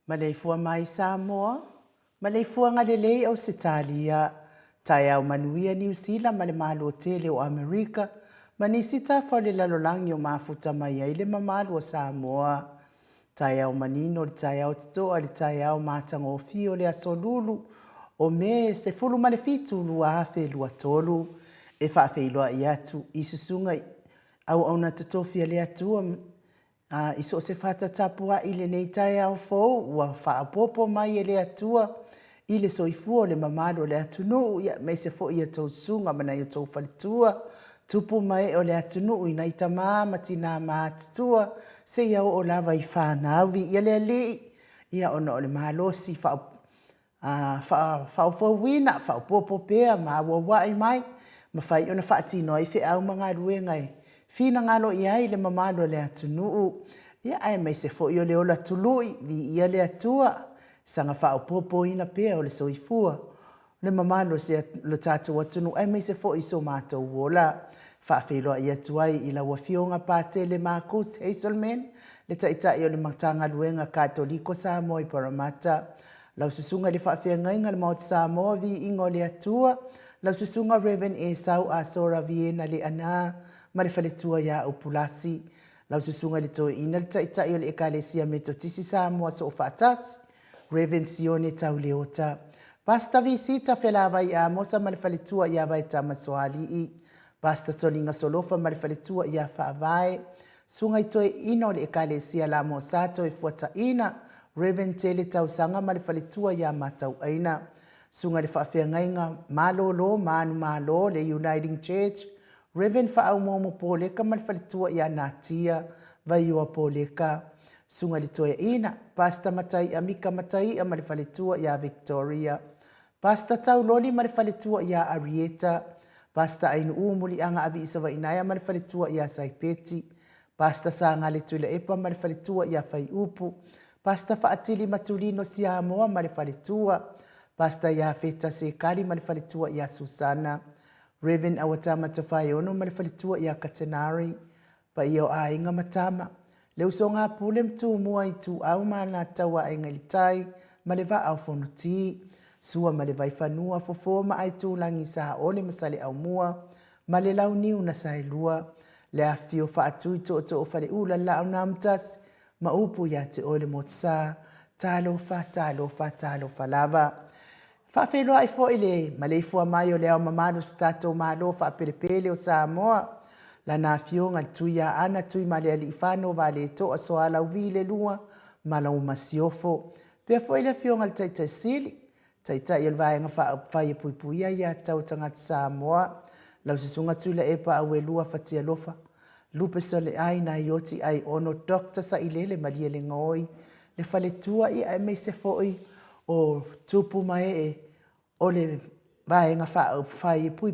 Maleifua mai Samoa, Maleifua ngalelei au Sitalia, tai au manuia New Zealand male mahalo tele o Amerika, manisita fale lalolangi o mafuta mai ile mamalu o Samoa, tai au manino le tai au titoa le tai au matango fio le asolulu, o me se fulu male fitu lua hafe lua tolu, e whaafe iloa iatu, isusunga au auna tatofia le atua, iso se fata tapua ile nei tai au fou, ua whaapopo mai le atua, ile soifua le mamalo le atunu, ia me se fo ia tau sunga mana ia tau whalitua, tupu mai o le atunu, ina itama matina maatitua, se ia o lava i whanauvi, ia le ali, ia ona o le mahalosi whaufawina, whaupopo pea, ma wawai mai, ma whai ona whaatino ai whi au mga ruengai, fina ngalo iai le mamalo le atunuu, ia ai mai se fo i o le ola tului, vi ia le atua, sanga whaupopo ina pea o le soifua, le mamalo se le tātou atunu, ai mai se fo i so mātou wola, whaafeiloa i atuai i la wafionga pāte le Marcus Hazelman, le taitai o le matanga luenga Katoliko Samoa i Parramatta, lau sisunga le whaafeangainga le Mount Samoa vi ingo le atua, lau sisunga Reverend Esau a Sora Viena le ana, ma le whaletua ia o Pulasi, lau sisunga le toi ina le taitai o le ekalesia metotisi Samoa so whaatasi, Reverend Sione Tauleota, Pasta visita felava i amosa ma le whaletua ia vai tamasoali i, Pasta solinga solofa ma le whaletua ia whaavae, sunga i toi ino le ekalesia la mo sato e fuata ina, Reverend Tele Tausanga ma le whaletua ia matau aina, sunga le whaafeangainga malolo manu malo le Uniting Church, Reverend whaau momo poleka ma le whaletua ia natia, vai ua poleka, sunga le toe ina, Pasta matai amika matai ma le whaletua ia Victoria, Pasta tauloli ma le whaletua ia Arieta, Pasta ainu umuli anga avi isawa inaya ma le whaletua ia Saipeti, Pasta sanga le tuila epa ma le whaletua ia Whai Upu, Pasta whaatili matulino Samoa ma le whaletua, Pastor ia feta se kari ma le faletua ia Susana, Reverend Awatama Tawhaiono ma le faletua ia Katenari, pa ia o ainga matama. Leu so ngā pule mtu mua i tu au mana tawa e ngalitai, ma le va au fonuti, sua ma le vai whanua fofo ma ai tu langi sa ole masale au mua, ma le lau niu na sailua, le a fio wha atu i to o whare ula la au namtas, ma upu ia te ole mo tsa, talo fa lava. Fa wheloa i fo ile, Maleifua mai o le au mamano stato malo fa pelepele o Samoa, la na fionga tuia ana tui male ali fano vale to aso ala vile lua mala umasiofo pe foi le fionga le tai sili tai el vai nga fa pui ya tau tanga Samoa la sisunga tula e pa awe lua fatia lofa lupe sole ai na yoti ai ono doctor sa ilele mali le ngoi le fale tua i ai me se foi o tupu mai o le vai nga fa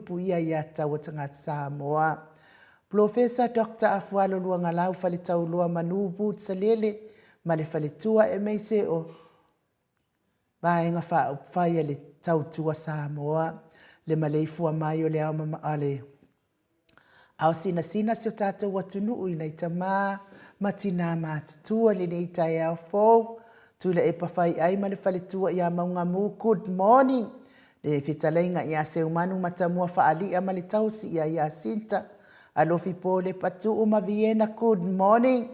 pui ya tau tanga Samoa. Professor Dr. Afualo luanga lau fale tau lua manubu tsalele ma le fale tua e meise o vaenga whaia le tau tua Samoa le Maleifua mai o le au mama ale. Au sina se o tātou watunu ui nei tamā matina mātutua le nei tai au fōu tula e pawhai ai ma le fale tua ia maunga mu good morning le whitalainga ia se umanu matamua whaalia ma le tausi ia sinta. Alofi pole patu uma Vienna, good morning.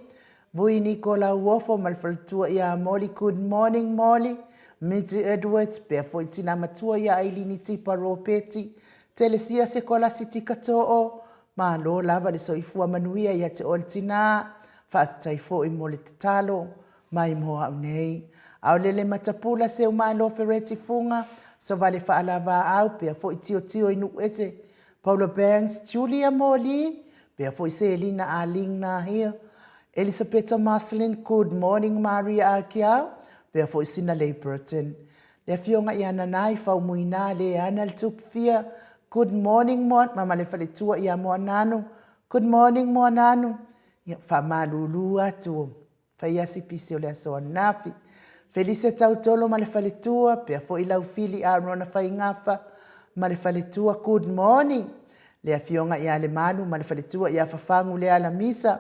Vui Nicola Wofo malfaltua ia Molly, good morning Molly. Miti Edwards, pea foi tina matua ia Ailini Tipa Ropeti. Telesia se kola siti katoo. Ma lo lava le soifua manuia ia te oltina. Whaafitai fo i mole te talo. Mai moa au nei. Au lele matapula se umalo fereti funga. So vale whaalava au pea foi tio inu ese. Paula Banks, Julia Molly, pea foi se Elina Arling na here. Elisabetta Marcelin, good morning Maria Akiao, pea foi sina Lei Burton. Le fionga ia nanai fau muina le ana le tupfia, good morning mama le fale tua ia moa nanu, good morning moa nanu. Ia fa malulu atu, fa ia si pisi o le asoa nafi. Felice tautolo ma le fale tua, pea foi lau fili a rona fai ngafa, ma le faletua good morning le afionga ia le manu ma le faletua ia fafangu le ala misa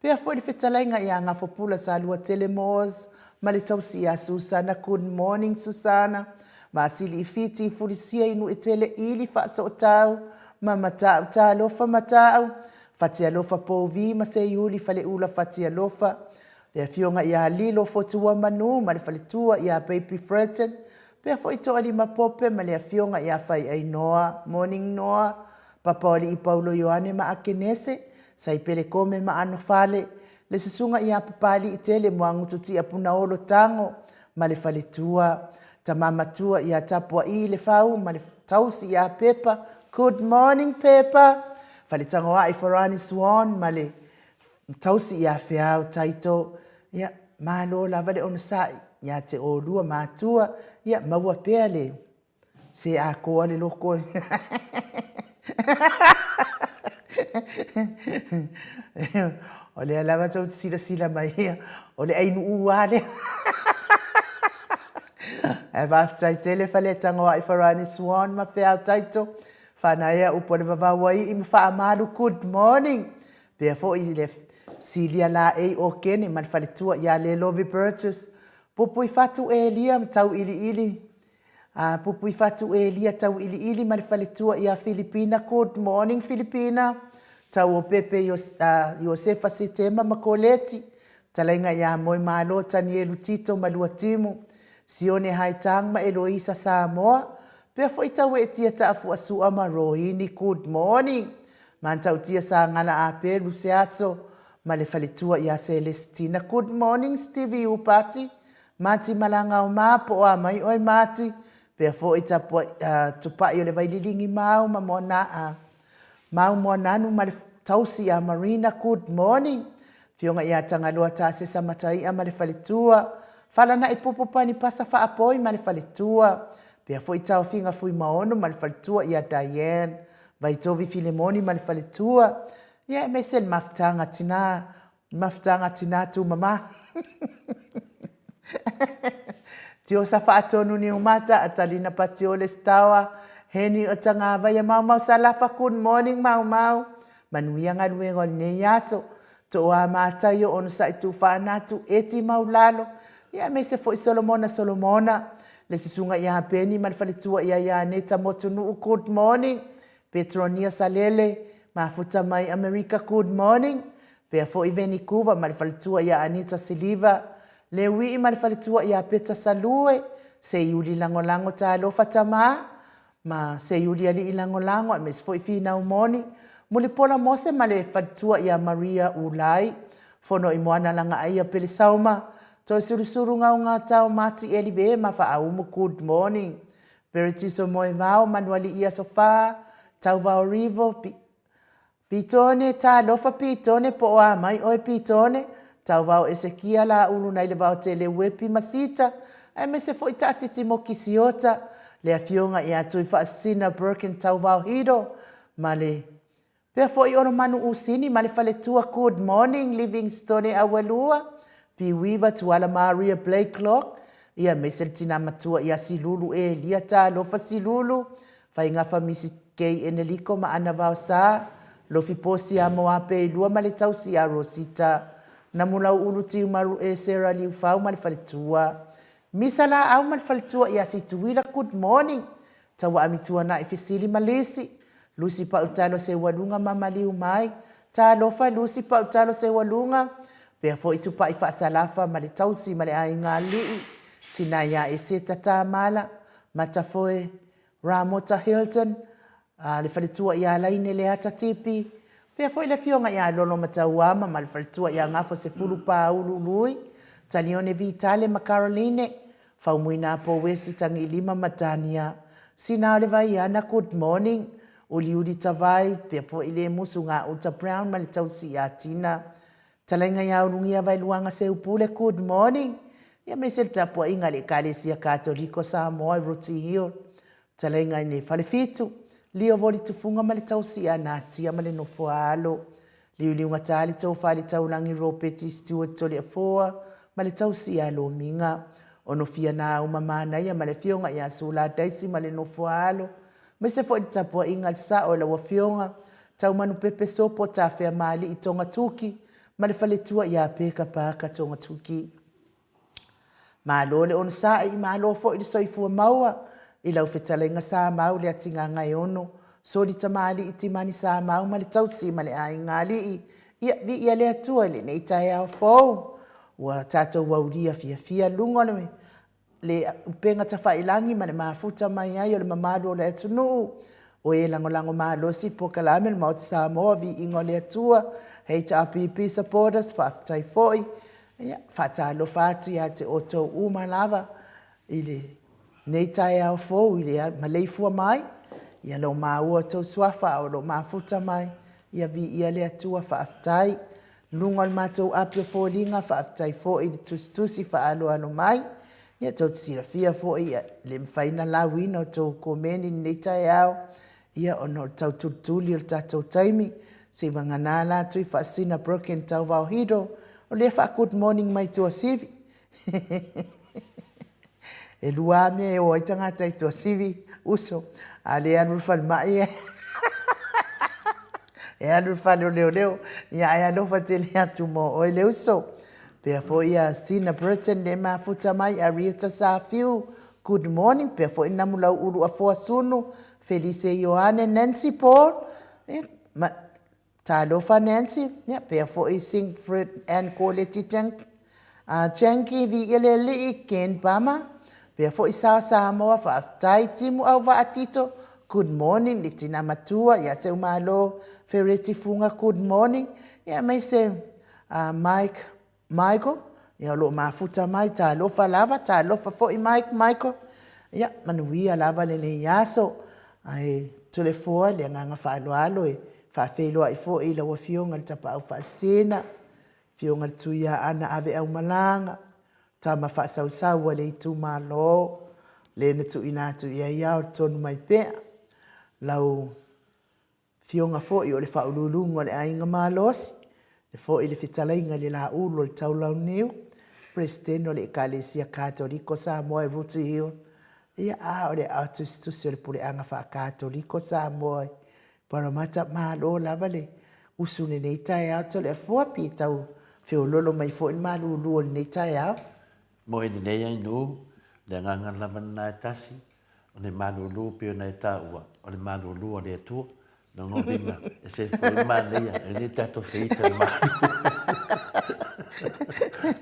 pe foi le fetalainga ia nga fopula sa lua telemos ma le tausi ia Susana good morning Susana ma sili fiti fulisia inu etele ili fa so tau ma mata talo fa matau fatia lofa povi ma se yuli fale ula fatia lofa le afionga ia lilo fotua manu ma le faletua ia baby Freton. Pea foi to ali mapope ma le afionga ia fai ai Noa, morning Noa, papali i Paulo Ioane ma akenese, sai pele kome ma ano fale, le susunga ia papali i tele moangu tuti apuna olo tango, ma le fale tua, ta mama tua ia tapua i le fau, ma le tausi ia Pepa, good morning Pepa, fale tango ai Farani Swan, ma le tausi ia feau taito, ia malo la vale ono sai, ia te o lua mātua, ia maua pea le. Se a koa le loko. O le alawa tau sila mai ia. O le ainu uale. E waftai tele fale tangoa i Farani Swan ma whea taito. Whanaya upo le wawawai i mwha amalu good morning. Pea fo i le silia la e o kene man fale tua ia le Lovie Burgess. Pupui fatu e lia tau ili. Pupui fatu e lia tau ili ma le faletua ia Filipina. Good morning Filipina. Tau o Pepe Josefa Sitema Makoleti. Talainga ia moi malo tani e lutito malua timu. Sione haitang ma Eloisa Samoa. Pea foi tau e tia taafu asua ma Rohini. Good morning. Man tau tia sa ngala ape Luciaso ma le faletua ia Celestina. Good morning Stevie Upati. Mati malanga o mapo o mai oi mati. Pea fo i tupa i o le vaililingi mau ma mona mau monanu ma le tausi a Marina good morning. Fionga ia tangaloa ta se samatai a ma le faletua. Fala na i popo pani pasa fa apoi ma le faletua. Pea fo i tau finga fui maono ma le faletua ia Diane. Vaitovi Filemoni ma le faletua. Ia me se maftanga tina tu mama. Tio sa whaatonu ni umata atalina pati o le stawa. Heni o tanga vai mau salafa good morning mau. Manuia ngaluengo ne yaso. To a mata yo onu sa itu whanatu eti mau lalo. Ia me se fo Solomona. Le susunga ia peni malfalitua ia neta motunu good morning. Petronia salele mafuta mai America good morning. Pea fo i Vancouver malfalitua ia Anita Silva. Le wii malfalitua ia Peta Salue. Se yuli lango ta alofa tama. Ma se yuli ali lango me se fo i fina umoni. Mulipola mose malfalitua ia Maria Ulai. Fono i moana langa aia pele sauma. To surusuru ngā tau mati elibe ma fa aumu good morning. Peritiso moe vau manuali ia sofa. Tau vau rivo pitone ta lofa pitone po a mai oi pitone. Tau vau Ezekia la ulu nai le vau te le wepi masita. E me se foi tati timo kisiota. Le a fionga ia tui fa asina Birkin tau vau hido. Male. Pea foi ono manu usini male fale tua good morning Livingstone awalua. Piwiva tuala Maria Blakelock. Ia mesel tina matua ia silulu e lia ta lofa silulu. Fai ngafa misi kei eneliko ma ana vau sa. Lofi posi a moa pe lua male tausi a Rosita. Namulau ulu tiu maru e Sarah liu fau male faletua. Misala au male faletua ia situila good morning. Tawa amitua na ifisili malisi. Lusi pa utalo se walunga mama liu mai. Ta lofa lusi pa utalo se walunga. Pea fo itu pa ifa salafa male tausi male ai ngā lii. Tina ia e se tata mala. Mata foe Ramota Hilton. Le faletua ia laine le ata tipi. Pea foi le fionga ia lolo matauama ma le faletua ia ngafo se fulu pa ulu lui. Tanione Vitale ma Caroline. Faumuina po wesi tangi lima matania. Sina le vai ana good morning. Uliudi tavai. Pea po ile musu ngā uta brown ma le tausi ia tina. Talainga ia urungia vai luanga se upule good morning. Ia me se tapua inga le kalesia katoliko Samoa Roti Hill. Talainga ne falefitu. Lio voli tufunga male tausi anatia male nofo alo. Liu ngatali tau fali tau langi ropeti Stuart tole afoa. Male tausi alo minga. Ono fia na umamana ia male fionga ia sula daisi male nofo alo. Mese fo itapua inga sa o la wafionga. Tau manu pepe sopo ta fea mali itonga tuki. Male faletua ia peka paka tonga tuki. Malole ono sa i malo fo i soifua maua. Ila ufetalenga sa mau le atinga ngai ono. So di tamali itimani sa mau mali tausi mali ai ngali. Ia le atua le neitai au fau. Wa tata wauria fia lungo me. Le upenga tawhailangi mali mafuta mai ai o le mamado le atunu. O e lango mahalosi po kalame le mauti Samoa vi ingo le atua. Hei ta APP supporters whaftai foi. Whatalo whati a te oto umalava. Ile nei tai au fo ile Maleifua mai ia lo maua tau swafa o lo mafuta mai ia vi ia le atua whaaftai lunga al matou apio fo linga whaaftai fo i tustusi whaalo ano mai ia tau tsira fia fo ia le mwhaina la wina o tau komeni nei tai au ia ono tau tutuli o tatou taimi se wanganala tui whaasina broken tau vau hido o le wha good morning mai tua sivi e lua me e oi tangata i tua sivi uso a le anu whan mai e anu whan o leo ia e anu whate le atu mo oi le uso pea fo ia Sina Britain le mafuta mai a Rita Safiu good morning pea fo ina mulau uru a fua sunu Felice Ioane Nancy Paul ta lofa Nancy pea fo i Singfred and Coleti Chanki vi ile li ken pama pea fo isa Samoa whaaftai timu au waatito. Good morning, li tina matua. Ia se umalo fereti funga good morning. Ia mai se Michael. Ia lo mafuta mai ta lofa lava. Ta lofa fo i Michael. Ia manuia lava le ne yaso. Ai tule foa le nganga whaaloalo e. Whaafeloa i fo i la wafionga li tapa au whaasena. Fionga li tuia ana ave au malanga. Tama whaasausaua le itu malo. Le na tu inatu ia iau tonu mai pea. Lau fionga fo i o le whaululunga le ainga malos. Le fo i le whitalainga le la ulo le taulau niu. presidente o le ekalesia katoliko Samoa e Ruti Hill. Ia a o le atustusi o le puleanga wha katoliko Samoa. Paramata malo lava le usune nei tae au to le afua pi tau whiololo mai fo in malulu o nei tae au. Mo e nei ai no, le nganga lava na tasi, o le malulu pio na ta ua, o le malulu o le atua, no ngobinga, e se foi maneia, e le tato feita le malulu.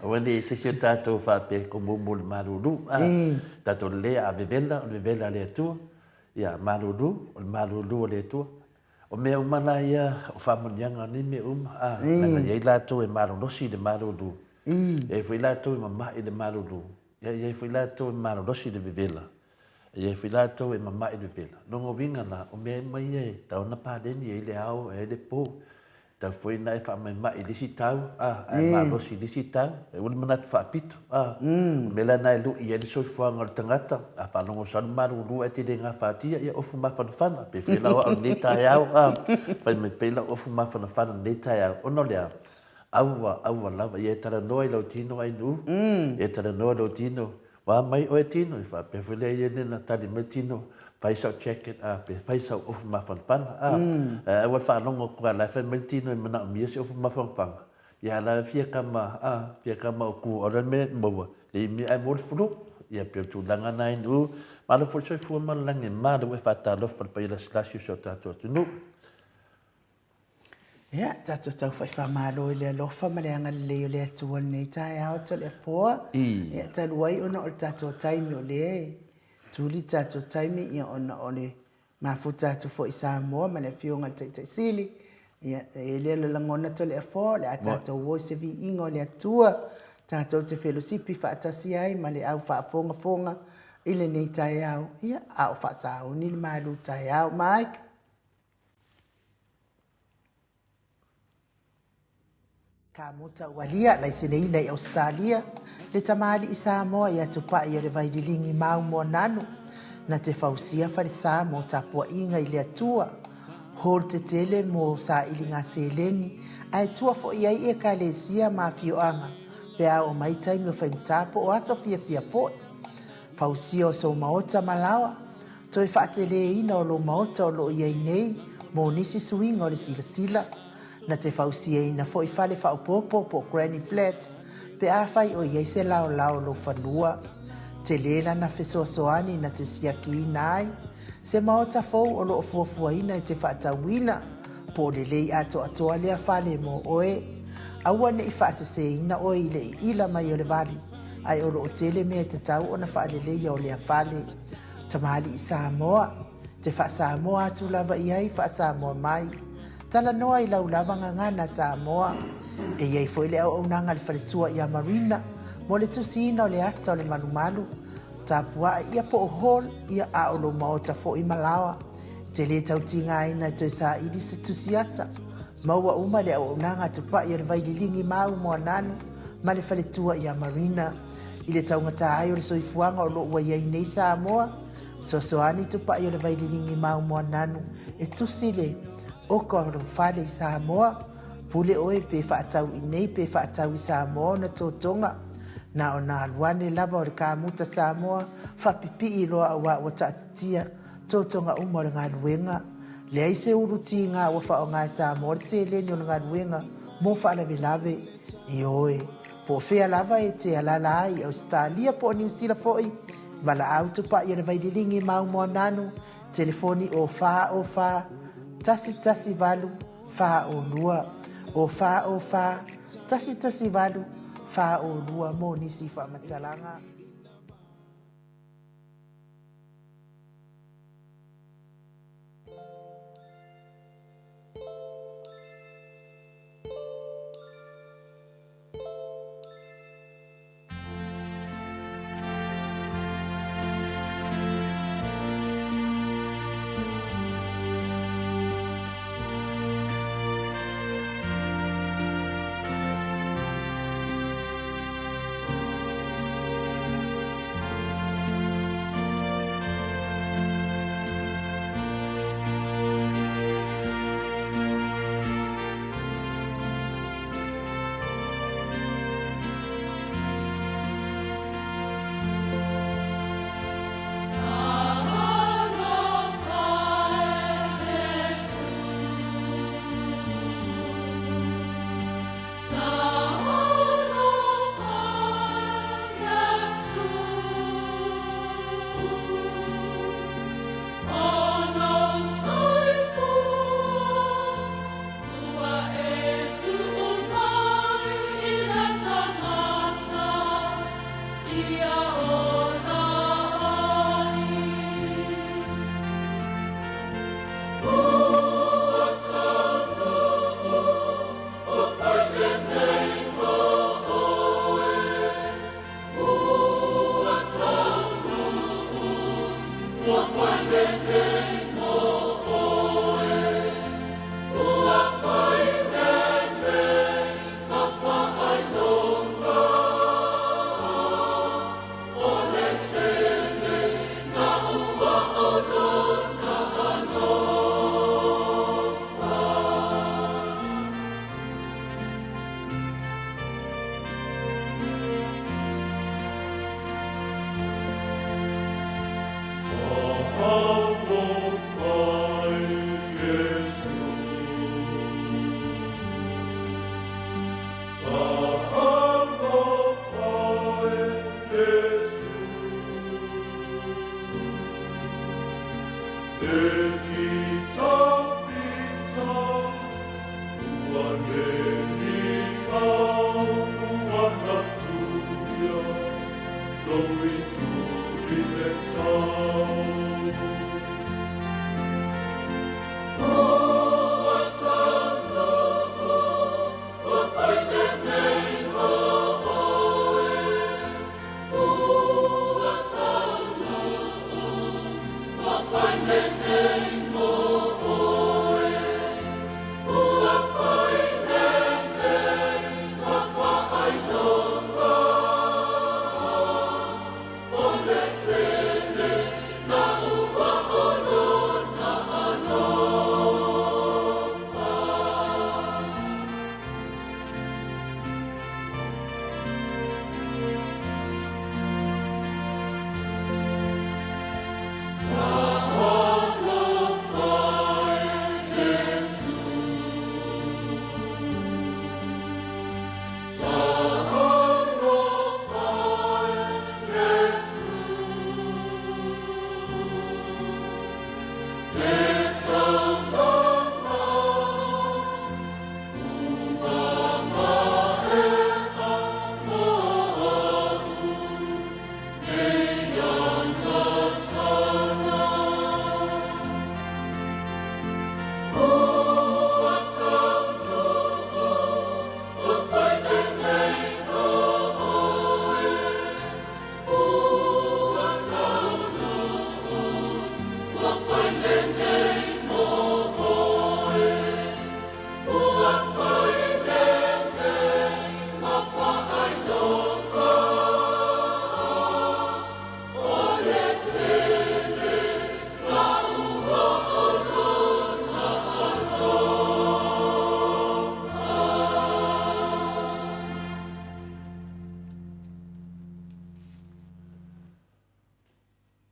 Wani se se tato fa pe ko mo le malulu, tato le a vevela le atua, ia malulu, o le malulu o le atua. O mea umana ia, o whamonianga ni me nanga iei lato e marolosi le malulu. Iei fui lato e mamai le malulu. Iei fui lato e marolosi le vivela. Iei fui lato e mamai le vivela. Nongo winga na, o mea mai e, tau na pādeni e le au, e le pō. Tau fui na e whamai mai lisi tau, e marolosi lisi tau, e uli manatu whapito. O mea na e lu i e le soifuanga le tangata, a whanongo sanu malulu e te le ngā whatia, ia ofu mawhanawhana, pe whila o au neta e au, whai me whila ofu mawhanawhana neta e au, ono lea, aua lava, ia e tara noa i lau tino ai nu, e tara noa lau tino, wa mai o e tino, i wha, pe whila i e nena tali me tino, paisau jacket, pe paisau ofu mawhanawhana, ua whanongo kua lai whai me tino i mana o mia si ofu mawhanawhana, ia la fia kama o ku ora me maua, le mi ai mol fulu, ia pe tu langa nai nu, ma lo fo soi fu ma lange ma lo e fata lo fal pa ila slasio so tato tu. Ia, tato tau whai whamalo i le alofa ma le anga leo le atua nei tae au to le fōa. Ia, taluai ona o le tato taimi o le. Tuli tato taimi ia ona o le mafu tato fo i Samoa ma le fionga tai sili. Ia, e le langona to le fōa, le a tato woi se vi ingo le atua. Tato te fellowshipi whaatasi ai ma le au whaafonga i le nei tae au. Ia, au whaasau ni le malu tae au, Mike. Ka muta walia lai sinei nei Australia le tamali i Samoa ia tupa i le vaidilingi mau mo nanu na te fausia farisa mo tapua inga i le atua hol te tele mo sa ilinga seleni ai tua fo iai e ka le sia ma fioanga pe a o mai taimi o whaintapo o aso fia fo fausia o so maota malawa to e whaatele ina o lo maota o lo iai nei mo nisi suinga o le sila na te fausia ina fo i fale fa popo po granny flat pe a fai o iei se lao lo fanua te lela na fesoasoani na te siaki nai se maota fou o lo fuafuaina i te whaatawina po le lei ato atoa lea fale mo oe aua ne i whaaseseina o i le ila mai o le vali ai o lo o tele mea te tau o na whaalelei o lea fale tamali i Samoa te wha Samoa atu lava iai wha Samoa mai tala noa i lau lava ngangana Samoa e iei fo ile au nanga le whaletua i a marina mo le tusina o le ata o le malumalu tapua ia po o hol ia a o lo maota fo i malawa te le tau tinga ina to sa ili se tusiata maua uma le au nanga tupa i o le vaililingi mau mo nanu ma le whaletua i a marina i le tau ngata ai o le soifuanga o lo ua iei nei Samoa sosoani tupa i o le vaililingi mau mo nanu e tusile o ko ro fale i Samoa pule oe pe whaatau i nei pe whaatau i Samoa na tōtonga na o nā luane lava o le kāmuta Samoa whapipi i loa awa o tātia tōtonga umo le ngā luenga le aise uruti ngā ua whao ngā Samoa le se leni o le ngā luenga mo whaalawe lave i oe po whea lava e te alala ai Australia po New Zealand foi wala autupa i o le vaidilingi mau mo nanu telefoni o wha tasi valu fa o lua o fa tasi valu fa o lua mo nisi fa matalanga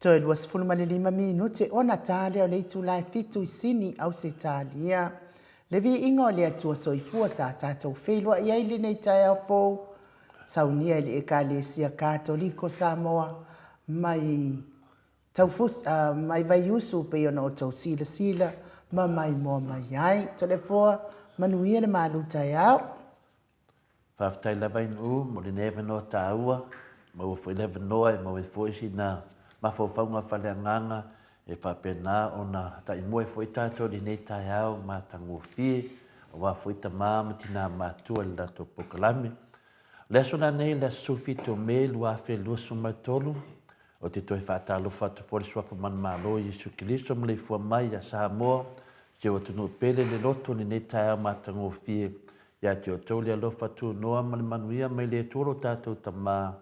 Toe lua sifulu ma le 5 minute ona tale o le itu lai fitu I sini au se talia. Le vi ingo le atua soifua sa tātou whelua I aile nei tai au fōu. Saunia le ekalesia katoliko Samoa mai taufus mai vai usu pe ona o tau sila sila ma mai mo mai ai. Tole foa manuia le malu tai au. Whaftai lava inu mo le neve no tāua ma ua fwoi leve noa ma ua fwoi si na mawhawhaunga whaleanganga e whapena o na ta imoe fwoi tātou li nei tai au ma tangu fie o wa fwoi ta māma tina mātua le lato pokalame. Leso na nei le sufi to me lua fe lua sumatolu o te toi whaatalo whatu fwori swafa man malo Yesu Kilisto Maleifua mai a Samoa te o tunu pele le loto ni nei tai au ma tangu fie ia te o toli alofa tu noa ma le manuia mai le toro tātou tamā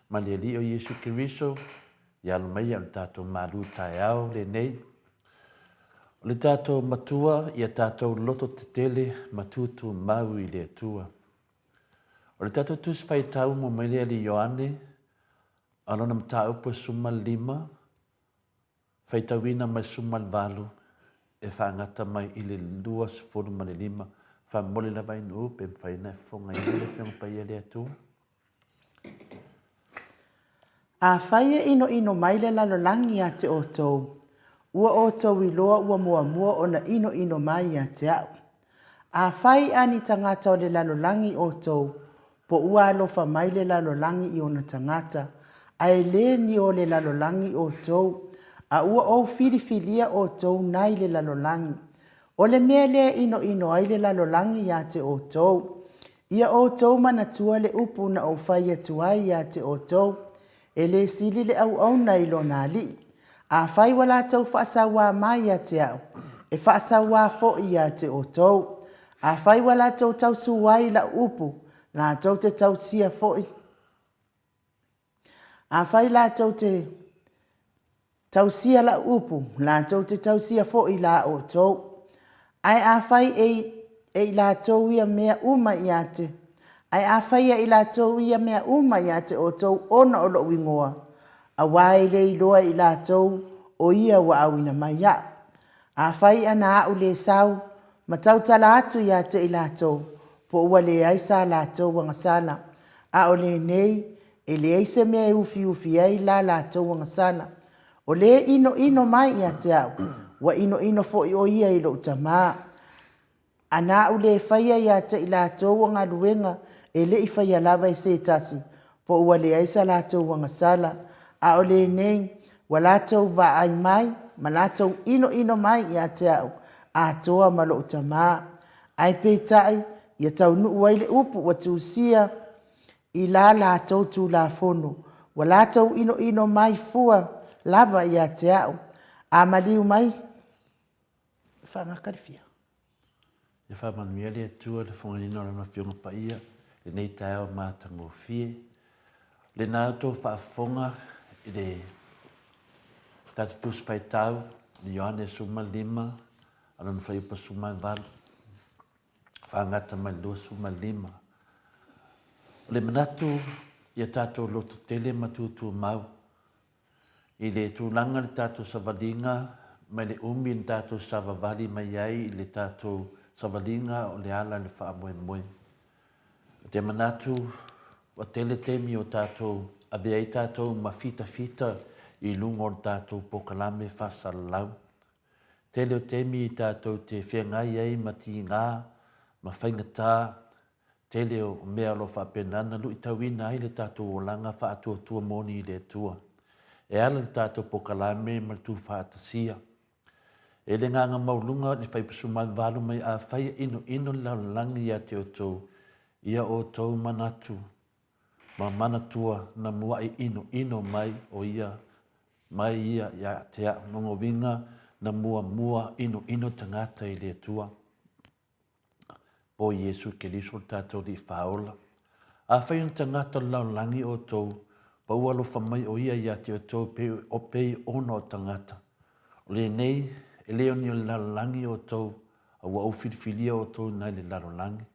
ma le li o Yesu Kiriso ia lo mai al tātou malu tai au le nei. O le tātou matua ia tātou loto te tele matutu mau I le atua. O le tātou tus whai tau mo mai le ali Ioane alona mta upo sumal 5 whai tauina mai sumal 8 e whaangata mai I le 2.5 fa mole la vai no pe fai na fonga I le feng pa ia le atu. A whaia ino mai le lalolangi a te otou. Ua otou I loa ua mua ona ino mai a te au. A whai ani tangata o le lalolangi otou. Po ua alofa mai le lalolangi I ona tangata. A e le ni o le lalolangi otou. A ua o filifilia otou nai le lalolangi. O le mea lea ino ai le lalolangi ia te otou. Ia otou manatua le upu na o whai atuai ia te otou. E le sili le au au na ilo na li. A whai wa lātou whaasawa mai a te au. E whaasawa fo i a te o tau. A whai wa lātou tau suwai la upu. Lātou te tau sia fo i. A whai lātou te tau sia la upu. Lātou te tau sia fo i la o tau. Ai a whai e lātou ia mea uma i a te. Ai a whai e lātou ia mea uma i a te o tau ona o lo wingoa. A wai le iloa i lātou o ia wa awina mai a. A whai ana au le sau, ma tau tala atu i a te i lātou, po ua le aisa lātou wangasana. A o le nei, e le aise mea ufi ufi ai la lātou wangasana. O le ino mai i a te au, wa ino fo i o ia i lo utamaa. Ana au le whaia i a te i lātou wanga luenga, e le i whaia lava i se tasi, po ua le aisa lātou wangasala. A o le nei, wa lātou wa ai mai, ma lātou ino mai i a te au, a toa ma lo utamaa. Ai pētai, i a tau nuu ai le upu wa tūsia, i la lātou tū la fono, wa lātou ino mai fua lava i a te au, a maliu mai, whangakarifia. Ia whamanuia le atua le whanganina o na whionga pa ia, le nei tae o mātango fie, le nātou whaafonga, i le tatatus whaitau, ni Ioane suma 5, alona whaiupa suma 4, whangata mai lua suma 5. Le manatu, ia tātou loto tele matutu mau, i le tūlanga le tātou savalinga, mai le umi le tātou savavali mai ai, i le tātou savalinga o le ala le whaamoemoe. Te manatu, wa tele temi o tātou, a vei tātou ma fita i lungo o tātou pokalame whasalau. Tele o temi i tātou te whengai ei ma ti ngā, ma whaingatā, tele o mea lo whapenana, lu i tauina ai le tātou o langa whaatua tua moni i le tua. E ala le tātou pokalame ma tu whaatasia. E le nganga maulunga ni whaipasumai walu mai a whai ino laulangi ia te o tau, ia o tau manatu. Ma manatua na mua i ino mai o ia, mai ia ia te a nongo winga na mua ino tangata i le tua. Po Yesu ke liso tātou di whaola. A whai un tangata laulangi o tau, pa ualo whamai o ia te o tau o pei ono o tangata. O le nei, e leo ni o laulangi o tau, a ua o whiriwhiria o tau nai le laulangi.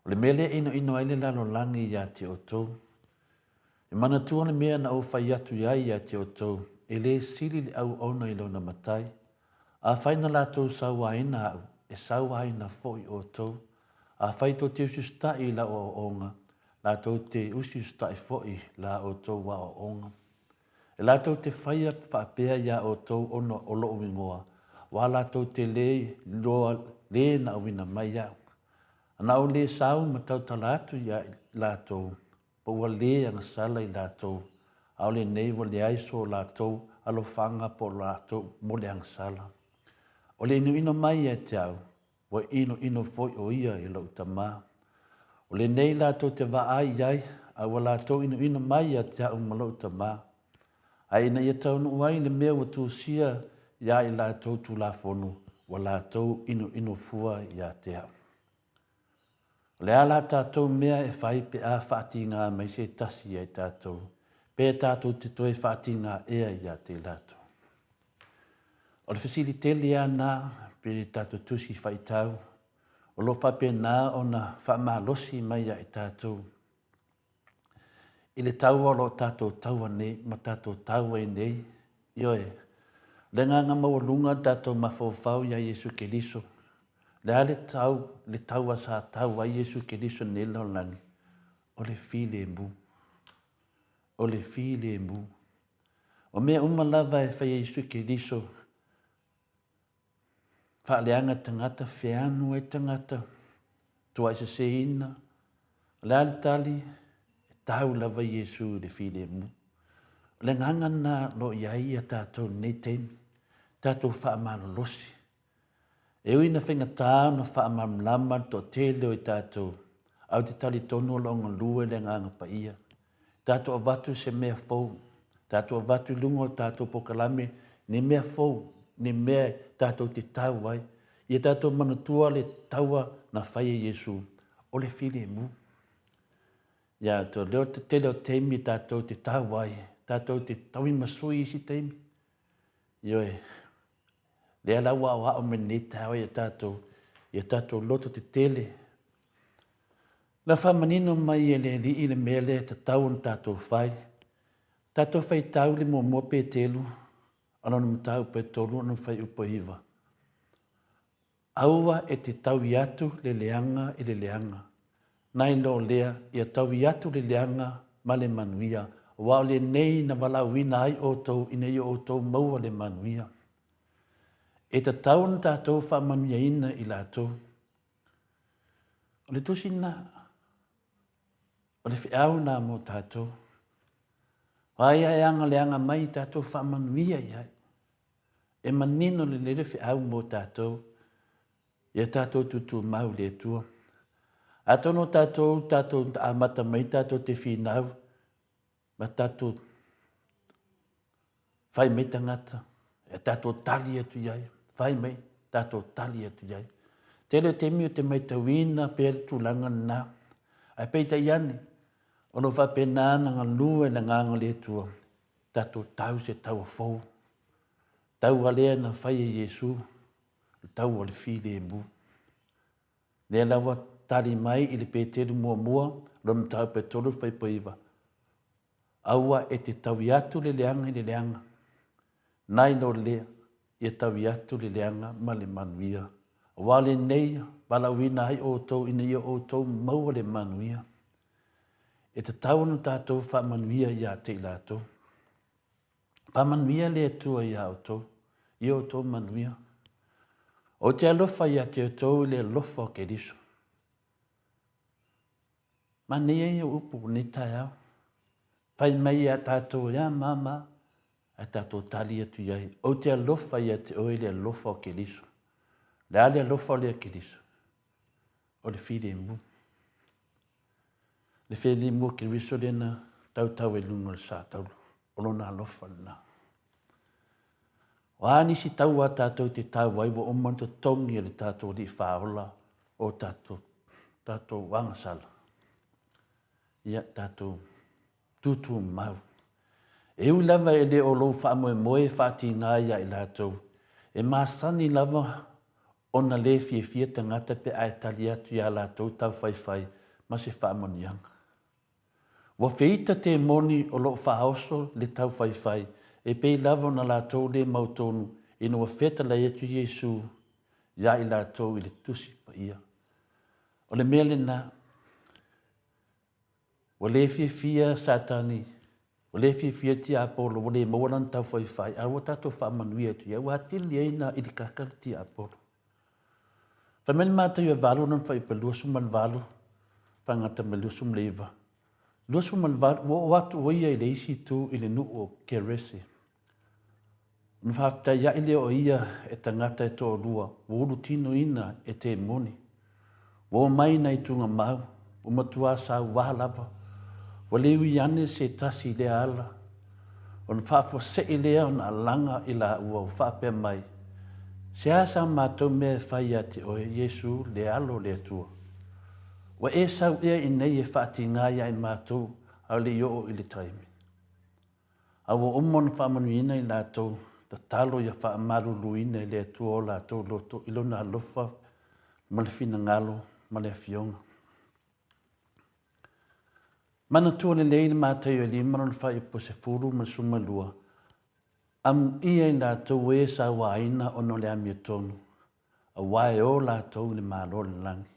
O le mele ino ai le laulangi ia te o tau. E mana tua le mea na o whai atu iai ia te o tau, e le sili le au ona i launa matai. A whai na lātou sauaina au, e sauaina foi o tau. A whai to te usustai la o onga, lātou te usustai foi la o tau wa o onga. E lātou te whai at whaapea ia o tau ono o loo wingoa, wa lātou te le na awina mai au. Ana o le sau ma tau talatu ia lātou, pa ua le anga sala i lātou, au le nei wa le aiso lātou, alo whanga po lātou mo le anga sala. O le ino mai e te au, wa ino foi o ia i lau tamā. O le nei lātou te waai iai, a wa lātou ino mai e te au ma lau tamā. A ina ia tau nu wai le mea wa tūsia ia i lātou tu la fonu, wa lātou ino fua ia te au. Le ala tātou mea e whai pe a whaati ngā mai se tasi ai tātou. Pe tātou te toi whaati ngā ea ia te lātou. O le whasili tele a nā, pe tātou tusi whai tau. O lo whape nā o na whamalosi mai ai tātou. I le tau o lo tātou taua nei, ma tātou taua e nei. Ioe, le nganga maulunga tātou mawhawhau ia Yesu Keliso. Le tau a sa tau a Yesu Keliso ne laulangi. O le file mbu. O le file mbu. O mea umalava e whai Yesu Keliso. Whaaleanga tangata, whianu e tangata. Tua isa se ina. Le ale tali, tau lava Yesu le file mbu. Le nganga na lo iai a tātou nei teimi. Tātou whaamalo losi. E ui na whinga tā na whaamamlama to te leo i tātou. Au te tali tono longa lue le nganga pa ia. Tātou avatu se mea fau. Tātou avatu lungo tātou pokalame ni mea fou, ni mea tātou te tau ai, ia tātou manatua le taua na whai e Iesu, o le while mu. Ia tō leo te tele o teimi tātou te tau ai, tātou te taui masui isi teimi. Ioe, lea lawa o hao me ne tau ia tātou loto te tele. Na whamanino mai e le li i le mele te tau na tātou whai. Tātou whai tau le mua pe telu, anonu mtau pe tolu, anonu whai upo hiva. Aua e te tau iatu le leanga i le leanga. Nai lo lea, ia tau iatu le leanga ma le manuia. Wa le nei na walawina ai o tau ina i o tau maua le manuia. E te tau na tātou wha manuia ina i lātou. O le tusi na, o le whiau nā mo tātou. Ai ai anga leanga mai tātou wha manuia iai. E manino le lere whiau mo tātou. Ia tātou tutu mau le tua. Atono tātou amata mai tātou te whinau. Ma tātou whai mai tangata. Ia tātou tali atu iai. Whai mai tātou tali atu iai. Tele te miu te mai tawina pēr tūlanga nā. Ai peita iani. Ono whapena nga lua na nganga le tua. Tātou tau se tau a fau. Tau alea na whai e Iesu. Tau o le while e mu. Lea lawa tari mai i le pēteru mua, lo mtau pe tolu whai paiwa. Aua e te tau atu le leanga i le leanga. Nai no lea, e tau atu le leanga ma le manuia. Wale nei, walawina ai o tau ina ia o tau maua le manuia. E te tau na tātou wha manuia ia te ilatou. Wha manuia le tua ia o tau, ia o tau manuia. O te alofa ia te tau le alofa o ke riso. Ma nei e upu ni tai au. Whai mai a tātou ia mama, a tātou tali atu iai. O te alofa ia te oi le alofa o ke riso. Le ale alofa o le ke riso. O le while mu. Le while mu ke riso le na tau e lunga le sa taulu. O lona alofa le na. Wa nisi tau a tātou te tau ai wa omanto tongi le tātou li whaola o tātou wangasala. Ia tātou tutu mau. E ui lava e le o lou wha moe whati ngā ia i lātou. E māsani lava ona le fie tangata pe ai tali atu ia lātou tau whai ma se wha monianga. Wa whiita te moni o lou whaoso le tau whai e pei lava na lātou le mautonu ina wa wheta la etu Iesu ia i lātou i le tusi pa ia. O le mele na wa le fia satani, wa le fia ti apolo, wa le mawalan tau whai a wa tātou wha manuia tu ia, wa atili eina i le kakara ti apolo. Whameni mātai ua walu nan whai pa luasum man walu, whangata me luasum leiva. Luasum man walu, wa watu oia i le isi tu i le nu o kerese. Nwhafta ia ile o ia e tangata e tō rua, wa uru tino ina e te moni. Wa mai nei tunga mau, umatua sa wahalava, wa lewi ane se tasi le ala, o nwhafua se ilea on alanga i la ua whape mai. Se asa mātou me whai a te oe Iesu le alo le atua. Wa e sau ea i nei e whaati ngāia i mātou au le ioo i le taimi. Awa umon whamanuina i lātou, ta talo ia wha marulu ina i le atua o lātou loto ilona alofa, ma le fina ngalo, ma le fionga. Mana tua le leina mātai o li manon whai po se furu ma sumalua. Am ia i lātou e sa waina ono le amia tonu. A wae o lātou le mālo le langi.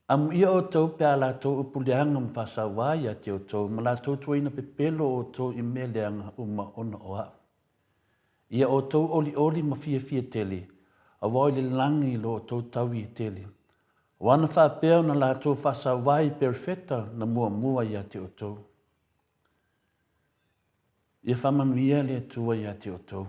Am ia o tau pe a lātou upuleanga mwhasa wai a te o tau, ma lātou tuaina pe pelo o tau i me leanga uma ona o au. Ia o tau oli ma fia tele, a wai le langi lo o tau tau i tele. Wana wha pēo na lātou whasa wai perfecta na mua i a te o tau. Ia whamanuia le tua i a te o tau.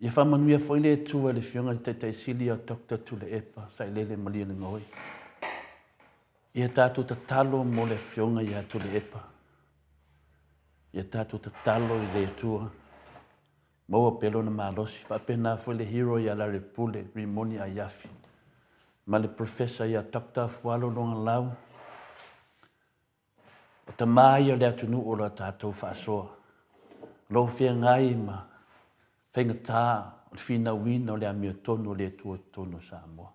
Ia whamanuia fwoi le tua le fionga le teitai sili a Dr. Tule Epa, sa i lele malia na ngoi. Ia tātou ta talo mo le fionga i a Tule Epa. ia tātou te talo I le tua. Maua pelo na malosi, whapena fo le hero ia la repule, rimoni a yafi. Ma le professor ia takta fualo longa lau. O ta mai o le atunu o la tātou whaasoa. Lo fia ngai ma, whenga tā, o le whina wina o le amia tonu o le tua tonu Samoa.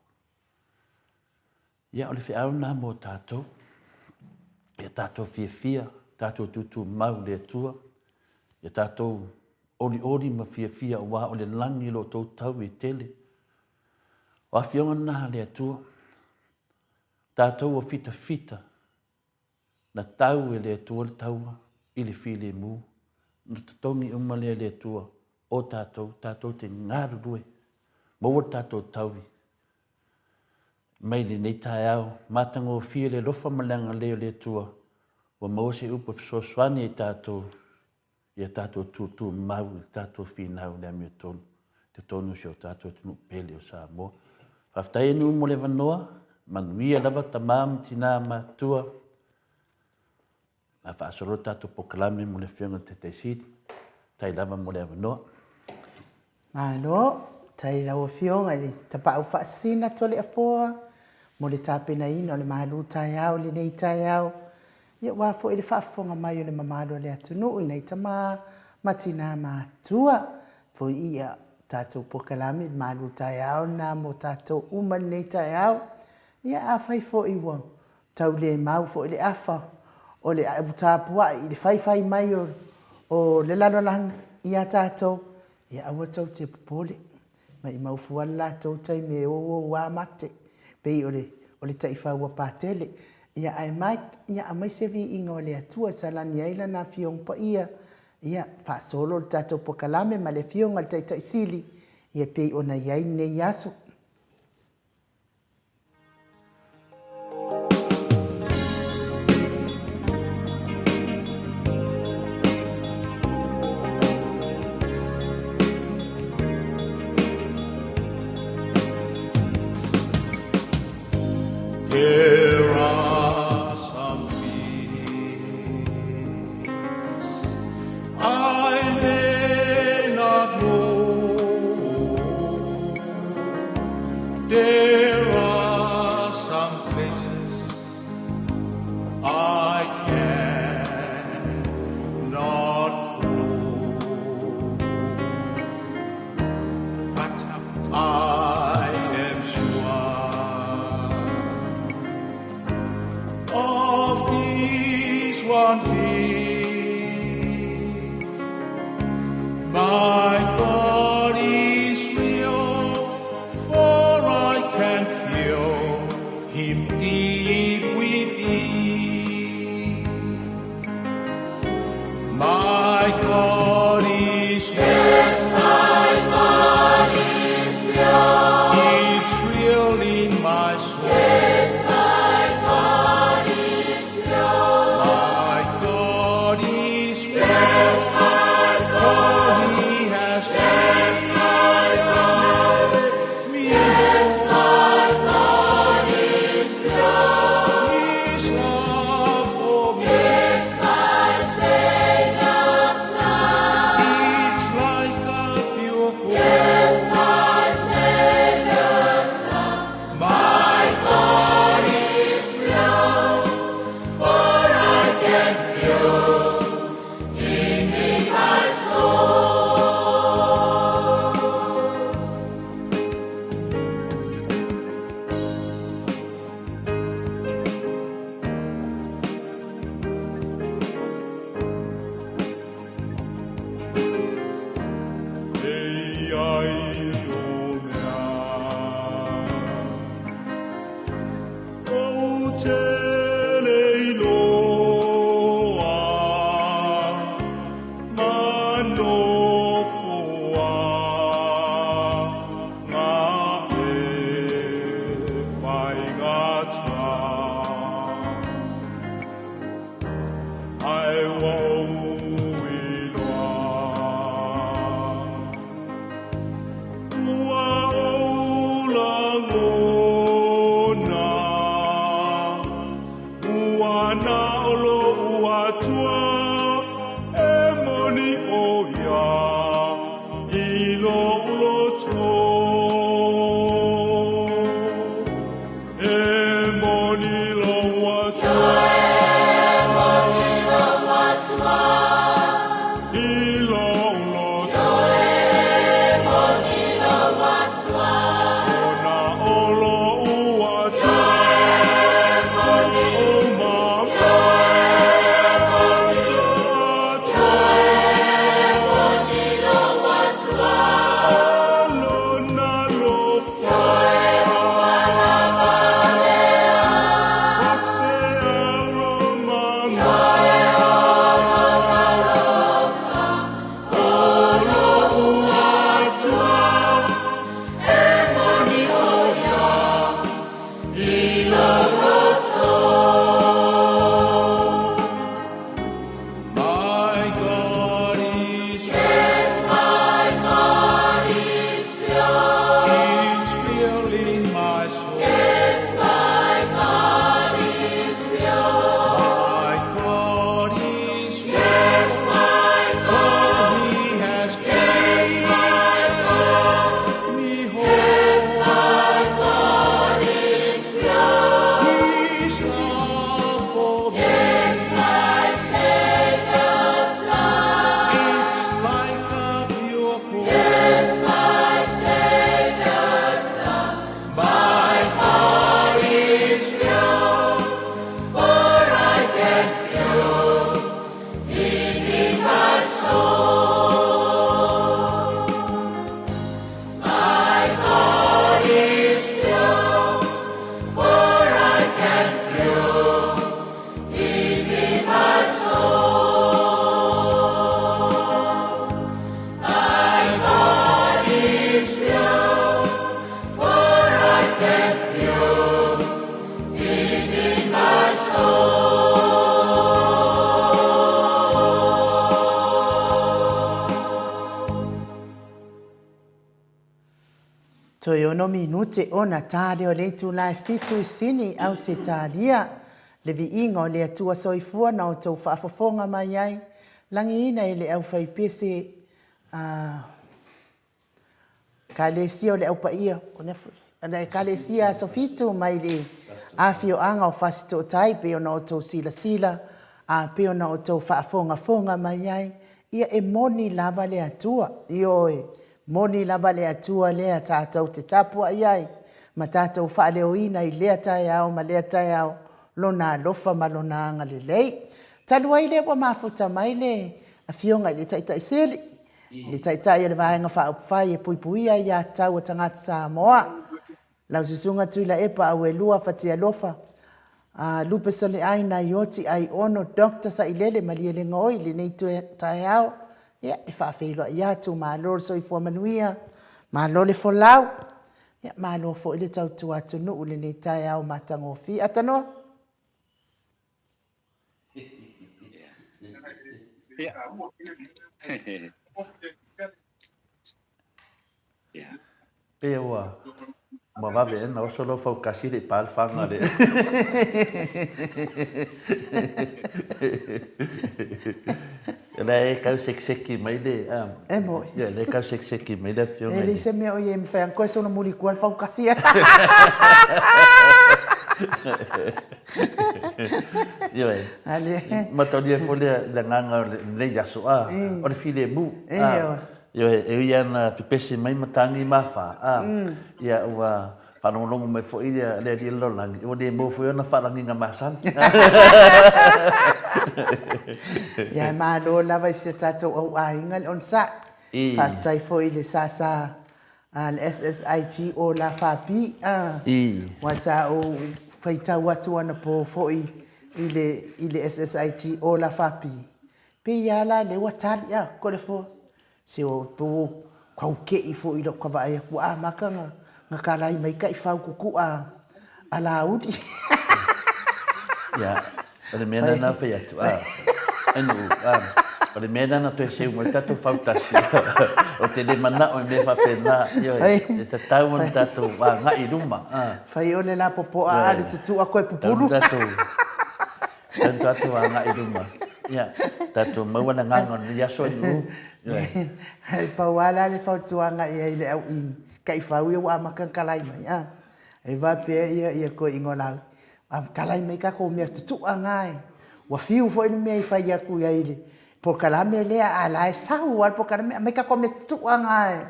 Ia o le whiau nā mo tātou, ia tātou fia, tātou tutu mau le tua, ia tātou ori ma fia o wā o le langi lo tau tau I tele. O a fionga nā le tua, tātou o fita, na tau le tua le taua, I le fili mu, na tatongi uma le tua, o tātou te ngāru rue, maua tātou tauwi. Mai le nei tai au, mātango fia le lofa malanga le tua, wa maua se upa fisoswani tātou, ia tātou tūtū mau, tātou whinau le amia tonu, te tonu sio tātou tunu pele o Samoa. Whaftai enu mo le wanoa, manuia lava tamam tina matua, na whaasoro tātou pokalame mo le whianga te teisiti, tai lava mo le wanoa. Malo, tai lau fionga li, tapa au whaasina tole a foa, mo le tāpena ina o le mahalu tai au, le nei tai au, ia wafo I le whaafonga mai o le mamalo le atunu, I nei tama matina matua, fo ia tātou pokalame, mahalu tai au, na mo tātou uma nei tai au, ia a whai fo iwa, tau le mau fo I le afa, o le abutapua I le whai mai o le lalolang ia tātou, ia awa tau te popole, mai maufua la tau tai me o wā mate, pei o le taiwhaua pātele, ia ai mai, ia a mai sevi inga o le atua salani aila na fiong pa ia whaasolo le tātou pokalame ma le fiong al tai sili, ia pei o na iai nei aso. There are some things I may not know. There are some places I cannot go. But I am sure of this one thing, my God is real, for I can feel Him deep within. My God is real. Yes, my God is real. It's real in my soul. Yes, my God is real. My God is real. Yes, my God. For He has yes, my God. Yes, my God is real. His love for me. Yes, my Savior's love. It's like a pure gold. Yes, my Savior's love. My God is real, for I can feel Him in my soul. Ei, ai, o te leiloa, manofoa, ngā e whaingata. Ai wau iloa, ua ola ngona, ua na olo ua tua, e Toi ono minute ona tāre o leitu lai fitu I sini au se tāria. Le vi inga o le atua soifua na o tau whaafafonga mai ai. Langi ina I le au whaipese kalesia o le au paia. Le kalesia so fitu mai le awhio anga o whasito tai pe ona o tau sila. Pe ona o tau whaafonga mai ai. Ia e moni lava le atua. Ioe. Moni lava le atua lea tātou te tapua iai. Ma tātou whaaleoina I lea tai au, ma lea tai au. Lona alofa ma lona anga le lei. Talua I lea wa mafuta mai le. A fionga I le taitai seli. Le taitai le vaenga whaupwhai e puipuia I a tau o tangata Samoa. Lau susunga tui la epa au e lua whati alofa. Lupe sole aina I oti ai ono dokta sa ilele malie le ngoi le nei tai au. Ia, e whaafeilo I atu, mālo so I fuamanuia, mālo le folau. Ia, mālo fo ile tautu atu nu ule ne tai au matango fi. Atanoa? Pea ua, ma wawe ena o solo fau kasire I pāl whanga le. Le e kau seki mai le. E moi. Ia, le kau seki mai le fionga. E le se mea o ye mwhai ankoe sono muri kua fau kasia. Ia e. Ale. Mataulia fole le nganga le yaso a. O le file mu. Ia e ia na pipesi mai matangi mawha. Ia ua whanongongo mai fo ia le ri lolangi. O le mo fo ia na wharangi ngā masan. Ia mālo lava I se tātou au aingan on sa. Whātai fo I le sasa le SSIG o la whapi. Wa sa o whaitau atu ana po fo I le SSIG o la whapi. Pe ia la le watali ia kore fo. Se o po kau kei fo I lo kawa ai ku a makanga. Nga kalai mai kai whau kuku a la udi. Ia, o le mena na whai atu. Anu, o le mena na to e seu mo tatu whautasi. O te le mana o me whapena. E te tau o tatu ngā I ruma. Whai o le la popo a ale tutu a koe pupuru. Tantu atu a ngā I ruma. Ia, tatu maua na ngangon ni yaso nu. Hei pauala le whautuanga I le au I. Kai whau ia wa makan kalai mai. E wapea ia koe ingo lau. Kalai mai ka ko mea tutu a ngai. Wa fiu fo ini mea I whai aku ia ile. Po kalame lea a lae sau al po kalame mai ka ko mea tutu a ngai.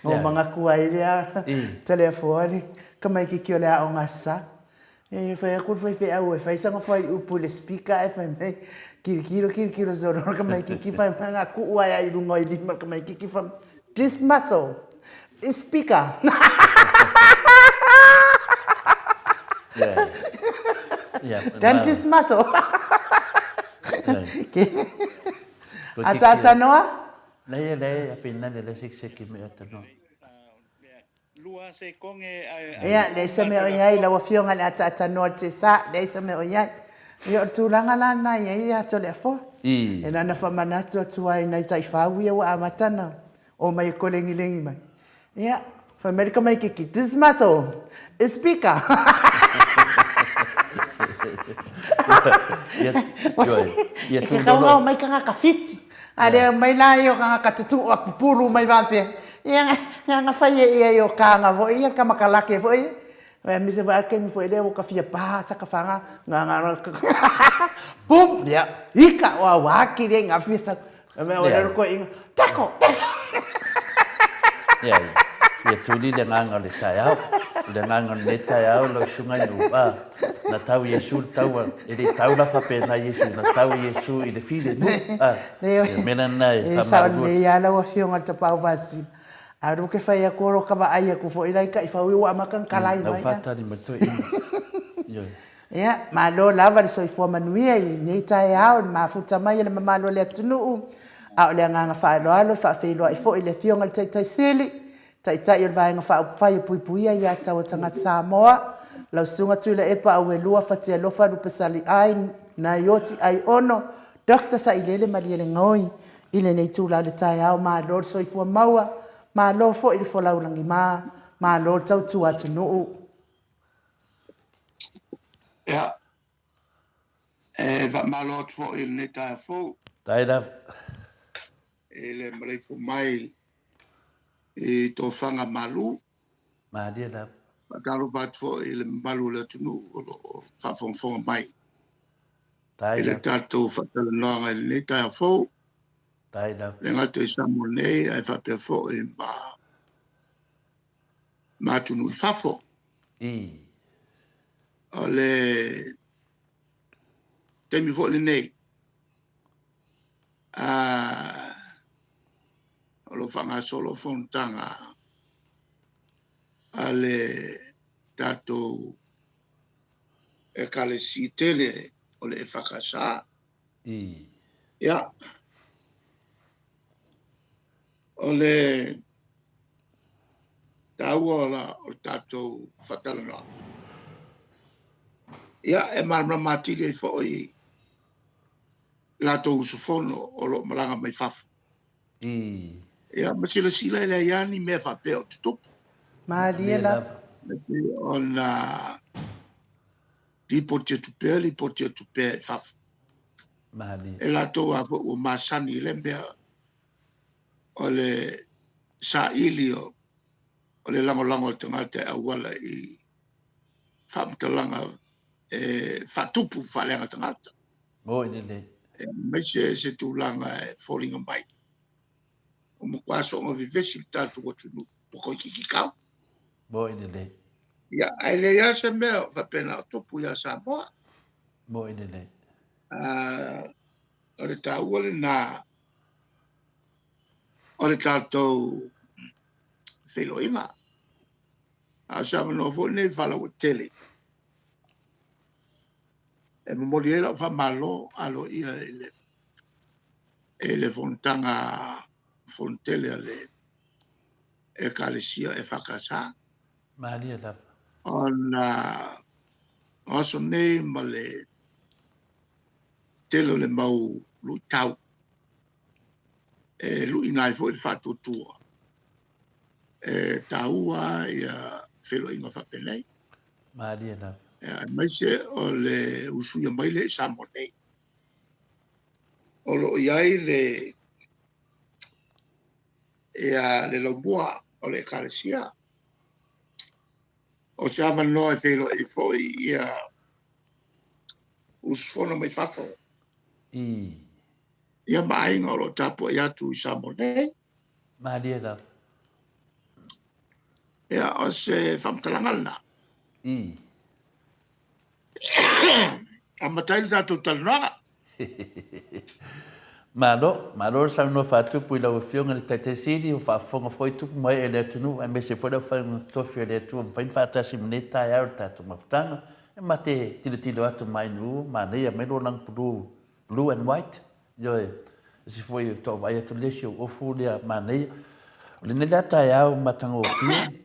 O mga kua ile a telefoni. Ka mai ki kio lea o ngasa. E whai aku whai au e whai sanga whai upu le speaker e whai mai. Kiro zoro. Ka mai ki whai mga kua ia I rungo I lima. Ka mai ki whai this muscle is speaker. Dan this muscle. Ata noa? Le apina le seki me atano. Lua se konge Ia, le se me o iai la wafionga le ata noa te sa, le se me o iai. Ia tūranga lana ia to le fo. E nana whamanatu atuai nei tai whau ia wa amatana. O mai ko lengi mai. Ia, fa America mai kiki. This muscle is speaker. Ia tu ngau mai kanga ka fiti. Ale mai la yo kanga ka tutu o pupuru mai vape. Ia nga fai ia yo kanga vo ia ka makalake vo ia. Me se va ke mi foi le o ka fia pa sa ka fanga nga pum ia ika wa ki le nga fista. Me o ko inga. Tako. Ia, ia tuli le nganga le tai au. Le nganga le tai au lo sunga nu. Na tau Yesu tau e le tau la whapena Yesu. Na tau Yesu I le file nu. Mena nai. E sa le ia la wa fionga te pau vasi. Aru ke whai a koro kawa ai a kufo ilai ka I whau iwa makan kalai mai. Nau whata ni matoi. Ia, malo lava le soifua manuia I nei tai au. Ma futa mai le mamalo le atunu. A o le nganga whaeloalo, whaafeiloa I fo I le fionga le taitai sili. Taitai o le vaenga whaupwhai puipuia I a tau tangata Samoa. Lau sunga tui le epa au e lua whatia lofa rupe sali ai na ioti ai ono. Dokta sa ilele mali ele ngoi. I le nei tūla le tai au maa lor soifua maua. Malo fo i le folaulangi malo tautu atu nuu. Ia, va malo atu fo i le neta fo, Taira, le Maleifua mai i tō whanga malu, madia la. talo bat fo i le malu le tunu o whawhongwhonga mai. I le Taira, tātou whatalanoanga i le neta fo, taira. le ngatu i Samoa nei, ai whapea fo i tunu i whafo. I, O le temi fo le nei. O lo whanga solo fontanga a le tātou e kale si tele o le e whakasā. i, Ia. O le tāua o tātou whatalanoa. Ia, e marama matire i fo i lātou usufono o lo maranga mai whafo. i. Ia, masila sila ele iani mea whapea o tutupu. Madia la. O na li potia tupea i whafo. Mahali. E lātou a fo o masani le mea o le sa ili o le lango o te ngate awala i whamtalanga whatupu whalenga te ngata. Mo i le. Mai se tūlanga e whoringa mai. O mokwaso o vivesi tātou o tunu o koi kiki kau. Mo i le. Ia, ai le ia se mea whapena o topu ia Samoa. Mo i le. O le tāua le nā o le tātou wheloinga. A sa mano fo nei whala o tele. E mamori e lau whamalo alo ia e le fontanga fontele a le e kalesia e whakasā. Mahali la. Ona aso nei ma le telo le mau lui tau. E lui nai fo i whatutua. E taua ia wheloinga whapenei. Mahali la. Mai se o le usuia mai le Samoa nei. O lo iai le lombua o le kalesia. O se awa noa e whelo i fwoi ia usfono mai whafo. I. Ia mainga o lo tapo i atu i Samoa nei. Mahali la. Ia o se whamtalangana. I. A mataili tātou talanoa. Malo sa no fatu pui la fionga le tete sidi o fa fonga foi tu mai ele tunu e me se foi da fa tofi ele tu fa fata si mineta ya tatu maftanga e mate tilo atu mai nu ma ne ya melo nang blue and white yo se foi to vai tu lesho o fulia ma ne le ne data ya matanga o fi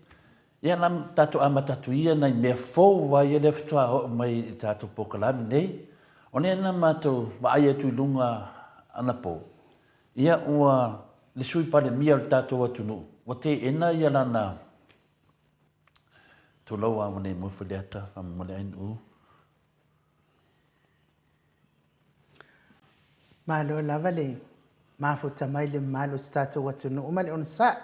ya nam tatu amatatu ia na me fo vai ele ftoa mai tatu pokalami nei one na mato vai tu lunga anapo. Ia ua le sui pare mia o tātou atunu. O te ena ia lana tu lau a wane mawhileata a mole ainu. Malo lava le. Mafuta mai le malo stato atunu. Umale on sa.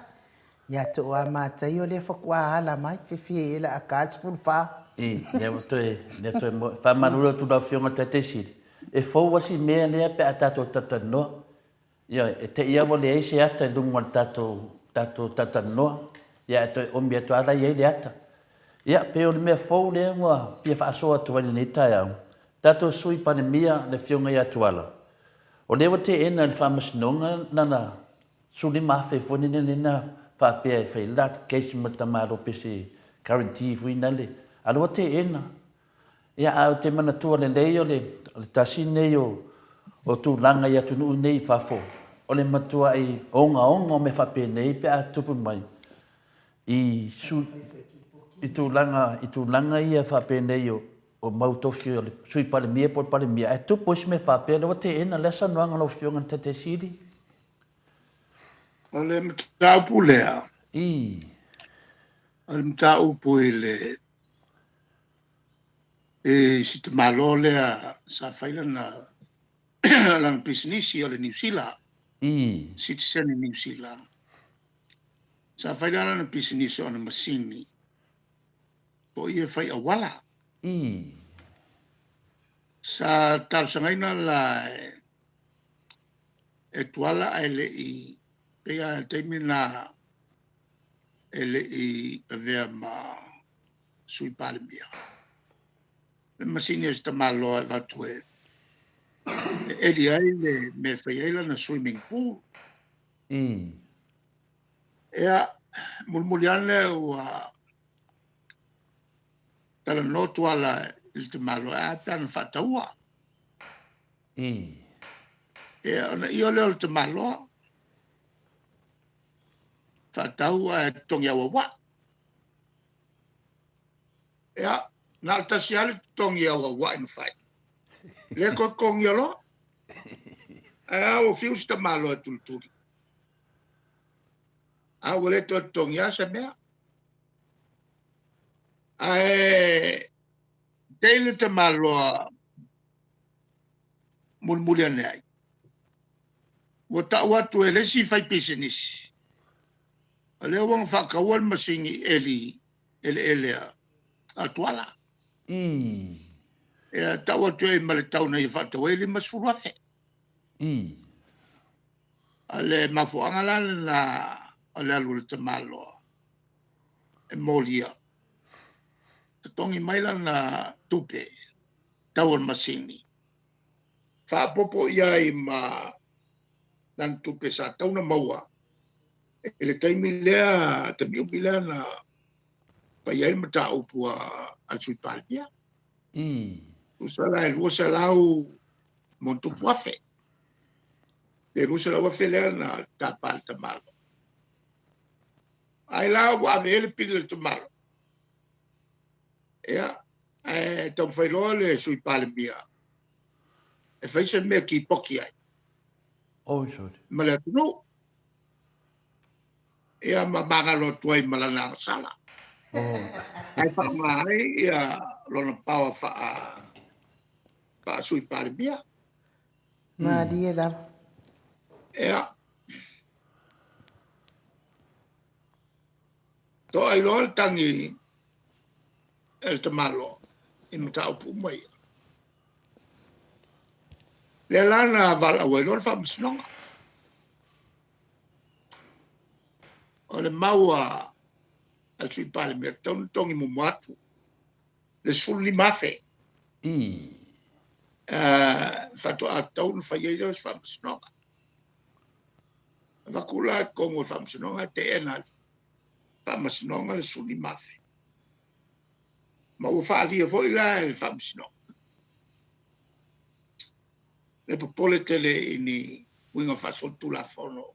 Ia to a mātai o le whakua ala mai. Whiwhi e la a kāts fulwha. Ne toi whamanura tu lau whionga te siri. E fau wasi mea lea pe a tātou tatanoa. Ia, e te ia wale e se ata lunga tātou tatanoa. Ia, e toi omi atu ala iei le ata. Ia, pe o le mea fau lea ngua pia whaasoa atu wani nei tai au. Tātou sui pane mea le whionga i atu ala. O lewa te ena le whamasinonga nana suli mawhi fwani nena whapea e whai lat keisi matamaro pese guarantee fui nale. Aloa te ena. Ia au te manatua le lei o le tasi nei o tu langa ia tunu nei whafo. O le matua i onga o me whape nei pe a tupu mai. I tu langa ia whape nei o mautofi o le sui pale mia po pale mia. E tupu isi me whape le wate ena lesa nuanga lo fionga te siri. O le mataupu lea. I. Al mta upo ile si te malo lea sa faila na lan business o le New Zealand. I. Citizen in New Zealand. Sa faila na business o na masini. Po ia fai awala. I. Sa tarsangaina la e tuala ele i pea teimi na ele i avea ma sui palimia. Le masini esta malo e vatu e eli ai le me fai ai na swimming pool. I. Ea mulmuliane ua tala notu ala il te malo e tan fataua. I. Ea ona io leo te malo fataua e tongi awa wa. Ea na tasi ale tongi awa wa in fai. Le ko kongi alo. Ea o fius te malo e tulturi. A wale to tongi asa mea. Ae teile te malo mulmuliane ai. Wata watu e lesi fai business. Ale wang whakawan masingi ele a tuala. I. E tawa tu e male tau na i whatawa ele masuruafe. I. Ale mafuanga lana na ale alu te malo. E molia. Te tongi maila na tupe. Tawan masingi. Whapopo ia i ma nan tupe sa tau na maua. Ele taimi lea, te miu lea na paiai mata upua al sui palpia. I. Usala e luasa lau montupu afe. E luasa lau afe lea na tapal te malo. Ai lau ave ele pili te malo. Ea, tau whailoa le sui palpia. E whaisa mea ki poki ai. Oh, sorry. Malea tunu. Ea ma mangalo tuai malana sala. Oh. Ai whakamai ia lona pawa wha sui palpia. Ma dia la. Ea. To ai loa tangi el te malo i mata upu mai. Le lana val awai loa wha msinonga. O le maua al sui pale mea tongi mumu atu. Le suli mafe. I. Fato a taun whaiei loa wha msinonga. Vakula kongo wha msinonga te ena wha msinonga le suli mafe. Ma ua wha alia foi la le wha msinonga. Le popole tele ini winga wha son tula fono.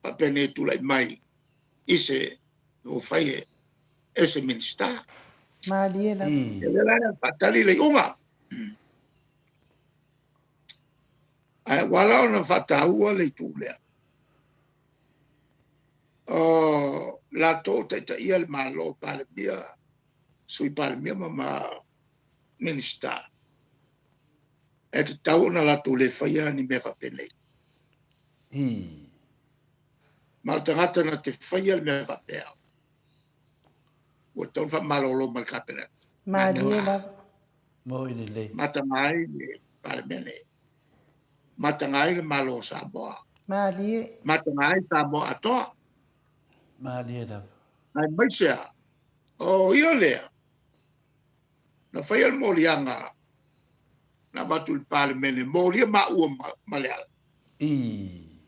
Pa pene tula i mai. Ise o whaie ese minister. Ma dia la. I. E le lana patali le unga. Ai wala ona whataua le tūlea. O la tō te ia le malo pale mia. Sui pale mia ma minister. E te tau na la tō le whaia ni me whapene. I. Ma te ngata na te whaia le me whapea. Ua tau wha malolo ma kapena. Ma dia la. Mo ini le. Matangai le pale mene. Matangai le malo Samoa. Ma dia. Matangai Samoa atoa. Ma dia da. Ai maisea. O ia lea. Na whaia le molianga. Na watu le pale mene. Molia ma ua maleala. I.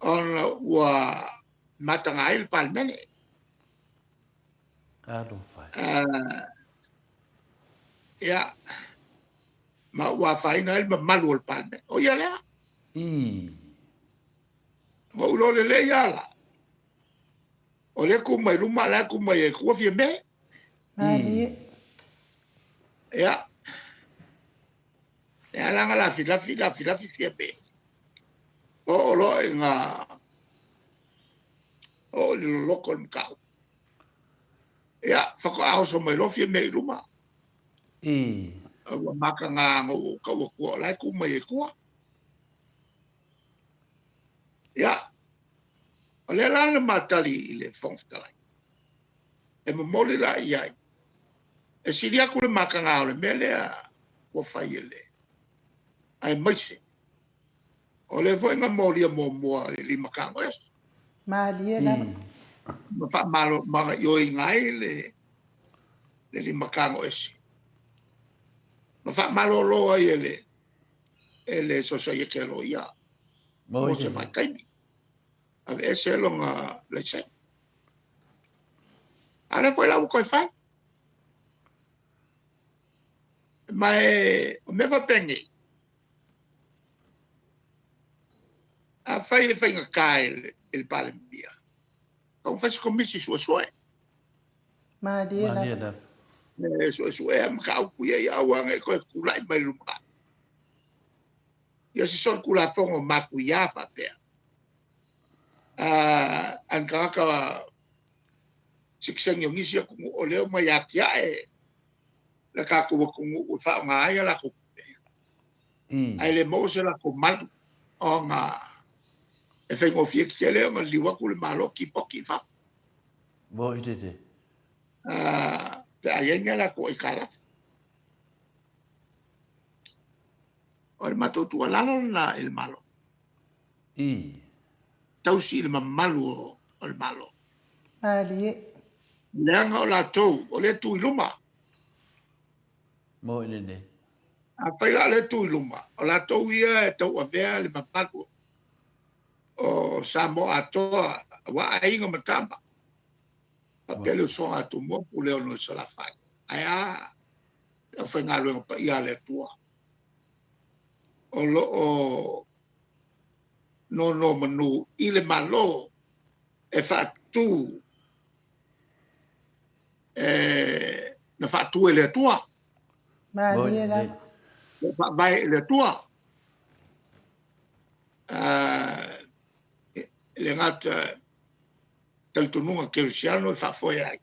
Ona ua matangai le pale mene. Kalo fai. Ia. Ma ua whaina il ma malu le pale mene. O ia lea. I. Ma ulo le le ia la. O le kumai ruma la kumai e kua fia me. Ma dia. Ia. Ia langa la fila fia me. O lo e ngā o le loko le kau. Ia, whakaao so mai lofi me ruma. Awa maka ngā ngō kaua kua lai ku mai e kua. Ia, o le lana matali i le whongwhitalai. E mamoli la i ai. E siri aku le maka ngā o le mea lea ua whai e le. Ai maise. O le voinga mōlia mō mua le lima kāngo esu. Malie lava. Ma wha malo mga ioi ngai le lima kāngo esu. Ma wha malo loa i e le sosa i ke lo ia. Mo se mai kaimi. Ave e se longa le se. Ale foi lau koi whai. Mai o me wha pengi. A whai e whainga kāe il pale mbia. Kau whai komisi sua soe. Malie lava. Sua soe am ka au kuia i awanga e koe kulai mai lumaka. Ia si son kula fongo maku ia whapea. An kaka sikseng yung isi aku o leo mai atia e la kaku wakungu u whao ngā aia la ko ai le mo se la ko malu o ngā e whengo fia ki te leo ngā liwa ku le malo ki poki whaf. Mo i te. Pe aienga la ko i karafu. O le matotua lalo na il malo. Tausi il mamalu o le malo. Malie. Leanga o la tau, o le tu iluma. Mo i ne. A whaila le tu iluma. O la tau ia e tau a vea le mamalu. O Samoa atoa, wa ainga matamba. A pele so atu mo pu leo no sa la fai. Ai a whainga luenga pa ia le tua. O lo o no manu i le malo e whatu na whatu e le tua. Malie lava. Vai le tua. Le ngata taltununga kerisiano e whafoe ai.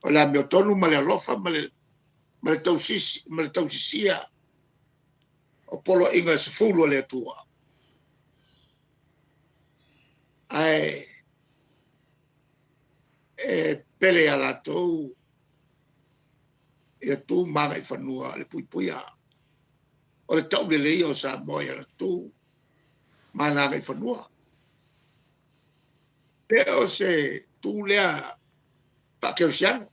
O la meo tonu ma le alofa ma le tausisia o polo inga se fulu le tua. Ai pele ala tou e tu manga i whanua le puipuia. O le tau le lei o Samoa ala tu mana i whanua. Pe o se tu lea whakerisiano.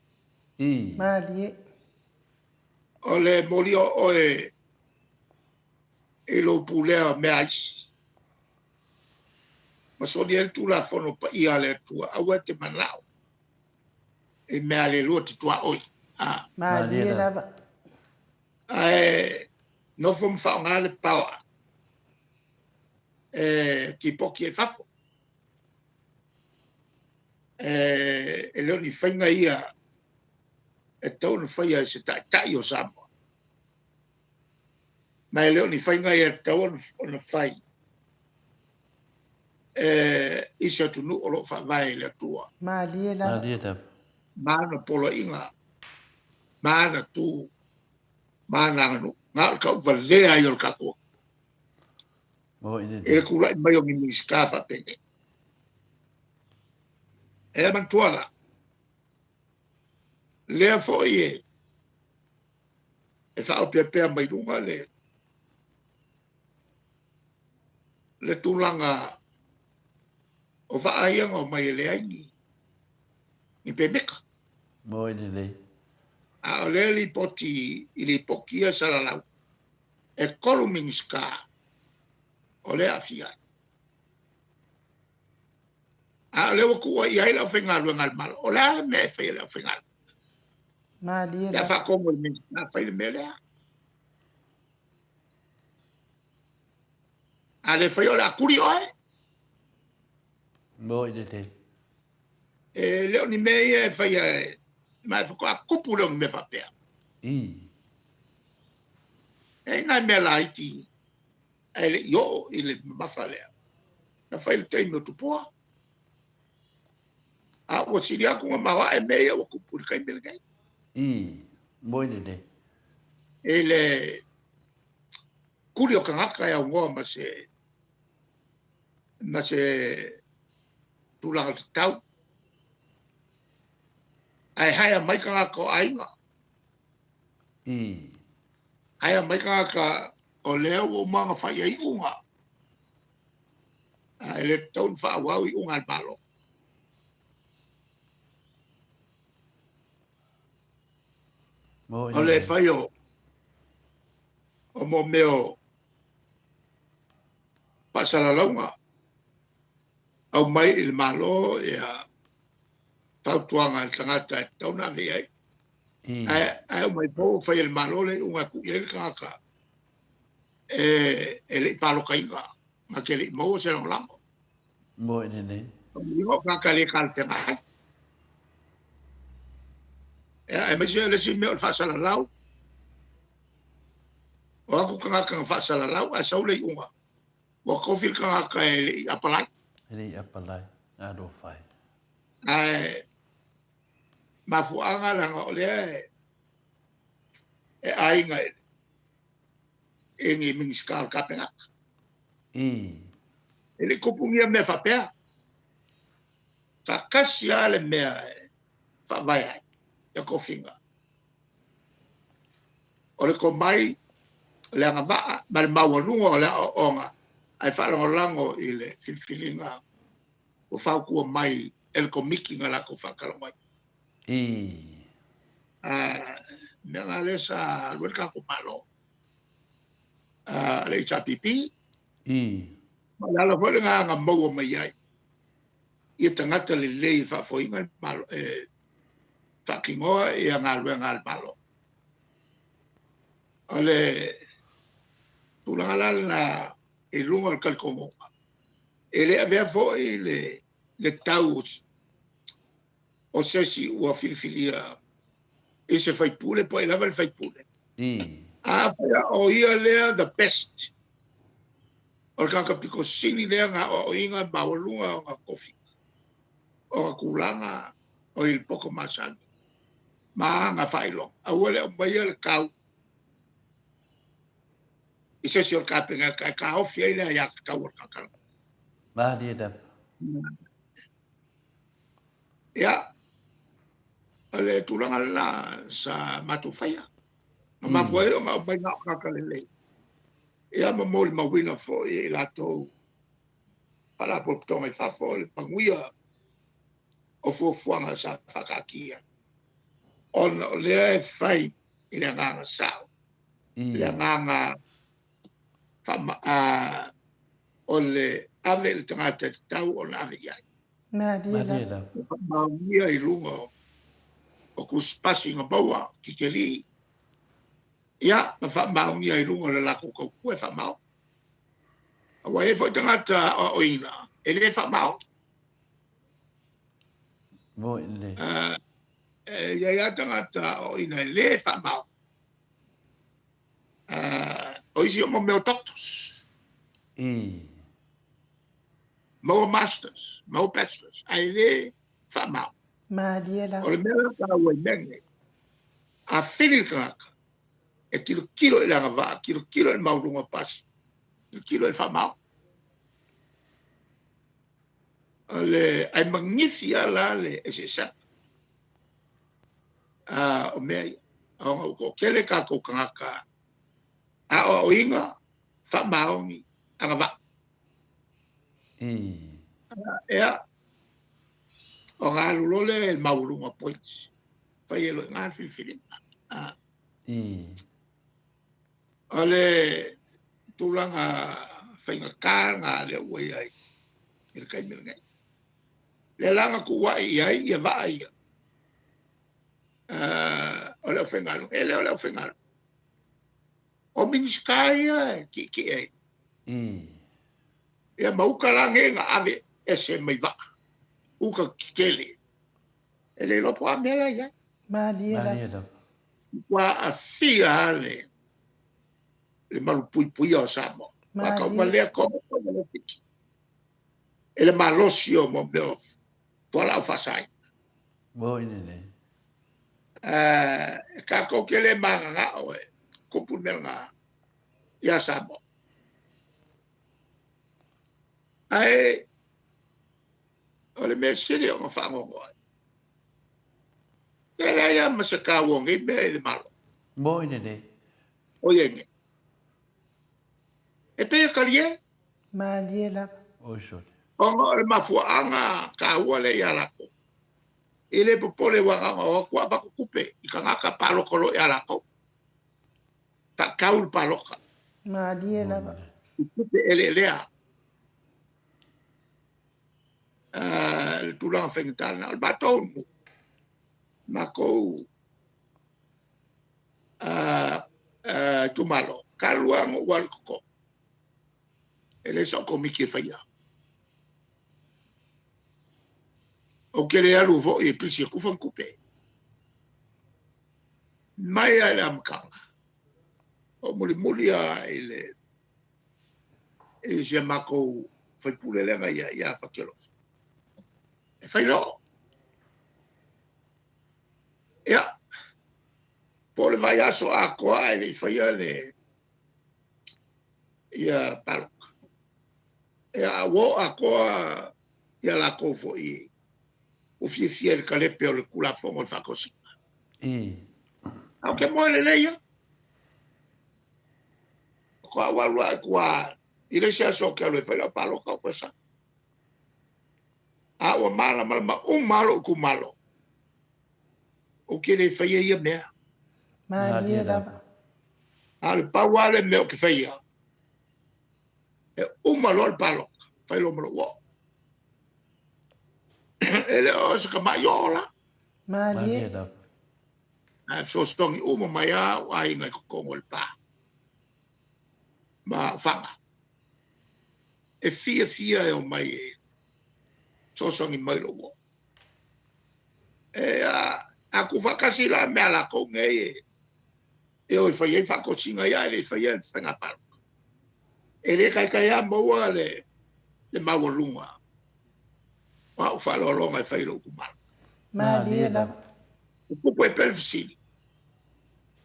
Malie. O le moli o e lo pulea mea isi. Ma soni e tu la fono pa ia le tua. Aua te manao. E mea le lua te tua oi. Malie lava. No fo mwhao ngā le paua. Ki poki e whafo. E leo ni whainga ia e tau na whaia se tai o Samoa. Ma e leo ni whainga ia e tau na whai. Isa tunu o lo whawai le tua. Malie lava. Mana polo inga. Mana tu. Mana nganu. Ngā kau valea i o kako. E kula i mai o ngini skafa pene. E mantuala. Lea fo i e whao pia mai runga le tulanga o whaaianga o mai le aingi. Ni pe meka. Mo i ne. A o le li poti i li pokia salalau. E koluming ska o le afia. A o le wakua i aila o whengalu ngal malo. O le ale me whaile o whengalu. Malie Ia lava. whakongo i mingi na whaile me lea. A le whaio le akuri oe. Mo i ne. E leo ni me e whaia mai whako a kupu leo ni me whapea. E ngai mea la iti. E le io i le mawha lea. Na whaile teimi o tupua. A o siri aku ngā mawa e mea o kupuri kai mele kai. Moi ne. E le kuri o kangaka e au ngoa ma se tūlanga te tau. Ai haia mai kangaka o ainga. Haia mai kangaka o leo o manga whai ai unga. Ai le taun wha wau i unga malo. O le whai o mo meo pasala launga. Au mai il malo e a tautuanga i tangata e tauna vi ai. Ai au mai po whai il malo le unga ku i kangaka. E le palo kainga. Ma ke le mo se long lambo. Moi ne. Mo kangaka le kalte mai. E mai se le si meo le whasala lau. O aku kangaka whasala lau a sau le unga. Wa kofil kangaka e le apalai. Ele apalai. Ado fai. Ai mafuanga langa o lea e ainga e ngi mingiskal kapenga. Ele kupungia me whapea. Ta kasia le mea whawai ai. E kofinga. O le ko mai le anga waa ma le mawarunga o le onga. Ai whalangolango i le filfilinga. O whaukua mai el komiki nga la ko whakalongai. Mea ngā le sa luerka ko malo. Le chapipi. Ma le ala fwole ngā maua mai ai. Ia tangata le lei whafoinga malo. Whakingoa ia ngā lue ngā malo. Ale tulanga lana e lunga al kalkongonga. E le avea foi le tau o sesi ua filifilia e se fai pule po e lava le fai pule. O ia lea the best. O le kaka piko sini lea ngā o inga mawarunga o ngā kofi. O ngā kulanga o il poko masani. Maa ngā whailong. Aua lea maia le kau. I sesi o kāpenga ka ofi ai lea ia kau o kakara. Mahdi da. Ia. Ale tulanga la sa matu whaia. Ma fwoi o ngā bai ngā kakalele. Ia ma mōli mawina fo i lato para potonga i whafo le panguia o fuafuanga sa whakakia. O lea e whai i le nganga sao. Le nganga o le ave le tangata te tau o le ave iai. Mahdi da. Mawia i lunga o kuspasi ngā baua ki ke li. Ia, ma whamau i runga le lako kau kue whamau. Awa e fwoi tangata o ina, e le whamau. Moi ne. Ia tangata o ina, e le whamau. O isi o mo meo doctors. Mo masters, mo bachelors. Ai le whamau. Mahdi da. O le mea ka ua menge. A whiri kaka. E kilo i langa waa, kilo i maurunga pasi. Kilo i whamau. Le, ai mangisi ala le e se sap. O mea, o kele ka kou kangaka. A o inga, whamau ni, anga waa. Ea, o ngā lulole maurunga points. Whai elo ngā whiwhiringa. Ale tulanga whainga kānga le ue ai. I kai mira ngai. Le langa ku wai ai, ia waa ia. O leo whaingalu, e leo whaingalu. O miniskai ai, ki ai. Ia mauka lange ngā ave ese mai waa. Uka kikele. E le lopo a mela ia. Mahdi da. Wa a fia ale. Le malu pui o Samoa. Waka umalea komo le piki. E le malosio mo meo. Wala au fasai. Mo ini ne. Ka ko ke le manga nga o e. Kupu nga ia Samoa. Ai o le me siri o whangongo ai. E la ia masaka wongi me le malo. Mo ini ne. O yenge. E pe kalie Malie la. O so. o le mafuanga ka ua le ia lako. Ile popole wanga o kwa ba kupe I ka ngaka palo kolo ia lako. Ta kaul paloka. Malie la. Kupe ele lea. Le tulang fengtana al baton mu. Mako tumalo. Kaluang wal koko. Ele so komiki faya. O kele alu vo e pisi kufan kupe. Mai ala amkanga. O muli ele se mako foi pule lenga ia fakelos. E fai no. Ia. Pole vai aso a koa ele fai ale ia palok. Ia wo a koa ia la kofo I oficial kalepe o le kula fongo fakosi. Au ke mo le leia. Ko awalua kwa ile sia so ke le fai palok ka ko sa. A o mala malo ku malo. O ke le fai ia mea. Malie la. Al pawale me o ke fai ia. E malo al palok. Fai lo mo wo. Ele o se ka maiola. Malie. So stongi maya o ai ngai ko el pa. Ma fanga. E fia e o mai e. So stongi mai lo wo. E a ku fakasi la me ala ko ngai e o fai fa ko singa ia le fai e fanga pa. Ele kai a mo le mawolunga. Wa o fa lo mai fai lo ku mal. Malie la. O puoi perfsili.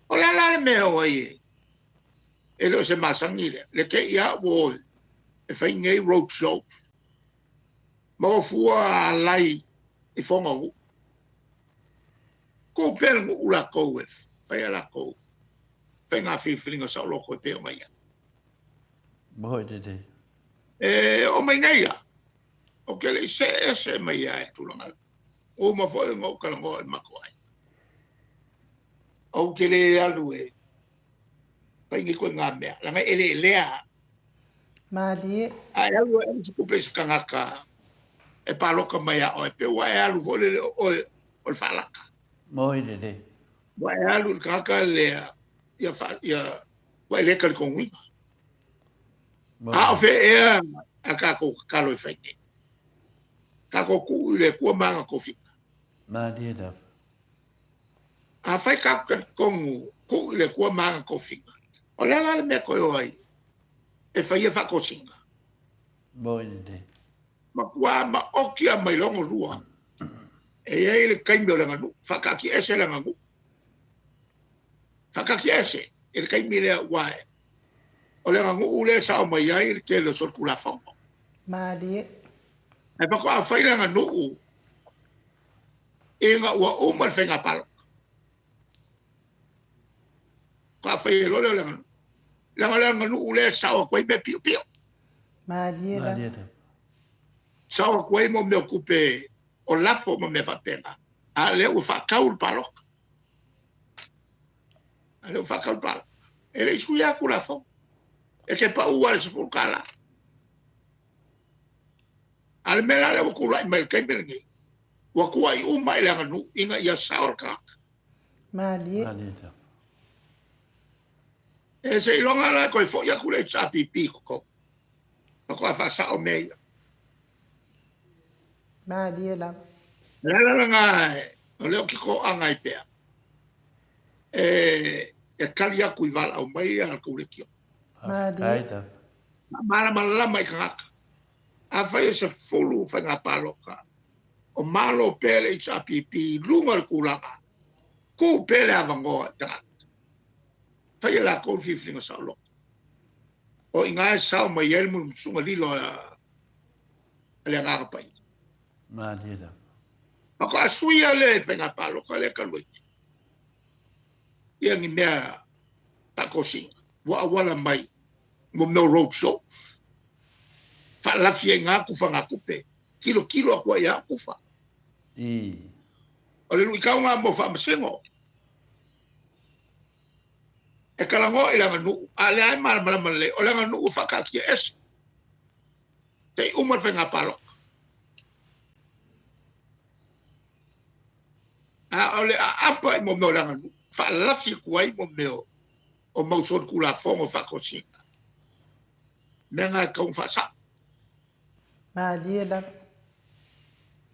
O la me o ai. E lo se masangile. Le ke ia wo e fai ngai road show. Mo fua lai e fonga u. Ko pel u la ko e. Fai la ko. Fai nga filinga sa lo ko pe o mai. Mo ini. O mai ngai la. O ke le se mai ai tu longa. O ma foi ngo ka ngo e mako ai. O ke le alu e. Pai ngi ko nga mea. La ngai ele lea. Malie. Ai alu e se kupe se kangaka. E paloka mai a o e pe wa e alu vole o falaka. Mo ini. Wa e alu kaka lea. Ia wa ele ka ko winga. A o fe e a ka ko kalo e fai. Ka ko ku le ku manga ko fi. Malie da. A fai ka kongu ku le ku manga ko fi. O la me ko ai. E fai e fa ko singa. Mo ini. Ma kua ma okia mai longo rua. E ai le kaimi o langa nu. Fakaki ese langa nu. Fakaki ese. E le kaimi lea wae. O langa ngu ule sa o mai ai ke le sol kula fongo. Malie. E pa kua fai langa nu. E nga ua umal fenga palo. Kua fai e lole langa nu. Langa nu ule sa o koi me pio pio. Malie la. Sa o koi mo me okupe o lafo mo me fatena. A le u fa kaul palo. A le u fa kaul palo. E le isu ya kula fongo. E ke pa ua se fulkala. Al mela le ukula I mai kai belngi. Wa kua I uma I langa nu inga ia saorka. Malie. E se ilonga la koi fo ia kula I chapi piko ko. Pa kua fa sa o mei. Malie la. La ngai. O leo kiko angai pea. E kalia kui vala o mai al kurekio. Malie. Mala mai kangaka. A fai se fulu fai nga paloka. o malo pele HRPP lunga kulanga ku pele avango tanga fai la ko fiflinga sa lo o inga sa mai yel mu sunga lilo le nga pai ma dia ako asuia le fenga palo ka le ka lui yang ina ta ko sing wa wala mai mo no road show fa la fienga ku fanga kupe kilo ko ya ku fa i o le lui ka nga mo fa msengo e kalango i langa nu ale ai mala le o langa nu fa ka ki es te umar fenga palo a ole a apa mo no langa nu fa la fi kuai mo meo o mo so ku la fongo fa ko si nanga ka fa sa Ma dia la.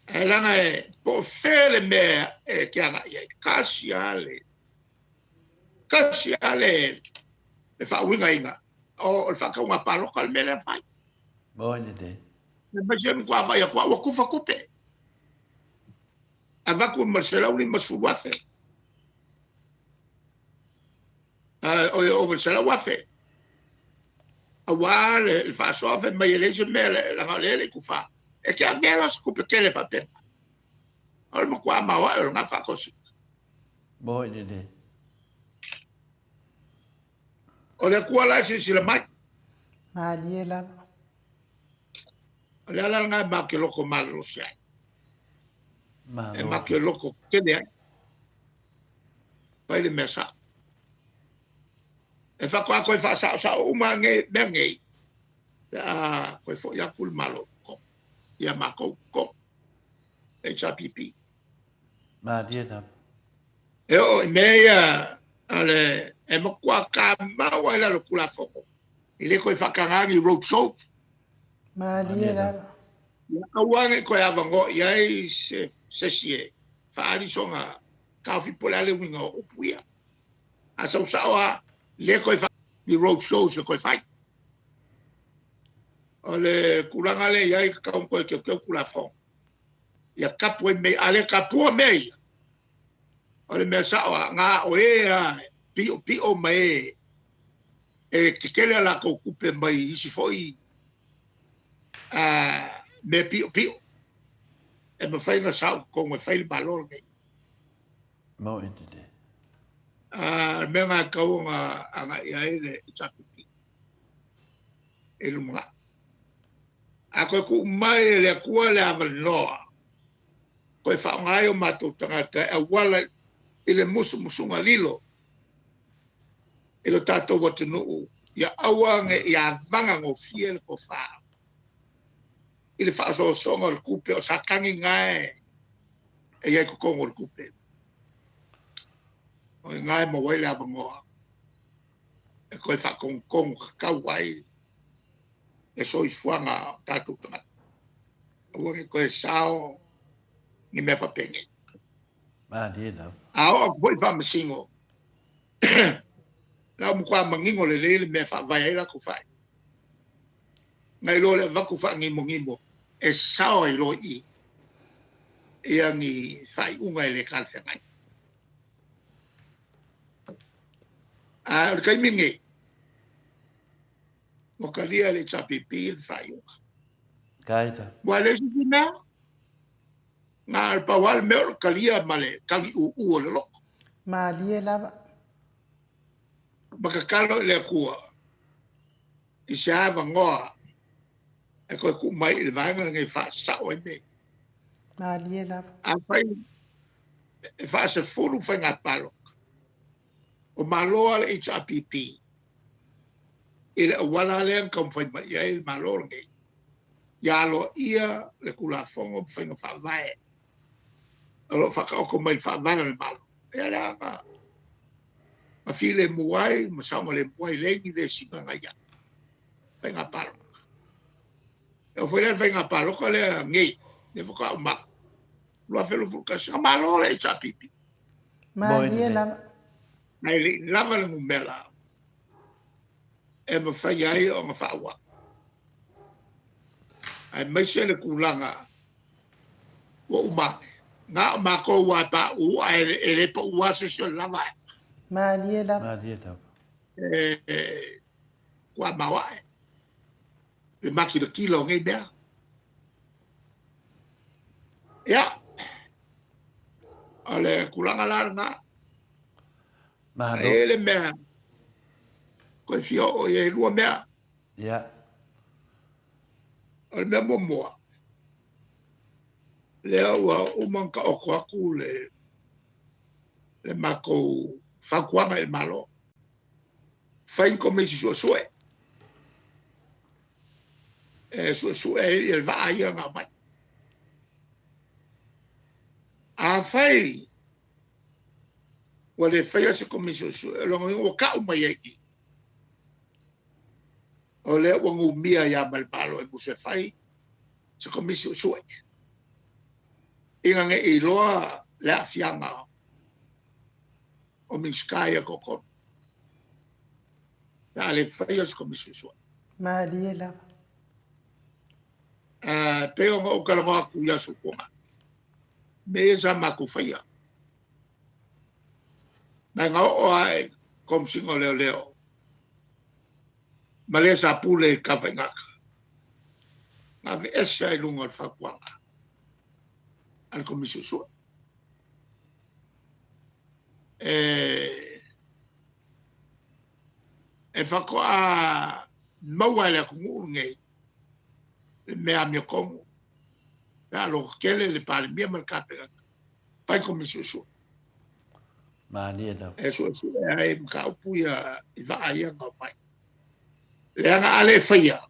e langa e po fele me e ki anga ye kasiale le fa winga inga o fa ka wa palo kal me le fa bo ni de me jem kwa va ya kwa wa ku fa kupe ava ku marcela uni masuwafe o marcela wafe awale il fa sofe ma yele je mele la ngale ku fa e che aveva scoop che le fa per al mo qua ma wa non fa così bo ni de o le qua la si le mai Ma dia la. le la nga ma che lo mal lo sai ma e ma che lo che ne fai le messa e fa qua fa sa uma nge nge ya ko fo ya kul malo ko ya ma ko e cha pipi ma dia da e o me ya ale e mo qua ka ma wa la lo kula fo ile ko fa ka ngi road show Ma dia la. awange ko ya bango ya se fa ari songa ka fi polale winga o puia asa usawa le ko fa di road shows ko fa ole kulanga le ya ka un ko ke kula fo ya kapo me ale kapo me ole me sawa nga o pi o me e kele la ko kupe mai isi foi me pi e me fai na sa ko me fai valor ne bo ni de me nga ka nga ya ile chapipi ilunga ako ku mai le ku le avalo ko fa ngai o matu tanga e wala ile musunga lilo ilo tato watunu ya awange ya vanga ngo fiel ko fa ile fa so ngol kupe o sakangi ngai e ya ko ngol kupe o ngai mo wele avango e ko fa kong ka wai e so ifuanga tato tanga o ko sao ni me fa penge ma dia da a o ko fa msingo la mo kwa mangingo le me fa vai la ku fa ngai lo le va ku fa ngimo e sao i lo i e angi fai unga le kalse ngai a kai mingi o kalia le chapipi fai unga kai da wale sina ngal pawal me kalia male kali u le lo Ma dia la. makakalo le kua i siava ngoa e ko ku mai le vanga ngai fa sa o me Ma dia la. a fai e fa se fulu fa nga palo o malo al HRPP ile wala le kam fa mai ya il malo ngai ya lo ia le kula fongo fa nga fa vai lo fa ka ko mai fa vai le malo ya la ma file muai ma sa mo le muai le ni de singa ya fa nga palo e foi le fa nga palo ko le ngai ne fa ka ma lo fa lo fu ka sa malo le HRPP Ma dia la. nei lava le mumela e ma fai ai o ma fawa ai mai se le kulanga Wa uma. Nga mako wa pa u ele pa u se so lava. Malie la. Maria tau. Kwa mawa. Le maki de kilo ngai bea. Ya. Ale kulanga la nga. Mahalo. Ele mea. Ko fio o ye lua mea. Ya. Ale mea momoa. Lea ua umanka o ko aku le mako fakuanga e malo. Fain ko me si sue. Sue e va aia nga mai. A fai wale fai se ko me sue. Longo o ka o mai eki. O le wangu mia ya mal palo e muse fai se ko me sue. Inga nge i loa le afianga o min skaya kokon. Ya le fai se ko me sue. Malie la. Peo nga o kalama aku ya suponga. Me sa maku faya. Na nga o ai kom singo leo leo. Male sa pule ka ngaka. Nga ve esa i lunga fakuanga. Al komisio su. E fako a mawale aku ngurungei. Me a mio kongo. Ya lo kele le pale mia mal kapela. Pai komisio su. Maria tau. Eso ai ka upuya I va aia nga mai. Le anga ale faya.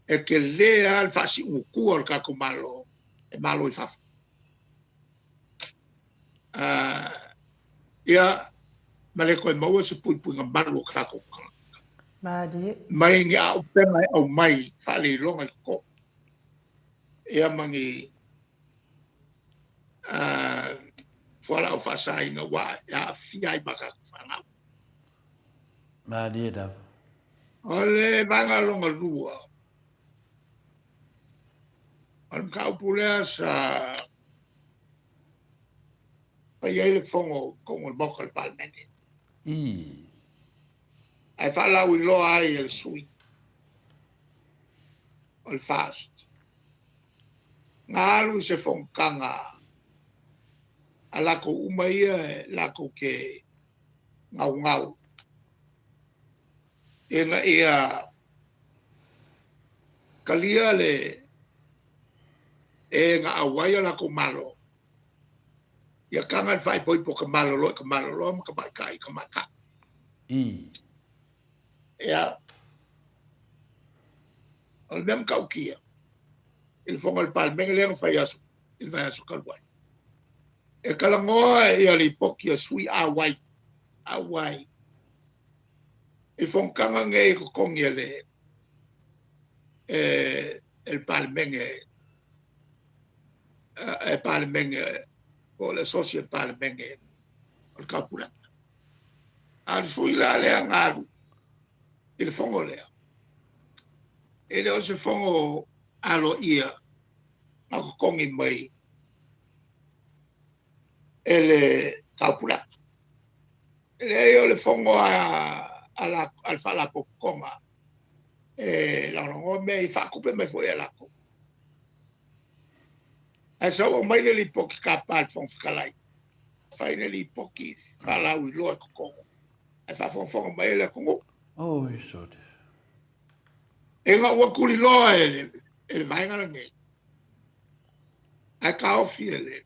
E ke le al fasi uku al ka kumalo. E malo I fafu. Ia male ko mau se pui nga malo ka ko. Malie. Mai nga au pena au mai fali longa ko. Ia mangi Fala o fasai na wa ya fiai baka fanga. Maria tau. Ole vanga longa lua. Al kau pulea sa paiele fongo con el boca al palmene. I. Ai fala ui lo ai el sui. El fast. Ngalu se fonkanga. Alako umaia lako ke ngau. Ena ia kalia le nga awaya lako malo. Ia kangan fai poi po ka malo lo ka kai ka maka. I. Ia al mem kaukia. Il fonga el palmeng le fai asu. Il fai asu kalwai. E kalangoa ia li poki a sui awai. E fonkanga nge ko kongi le el palmenge o le socio palmenge o kapura. Al sui la le angaru. Il fongo le. Ele o se fongo alo ia a ko kongi mai. Ele kapura. Ele yo le fongo al fala popkonga. La rongo me I fakupe me foi ala ko. Asa o mai le poki kapal fon skalai. Fai le poki fala ui loa ko. Ai fa fon mai le ko. Oh, so. E nga wa kuli loa ele vai ngala nge. Ai ka ofi ele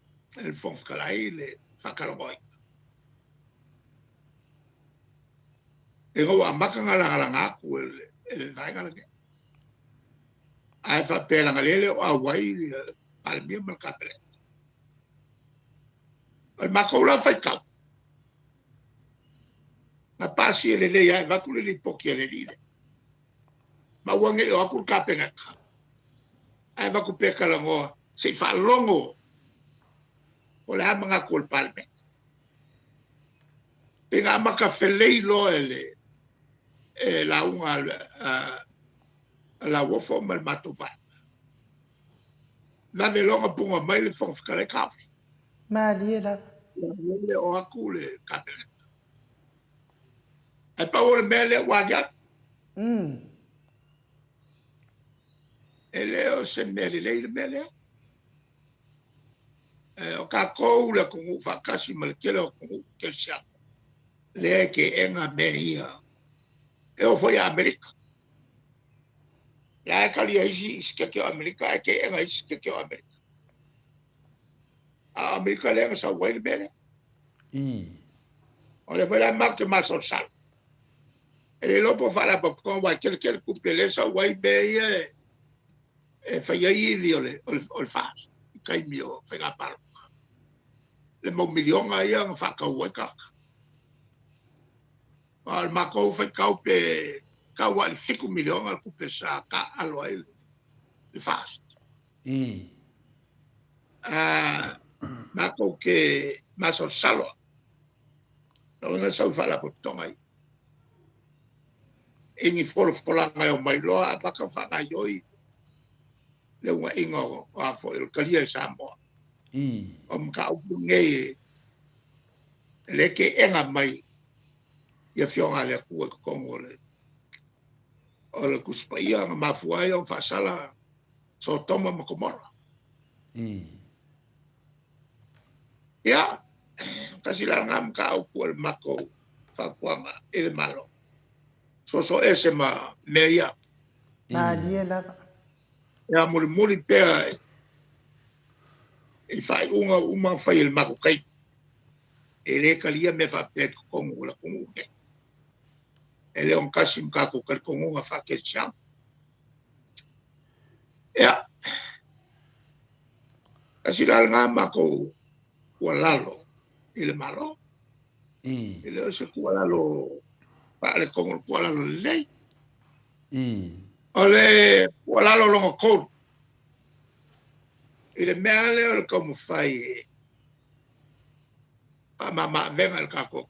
fon skalai le fakaloi. E nga wa maka ngala ngaku ele vai ngala nge. Ai fa pela ngalele o awai al mio mal kapele. Al makola fai kap. Na pasi ele le ya va kule li poki ele lile. Ma wange o akul kapena. Ai va ku peka lango se fa longo. O le amanga kul palme. Pena maka felei lo ele la unga la wofo mal matova. Na ve longa punga mai le fong fkare kafi. Malie lava. Le o aku le kapele. Ai pa o le mele wadiat. Ele o se mele le mele. O ka kou le kungu fakasi malkele o kungu kelsia. Le ke enga mehia. E o foi a Amerika. Ya kali isi iskeke o Amerika e ke enga iskeke o Amerika. A Amerika le sa wai le mele. O le foi la marque masol sal. E lopo fala pa kon wa kel kupele sa wai be e fai ai le o fas. Kai mio fenga par. Le mo milion ai ang fa ka wai ka. Al mako fai ka pe ka wa 5 milion al kupe sa ka alo ai le fas. Mako ke masol salo. No na sa fala po tongai. Ingi folo kolanga o mai loa baka whaka yoi le unga inga o afo il kalia Samoa. O mka upu ngei le ke enga mai ia fionga le kua kukongo le. O le kuspaia nga mafuai o whasala so toma makomora. Ia, kasi la nga mka upu el mako whakuanga ele malo. So ese ma mea. Malie lava. Ia muri pea e fai uma fai el mako kai. Ele kalia me fa pe kongo la kongo. Ele on kasim ka ko kal kongo nga fa ke cham. Ya. Kasi la nga mako walalo ele malo. Ele se walalo pa le kongo walalo le. Ole walalo longo ko. Ele mele o como fai pa mama venga el kako.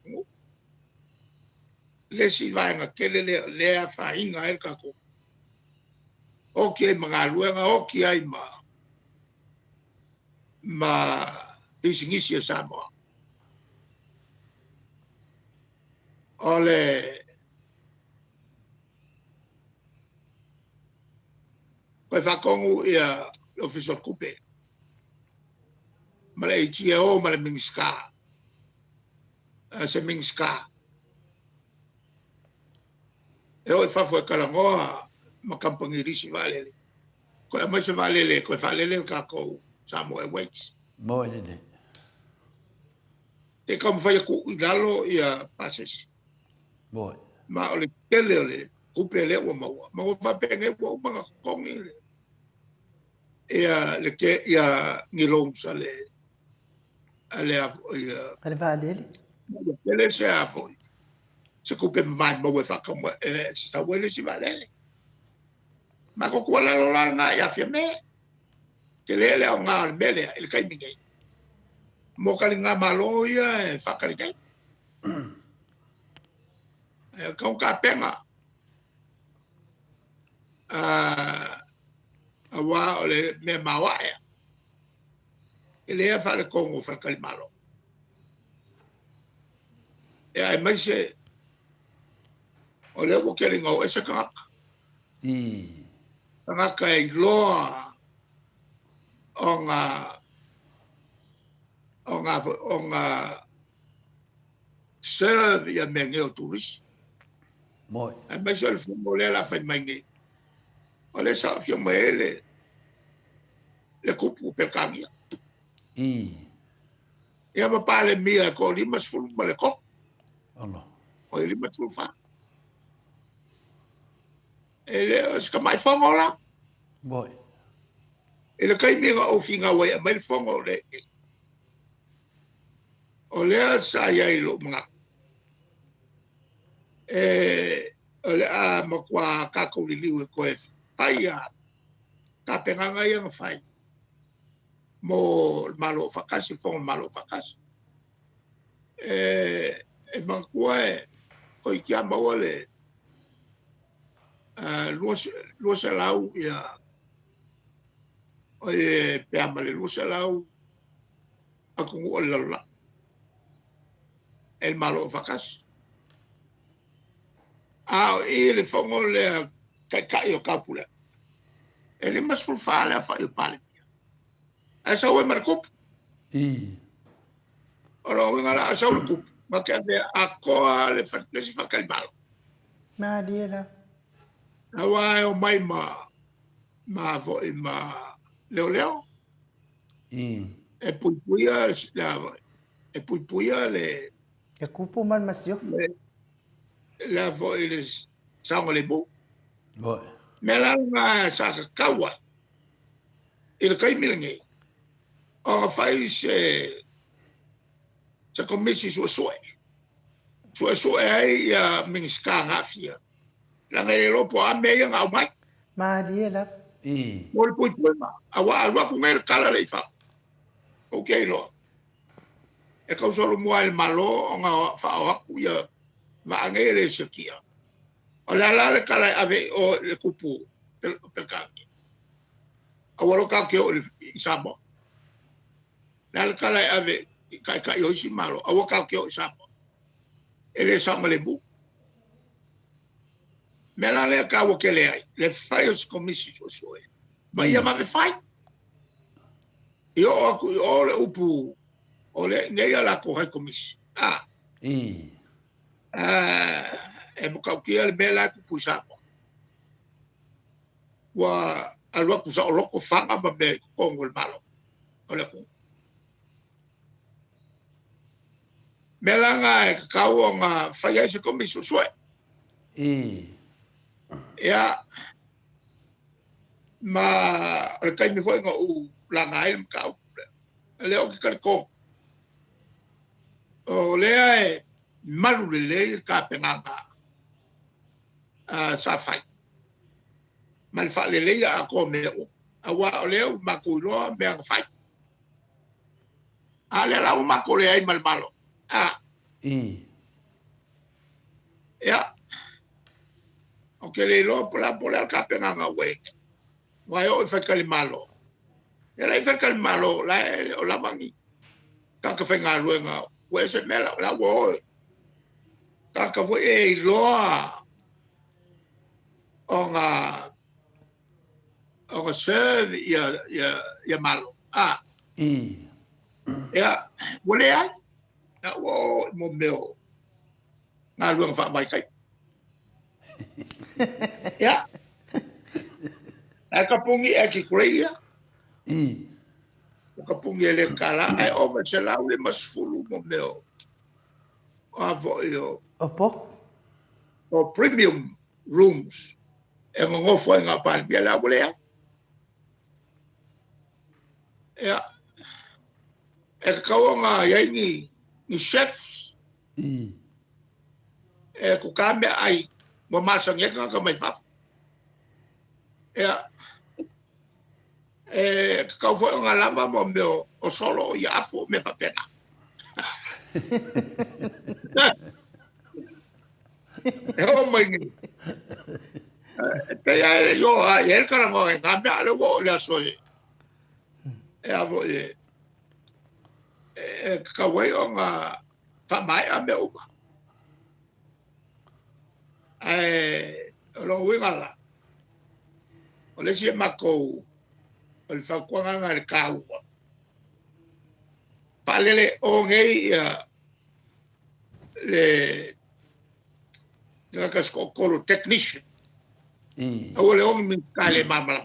Le si vai nga kele le a fa inga el kako. Oki mga luenga oki ai ma isingisi Samoa. Ole koe whakongu ia official kupe. Male i tia o male mingska. Se mingska. E oi whafo e karangoa ma kampangi risi valele. Koe mai se valele, koe valele ka kou Samoa e weights. Te kam whai ku igalo ia passes. Ma ole kele ole kupe le ua maua. Ma ua whapenge ua umanga kongi le. Ia le ke ia ngilong sa le ale afo ia. Ale valele. Kele se afo. Se kupe mai maua whakama sa wele si valele. Ma ko kua lalo la nga ia fia me. Ke le o ngā mele il kai mingai. Mo kali ngā malo ia e whakari kai. Kau ka penga. Awa ole me mawa e. Ele e whare kongo whakari malo. E ai mai se ole o keri ngau e se kangaka. Kangaka e loa o ngā serve ia me ngeo turisi. Ai mai se le fumo le la whai mai nge. Ole sa fio mai le kupu pe kangia. Ia ma pale mia ko lima sfulu ma le ko. O lima sfulu fa. Ele ska mai fongo la. Ele kai minga o finga wai mai fongo le. O le sa ia ilo mga. Ole a makwa kako liliu e koe fai a ka penganga ia nga fai. Mo malo fakasi fongo malo fakasi. E makwa e koi kia maua le lua se lau ia o e pe amale lusa lau a kungu o lala el malo fakas a e le fongo le kai o kapula ele masul fala fa il pale asa o markup I. ora o ngala asa o kup ma ke ande a koa le fa le si fa kai malo Ma dia la. na wa o mai ma vo i ma leo I. e puipuia la e puipuia E kupu man masio. la vo i le sango le bu Oi. me la nga sa ka kawa i le kai milangi o fai se komisi so ai ya minska ngafia la ngai ropo a me nga mai Ma dia la. I. mo puipuia ma awa ku ngai kala le fa okay no e ka solo mo al malo nga fa o ku ya va ngai le sekia o la le kala ave o le kupu pel kangi awalo ka ke o Samoa la le kala ave ka yo si malo awa ka ke o Samoa ele sa le bu me la le ka wo ke le files commission so ma ia ma le fai yo o le upu o le nei la ko hai commission I. e mo ka ke le bela ku Samoa wa alwa ku sa o loko fanga ba be ko ngol malo o le ku melanga e kawo nga faya se commission so I. ya ma al kai mi foi nga u la ngai ka le o ki ko o le ai maru le ka penanga sa fai mal fa le ya ko me o awa le ma ku no me ang fai ale la ma ko le ai mal malo I. ya o ke le lo pola ka penanga we wa yo fa ka le malo ya la fa ka le malo la o la mangi ka ka fa nga luenga we se mela la wo ka ka foi e loa o nga serve ya malo I. ya wole ai na wo mo meo nga luenga fa mai kai ya ka pungi e ki kreia I. ka pungi le kala ai o ma se la le masfulu mo meo avo yo Opo. o premium rooms e ngo foi nga pa bia la wole ya e ka nga ya ni chefs I. e ku kambia ai mo masa nge ka mai fa ya ka foi nga lava mo meo o solo ya fo me fa pena e o mai ni te ya yo el ka ngo nga me le wo le so e avo ka wei o nga fa mai a me o lo wingala o le si mako o le fa kwa nga le ka wa palele o ngei le ka sko koro technician I. o le on min skale mamala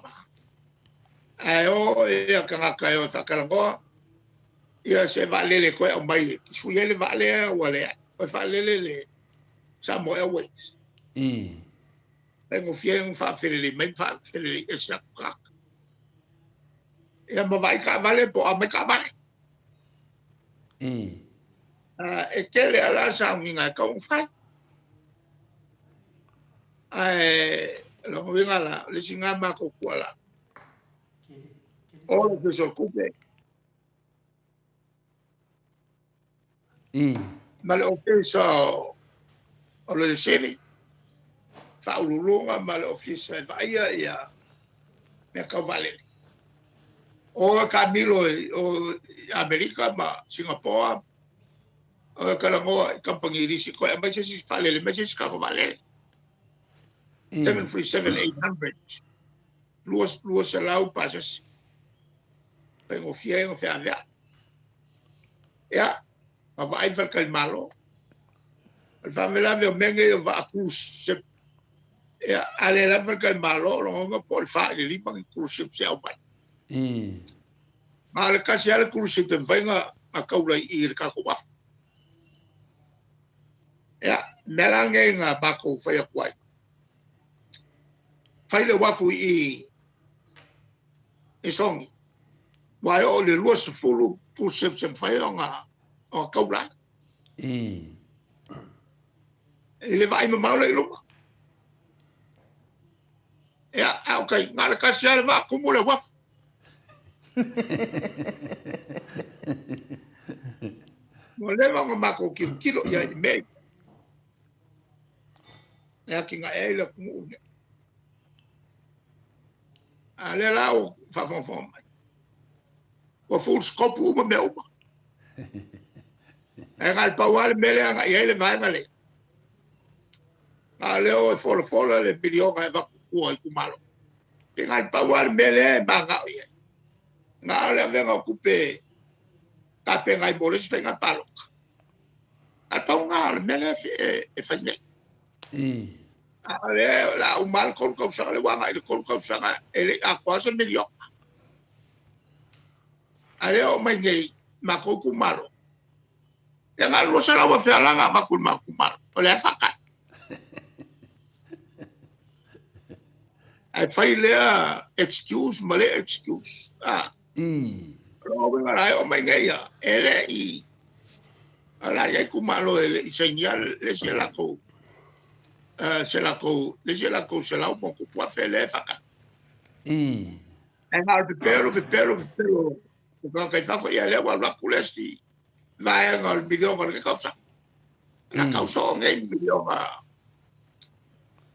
ai o ka ka o fa ka ngo ia se valele ko o mai su ele vale o le o fa le Samoa we I. tengo fien fa fele men fa fele e sa ka ia mo vai ka vale po a me ka vale I. e tele ala sa minga ka un fai lo vinga la le singa ma ko kuala o le so kupe I. ma le ofisa o le seni fa ulunga ma le ofisa va ia me ka vale O Camilo o Amerika ma Singapore o kalangoa kampangirisi ko ay may si falele may si kavalele 737-800 luas salau pasas pengo fieng fianga ya ma vai ver malo fa me la veo menge va cruise ya ale la ver malo lo ngo por fa le limang cruise se au pai ma le kasi ale cruise te venga a kaula I ka ko wa ya melange nga bako fa ya kwai fa le wafu I song wai o le luas fulu cruise se fa nga o kaula ele vai me mau le luma ya okay ngala kasi ale va kumule waf mo le va mako kilo ya me ya kinga ele kumu ale la o fa fon o full scope uma me uma ngal pa wal mele nga ele vai male ale o for le video ga va ku ai kumalo ngal pa wal mele ba nga ye ngale venga kupe tape ngai boles penga palo atau ngal mele e fa ne ale la umal kon ko sa le wanga ile kon ko sa ele a quase milio ale o mai nei mako kumalo ya ngal lo sa la wa fa la nga makul makumalo ole faka ai fai le excuse male excuse lo venga la o mai nei ele I ala ya kumalo ele señal le se la ko se la ko se la un po può fare faka ngal pero ko ka fa ya le wa la kulesti vai ngal video ngal ka sa la causa ngai video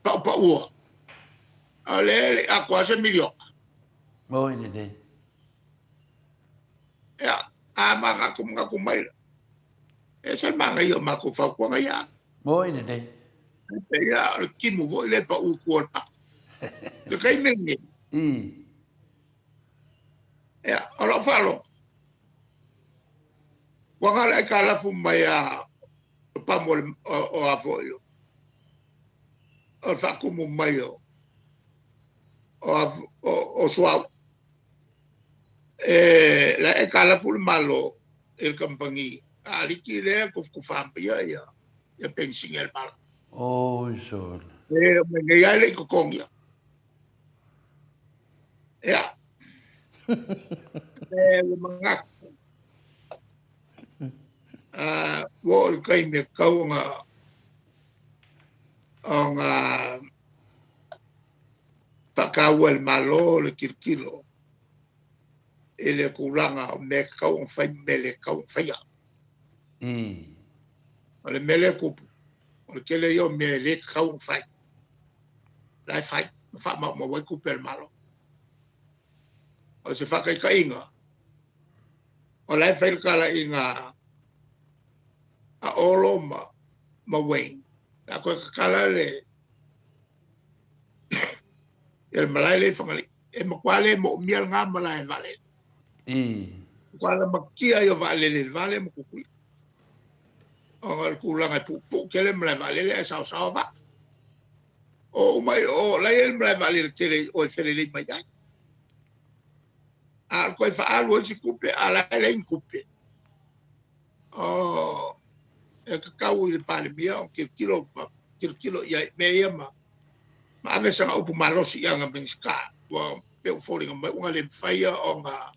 pa u ale a quasi milio mo ini deh ya ama ka kumai esa manga yo mako fa ko ya mo ini deh ya ki mu vo le pa u ko pa de kai mengi ya ora falo wangala kala fumaya pa mo o avoyo o fa como mayo o suau la kala ful malo el campangi ali ki le ko fambia ya pensing el malo oh sol me ya le ko kongia ya mangak wo kai me kaunga nga pakawel malo le kirkilo ele kulanga me kaung fai mele kaung fai ole mele kupu ole kele yo mele kaung fai lai fai fa ma wa kuper malo o se fa kai inga o lai fai kala inga a oloma ma weng a ko kala le el malai le fangali e ma kwale mo miel nga malai vale kwala makia yo vale le vale mo kukui o al kulanga pu kele malai vale le sa va o mai o la el malai vale kele o fele le mai a ko fa alwo si kupe ala le kupe o e kau il pale mia o kilo ya me ma ave sa upu malosi anga benska wa pe falling ma unga le fire o nga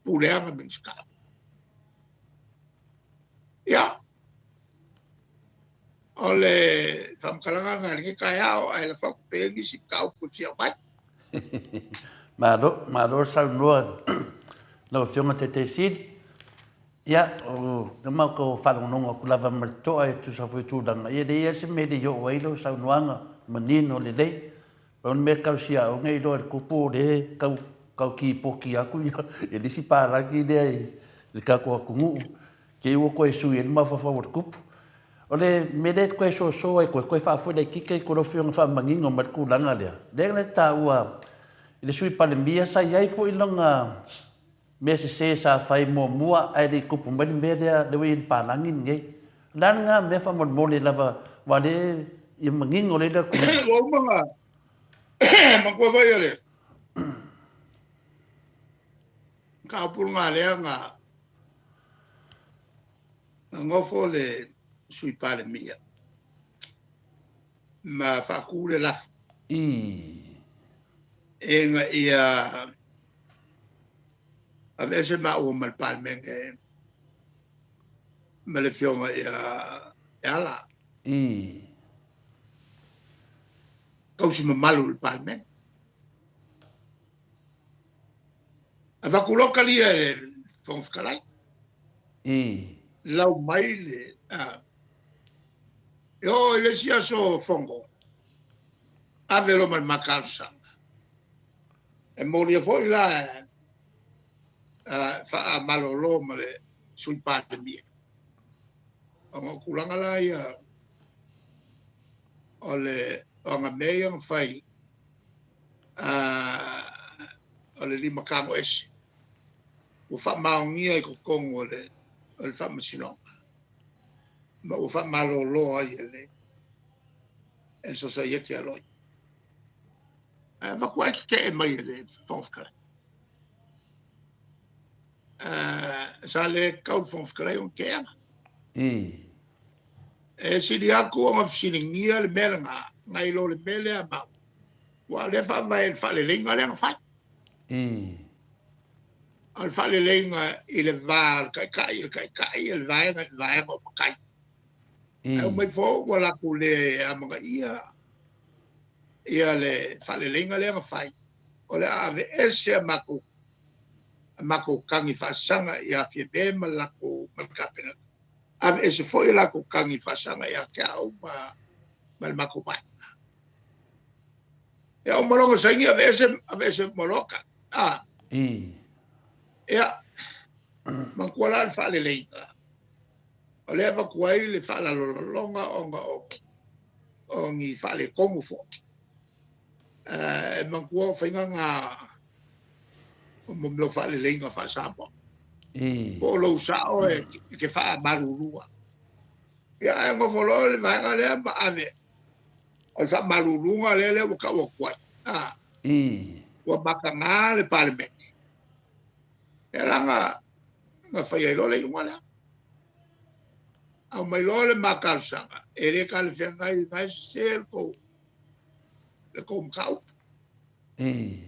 pule anga benska ya ole tam kalanga nga ni kaya o ai la fa pe ni si kau ku sia mai Mado sa no no fiona te sid ya o ma ko fa no ko lava merto ai tu sa foi tu danga ye de se me de yo wailo sa noanga menino le lei on me ka sia o ngai do ku pu de ka kau ki poki aku ia e lisi pāraki lea i ka kua kungu. Ke ua koe sui e lima whawhau te kupu. O le mele koe so e koe whaafu nei kike i koro whionga whamangingo mat kulanga lea. Lea le tā ua i le sui pale mia sa iai fo i longa mea se sa whai mua ai le kupu mani mea lea le wei in pālangi ngei. Lana ngā mea whamon lava wale i mangingo le lea kuna. Lo mga makua vai ale. Ka apur ngā lea ngā ngofo le sui pale mia. Ma whaku le lafu. E ngā ia a vese ma ua mal pale menge ma le fionga ia ala. Kausi mamalu le pale menge. A wakuloka lia e whongwhakalai. Lau mai le. E o ele sia so whongo. A vero man makalsanga. E mori a fo ila wha malolo ma le sui pāte mia. O ngā kulanga la ia o ngā mea ngā whai o le lima kango esi. O wha maongia i ko kongo le wha masinonga. Ma o wha malolo ai e society aloi. Wa kua ke e mai le whonwhakare. Sa le kau whonwhakare on ke anga. E siri aku o ngawhisingingia le mele ngā ilo le mele a mau. Wa le wha mai le whale leinga le ngā whai. Al whale leinga i le vār kai le vaenga o makai. Au mai fo wala ku le amanga ia le whale leinga le ngā whai. O le ave ese mako kangi whasanga i a whiebe ma lako malkapena. Ave ese fo i lako kangi whasanga i a kia au ma le mako vai. E au malonga saingi ave ese maloka. Ea, mankua le whale leinga. O le ava kuai le whala lolonga o ngi whale kongu fo. Mankua whainga ngā o mumlo whale leinga wha Samoa. Po lo sao e ke wha marurua. Ia e ngofolo le vaenga lea ma ave. O le wha marurunga le waka wakuai. Ua maka ngā le parliament. E langa ngā whaia ilo le iunga lea. Au mai lo le makalsanga. E re ka le whenga i ngai se le kou mkau. I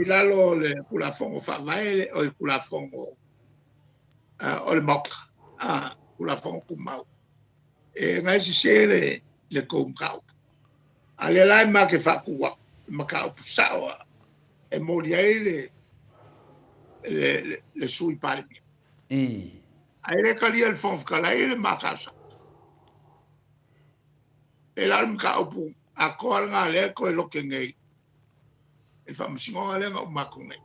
lalo le kulafongo whamaele o i kulafongo o le moka. Kulafongo kumau. E ngai se le kou mkau. A le lai ma ke whakua. Makau pusawa. E mori ai le sui parimi. Ai le kalia le whonwhakalai le makasa. E lalu ka upu a koa ngā lea koe loke ngei. E whamasingonga lea ngā umako ngei.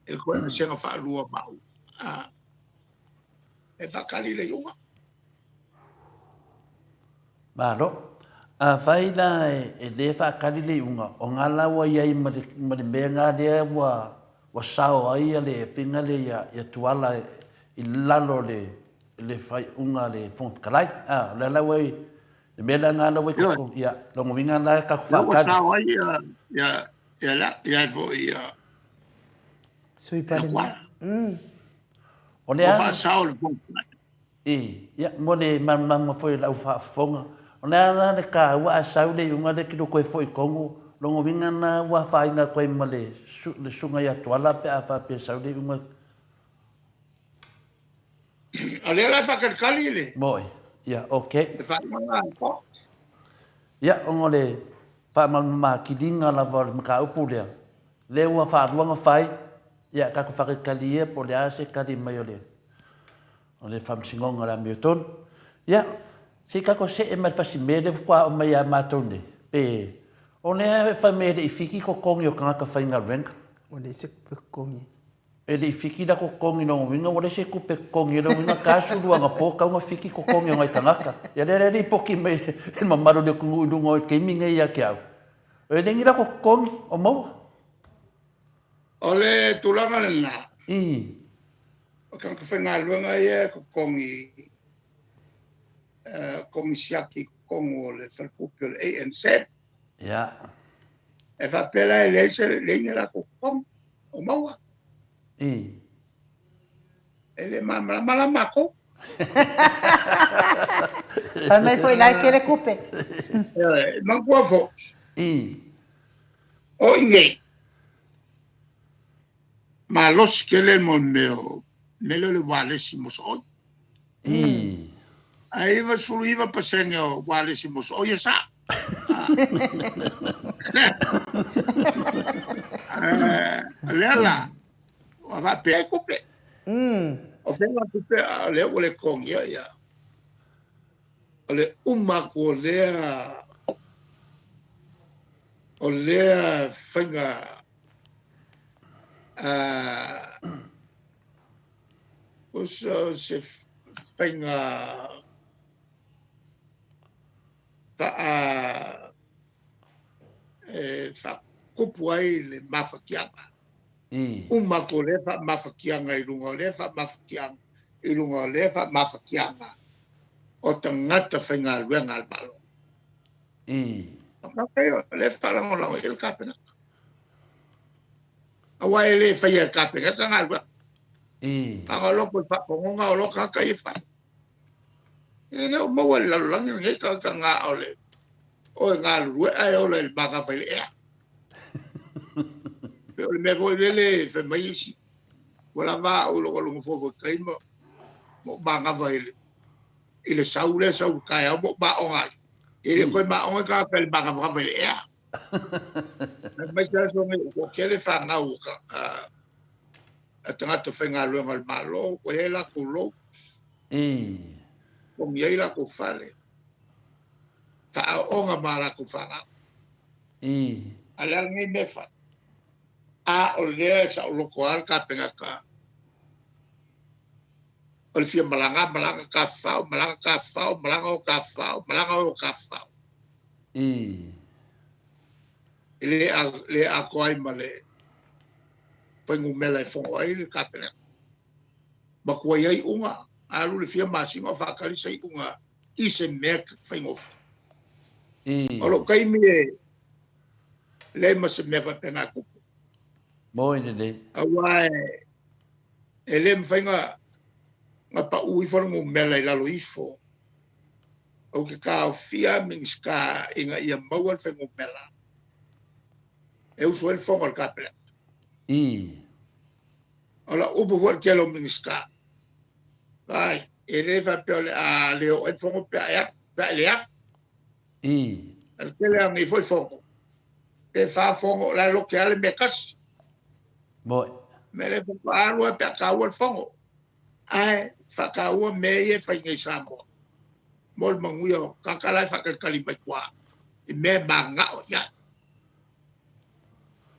E koe na senga whaalua mau. E whakali le iunga. Māro. A whai la e le whakali le iunga. O ngā lawa iai ma le mea ngā lea wa sao ai le whinga le ia tuala i lalo le whai unga le whonwhakalai. Le lawa i le mea ngā lawa i kako. Ia, longo winga ngā kako whakali. Wa sao ai ia fo ia. Sui pare mea. O le Wa sao le whonwhakalai. Ia, mo le mamma foi lau whaafonga. O le ana le ka ua a sau le unga le kilo koe foi kongu. Longo winga na ua whainga koe ma le sunga ia tuala pe a wha pe sau le unga. A le la whakalikali le. Moi, ia, okei. Le whainga ngā po. Ia, ongo le whaamama ki ringa la wale maka upu lea. Le ua whaaruanga whai. Ia, kako whakakali e po le ase kari mai o le. O le whamsingonga la meo tonu. Ia, si kako se e mai whasi mele whua o mai a mātone. Pe, o nea e whamere i whiki ko kongi o kangaka whainga renga. O le se kupe kongi. E le fiki da ko kongi no winga o le se kupe kongi no winga ka sulu anga po ka nga fiki ko kongi ngai tangaka. Ya le ri poki me e mamaro de kungu dungo ke minga ia ke au. E le ngira ko kongi o mau. O le tulanga le na. I. O kan ka whenga luanga ia ko kongi kongi siaki kongo le whalpupi o le ANC. Ya. E whapela e le se le ngira ko kongi o maua. I. E le mamala mako. Pa mai foi lai ke le kupe. Mangua fo. I. O inge. Ma los ke le mo meo. Melo le wale si mos oi. I. A iwa sulu iwa pasenge o wale si mos oi sa. Lela. O va pe kupe. O fenga kupe le o le kongi ya. O le umako lea. O lea whenga o se whenga sa kupu ai le mawhakianga. Uma ko le wha mawhakianga I runga le wha mawhakianga I runga le wha mawhakianga o tangata whenga luenga al malo. Kakeo le wharango lango I le kapena. Awa e le whaia kapena ka ngalwa. Anga loko I whakongonga o loka ka I whai. E leo maua le lalulangi ngai ka ngā ole. O ngā lue ai o le baka whai le ea. Pero me voy lele fe maisi. Wala va o lo lo fo kai mo banga vai ile saule sau kai mo ba onga. Ile ko ma onga ka pel banga vai ya. Me sa so me ko kele fa nga u ka. Atanga to fenga lo ngal malo o ela ko lo. Ko mi ela ko fale. Ta onga mala ko fanga. Ala ngi me fa. A o lea sa o loko al ka penga ka. O le fia malanga ka fau, malanga o ka fau. Le a koai male. Pengu mela fongo ai le ka penga. Ma koai ai unga. Alu le fia masinga whakari sei unga. Ise mek whaingofa. O lo kai mi le masa mewa penga kupu. Moi de. Awa e le mwhainga nga pa ui whanungu mela I lalo ifo. O ke ka o fia mingska inga ia maua whanungu mela. E uso el fonga al kapela. Ola upu fo kelo mingska. Ai, e le fa peole a leo el fonga pe aia, pe lea. El kele angi foi fonga. E fa fonga la lo ke ale me kasi. Moi. Mele whakaarua pe akaua le whango. Ai, whakaua me e whaingai Samoa. Mol mangui o kakalai whakakali mai kua. I me manga o ia.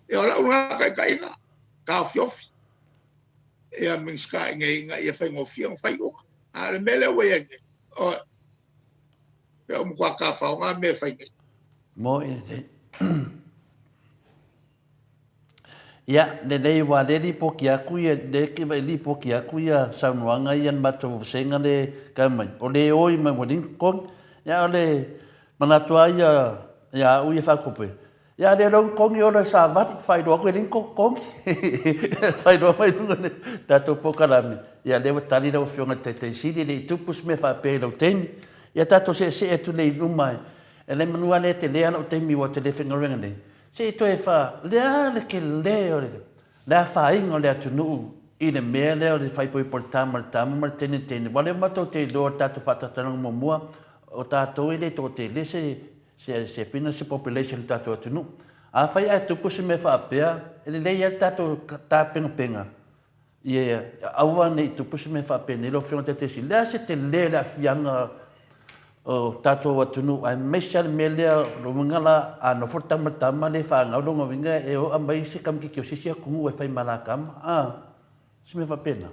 E ola unga kai inga. Ka fiofi. E a mingska inga I a whaingo fiang whaingo. A le mele ue enge. O, e o mkua ka whaunga me whaingai. Moi de. Ya, de dei wa de li poki aku ia de ki vai li poki aku ia saunuanga ia mato senga le kamai. O le oi mai wading kong ya le manatua ya u ia fakope. Ya de long kong yo le savat fai do ko ling kong. Fai do mai ngone tato pokalami. Ya de tani do fionga te sidi le tupus me fa pe lo ten. Ya tato se etu le numai. Ele manua le te le ano te mi wa te le fengorenga le. Se to e fa le ke leo le fa ingo le atunu I le mea leo le fai poi portama mar tene wale mato te do tatu fatatanga mo mua o tato ile to te le se fina se population tatu atunu a fai a tupu se me fa pea ele le ia tatu ta penga ia awa nei tupu se me fa pea ne lo fiona te si le se te le la fianga o tātou atunu ai mesia me lea lo ngala ano forta matama le fa ngau ngo winga e o ambai se kam ki o sisia kungu e fai malakam se me fa pena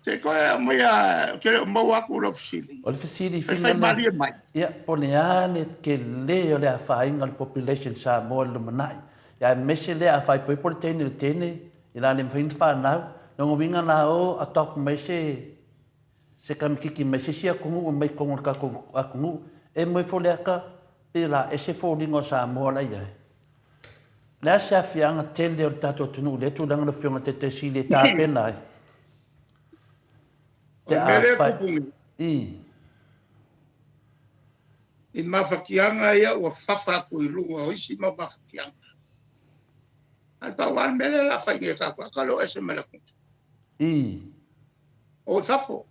Te koe mai a kere mau aku lo fsili. o le fasiri Fai finga mali e mai. ia pone ane ke le o le fa inga le population sa mo le manai ia mesia le a fai poi por tene tene ila le fin fa na ngo winga na o a top mai se kam kiki mai se sia kungu mai kongo ka kungu e mai fo le ka e la e se fo lingo sa mo la ia la sa fianga tele o tato tunu le tu langa fianga te si le ta pena O mele kupungi. I mafakianga ia ua fafa ku i lunga o isi ma mafakianga. Al pa wan mele la fai nge kakwa kalo ese mele kuntu. O fafo.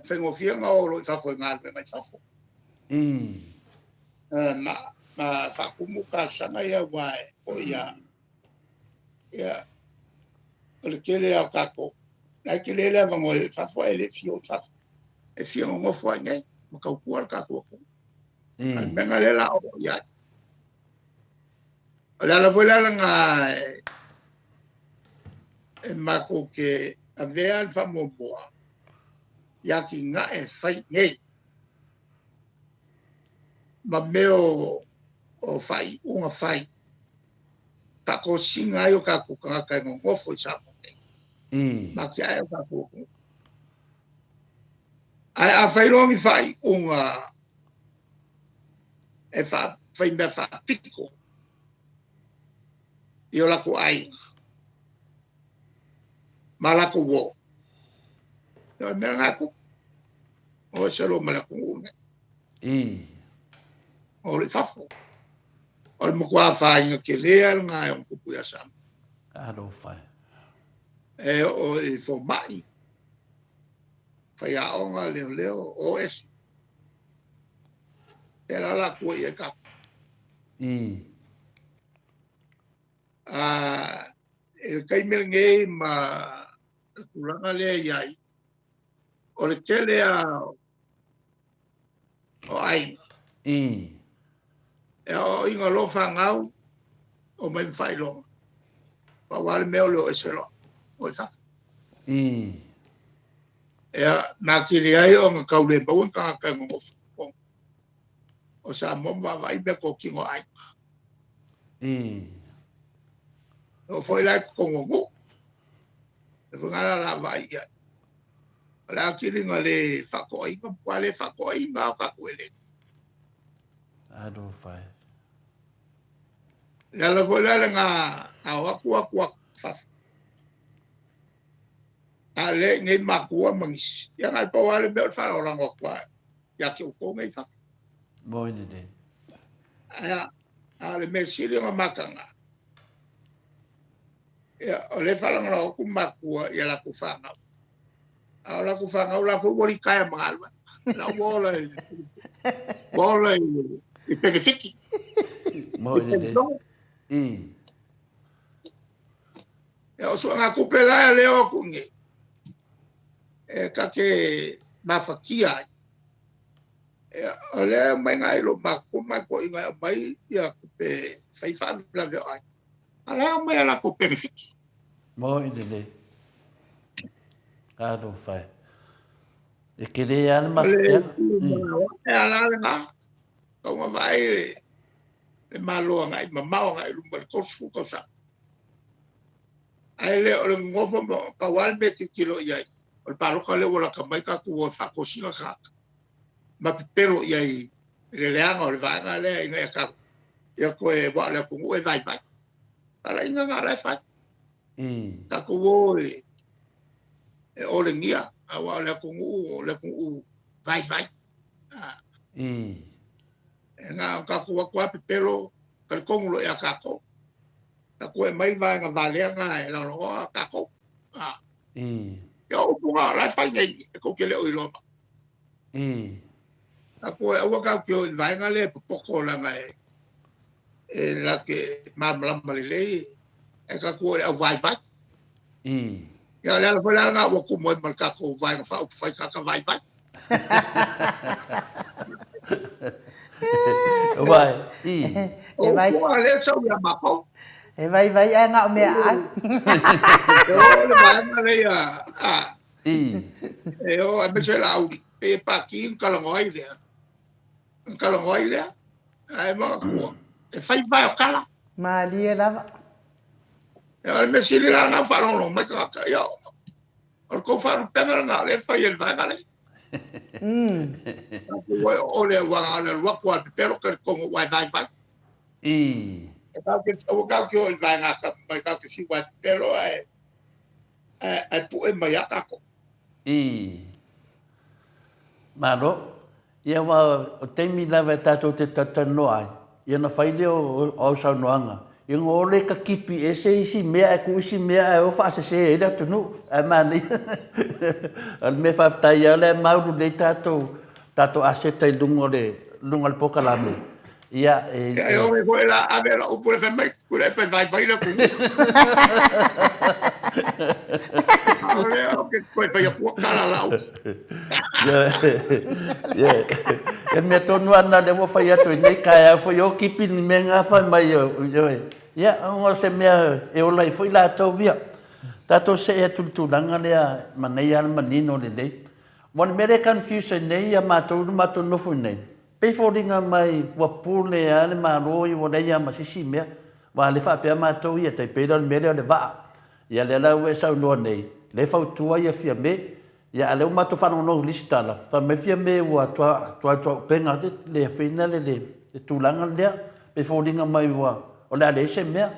Fengo fianga o lo fafo ngalwe mai fafo. Ma fakumuka sanga ia wae o ia. Ia. O le kele au kako. Lai kele le avango e fafo e le fio fafo. E fio ngofo ngai. Maka ukuar kako. Al menga le la o ia. Ala la vola nga e mako ke a vea al famoboa. Ya ki nga e fai ngai. Ma meo o fai, unga fai. Tako singa yo kako kanga ngofo i sapo. Ma ki ai o kako. Ai a fai rongi fai unga e fai mea fa tiko. Io la ko ai. Ma la ko wo. Io me la ko. O se lo me la ko une. O le fafo. O le mokua fai nga ke lea nga e on kupu ya sam. Alo fai. E o e fo mai. Fai a onga leo o esu. E la ko e ka. E kai mel ngei ma kuranga le iai. O le tele a o ai. E o inga lo ngau o mai fai lo. Pa wale meo lo eselo. O saf. E na kiri ai o nga kaule bau ka ka ngof. O sa momba vai be ko kingo ai. O foi lá com o gu. E foi ngala la vai ia. La kiri ngale fakoi pa wale fakoi nga ka kuele. Alo fai. Ya la foi la nga aku faf. Ale ngai makua mangis. Ya ngal pa wale be fa ora ngokwa. Ya ki ko ngai faf. Moi ni de. Aya ale me sili nga makanga. Ya ole fa nga ku makua ya la ku fanga. Ala ku fanga la fu bori kaya malwa. La bola. Bola e pega fiki. Moi ni de. Ya so nga ku pela leo ku nge. E ka ke mafakia. Ole mai ngai lo maku mako inga mai ya ku pe fai fa la ve ai. Ala mai ala ku pe fiki. Moi ni de. Alo fai. E kere ana mafia. E ala nga. Ko vai e malo ngai mamao ngai lu mal ko su ko sa. Ai le o ngofo pa wal me kilo ia. O paro ka le wala ka mai ka ku fa ko sina ka. Ma pero ia le leanga o le vanga le ina ka. Ia ko e wa le ku e vai vai. Ala ina nga le fa. Ka ku o e o le ngia. A wa le ku vai vai. Nga ka ku wa pero ka kongulo e ka ko. Na ko e mai vai nga vale nga e la ro ka ko. Yo punga la fa ngai ko ke le o ilo. Na ko e wa ka ko vai nga le poko la nga e la ke ma le e ka ko e vai vai. Ya le fa la nga wa ku mo mal ka ko vai fa fa ka vai vai. Vai, i. E vai, O ale sa ya ma ko. e vai a ngā o mea ai. O le ma ma le ya. I. E o a me se la u e pa ki ka la ngoi le. Ka la ngoi le. Ai ma ku. E fai vai o kala. Ma lia lava. E o me se la nga fa no ma ka ka ya. O ko fa penga nga le fai el vai ngale. O le wa le wa kwa pero que como vai vai. I. O ka ke o vai nga ka mai ka ke si wa pero ai pu e mai aka ko. I. Maro, ia wa o teimi lawa e tātou te tatano ai. Ia na whai leo o sau noanga. Ia ngō le ka kipi e se isi mea e ku isi mea e o whaase se e rea tunu. E mani. Al me whaftai a le mauru le tātou aseta i lunga le pokalame. Ia e... E o me foi la a ver o por fe mai ku le pe vai le ku. O que foi foi o kala la. E me tonu ana le mo fai atu nei kai a foi o kipi ni me nga fai mai o. Ia ngo se mea e o lai foi la tau via. Tato se e tulanga lea manei ana manino le nei. Mon mere confusion nei a matou nofu nei. Pe fōringa mai wa pūne a le maroi wa nei a masisi mea. Wa le whapea matou ia tai pēra le mere o le waa. Ia le lau e sau noa nei. Le whautua ia fia me. Ia le umatu whanau no listala. Wha me fia me ua tua penga le whina le tūlanga lea. Pe fōringa mai wa o le ale se mea.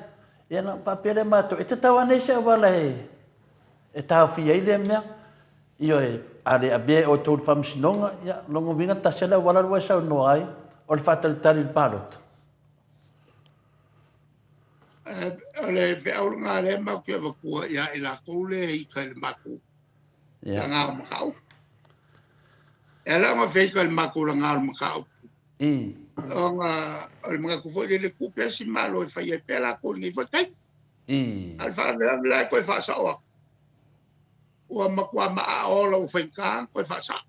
Ia na whapea le matou. E te tau ane se wala he. E tau fia i le mea. Io ale abe o tō whamsinonga. Ia longo vinga tasela wala rua sau noa ai. O le whatalitari parot. Le fe au nga le ma ke va ku ya ila ko le i ka le maku. Ya nga ma ka. Ela ma fe ka le maku nga ma ka. Nga al mga ku fo le ku pe si malo fa ye pela ko ni fo tai. Al fa la ko fa sa o. O ma ku ma o lo fa ka ko fa sa.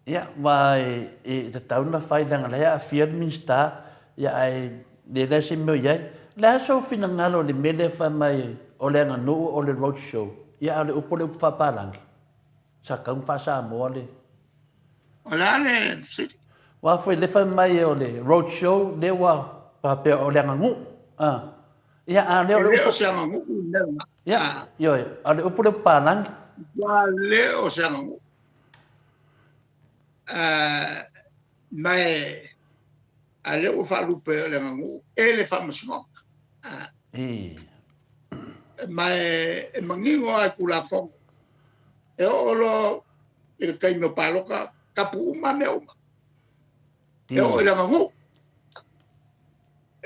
Ia, vai e te tauna whai nanga lea a Fiat Minsta, ia ai le lese meu iai. Lea so fina ngalo le mele wha mai o le anga nuu o le roadshow. Ia ale upo le upo whaparangi. Sa kaung wha Samoa le. O la le siti. Wa fwoi le wha mai o le roadshow, le wa papea o le anga ngu. Ia a le o le upo. Le o se anga ngu. Ia, ioi, ale upo le whaparangi. Wa le o se anga ngu. Mai ale o fa lupe le ngu ele fa masmo mai mangingo ai kula fo e o lo il kai no palo ka pu ma me o e o le ngu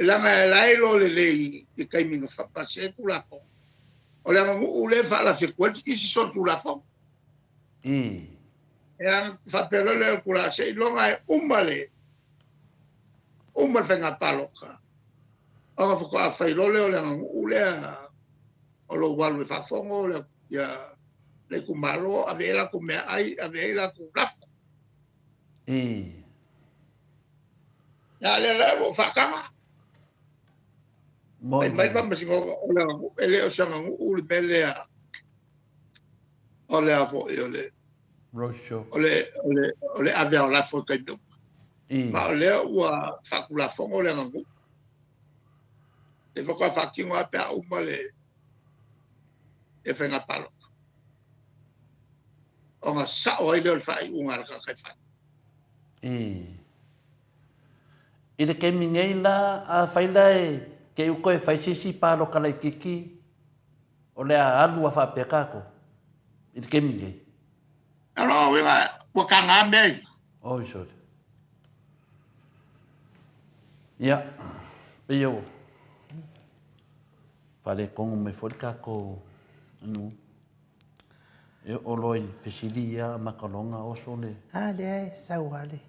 la mai lo le kai mi no fa pase kula fo o le ngu le fa la frequenza isi so kula fo yang fa pero le kula se longa e umale fenga paloka o fa ko fa lo le ule o lo walu fa fongo le ya le kumalo avela kume ai avela ku rafa ya le fa kama mai fa masingo o le o sanga ule bele o le afo o le roadshow. Ole avea la fo ka do. Ma ole wa fakula fo ole ngu. E fo ka fakingo a pe u male. E fenga palo. O nga sa o ile fai un arka ka fa. Ide ke mingei la a faila ke u ko fai sisi palo kala kiki. Ole a alu a fa pe kako. Ide ke mingei. Ano winga wakanga me. Oh, sorry. Ya. Iyo. Fale kongo me forka ko anu. E oloi fesilia makalonga osole. Le sawale.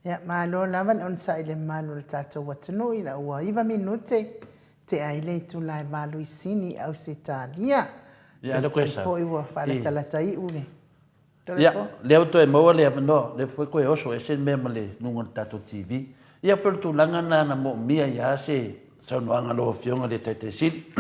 Ya malo lavan on sa ile malo tato watano ina wa iva minute. te ai le tu lai malui sini au se talia. Ia, le koe sa. Fo i wa whala I. talata i une. Ia, leo to e maua le avanoa, le foi koe oso e sen mea ma le nunga tato TV. Ia, pero tu langa na mo mia ia se saunoanga loa fionga le taite sili.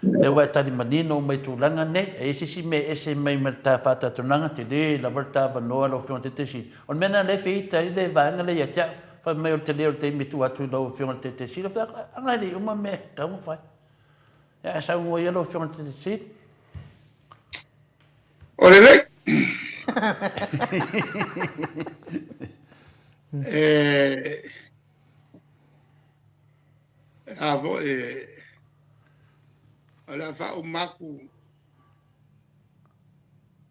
Le wai tari manino mai tu langa ne, e sisi me ese mai ma ta fata tunanga te le la varta avanoa lo fionga te sili. On mena le feita i le vanga le ia tia, fa mai o te leo te mitu atu lo fionga te sili. Fa anga le uma me, tau fai. Ia, sa ua ia lo fionga te sili. Ole le. Avo ala fa o maku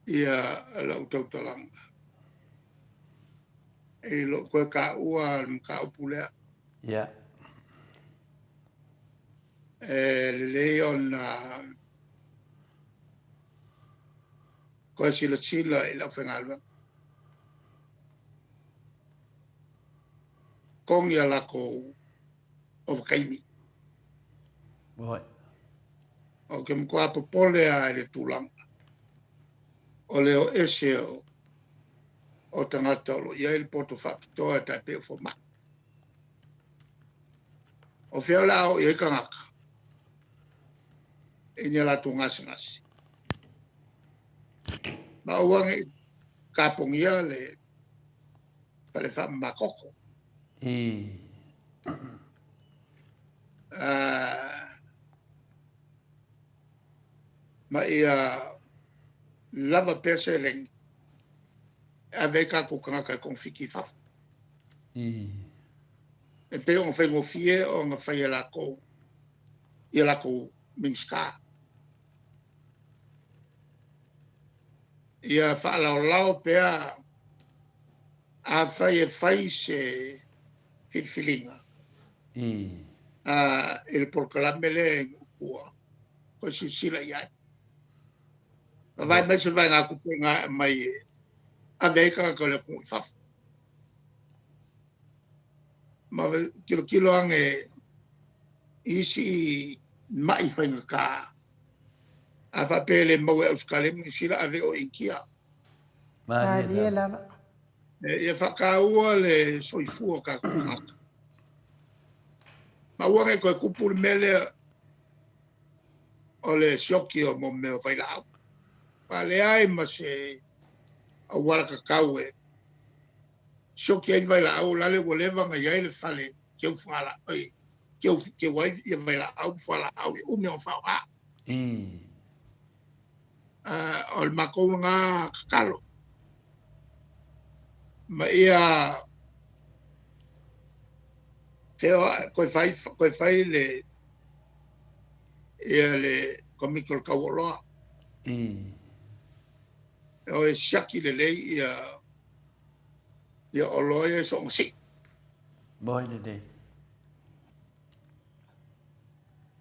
ia ala utautalanga. E lo koe ka ua ka upulea. Ia. Le on koe sila i lau whengalwa. Kongi ala ko o wakaimi. Oi. O ke mkua popole a ele tūlanga. O leo ese o tangata olo. Ia ele poto whakitoa tai peo whoma. O whiala o i eka ngaka. E ni ala tu ngasi. Ma uange ka pongia le pale wha makoko. Ma ia lava pese leng avec a kukanga kon fiki faf. E pe on fengo fie on fa ia la ko minska. Ia fa lao pe a fai se filfilinga. Il proclamele ua ko sila ia. Vai mais vai na kupenga mai aveka ko le ku faf. Ma kilo ange isi mai fainga ka. Afa pele mo e uskale mi sila ave o inkia. Ma dia lava. E fa ka ua le soifu ka kumaka. Ma ua ko kupul mele o le sioki o mo me vai la. Pale ai ma se a wala kakau e. Sioki ai vai la au lale woleva nga iai le fale ke ufala. Ke wai ia vai la au fala au e ume o whaua. O le makou ngā kakalo. Ma ia koe fai le ia le komikol kauoloa. O e siaki le lei ia oloa e so ngasi. Moi le dei.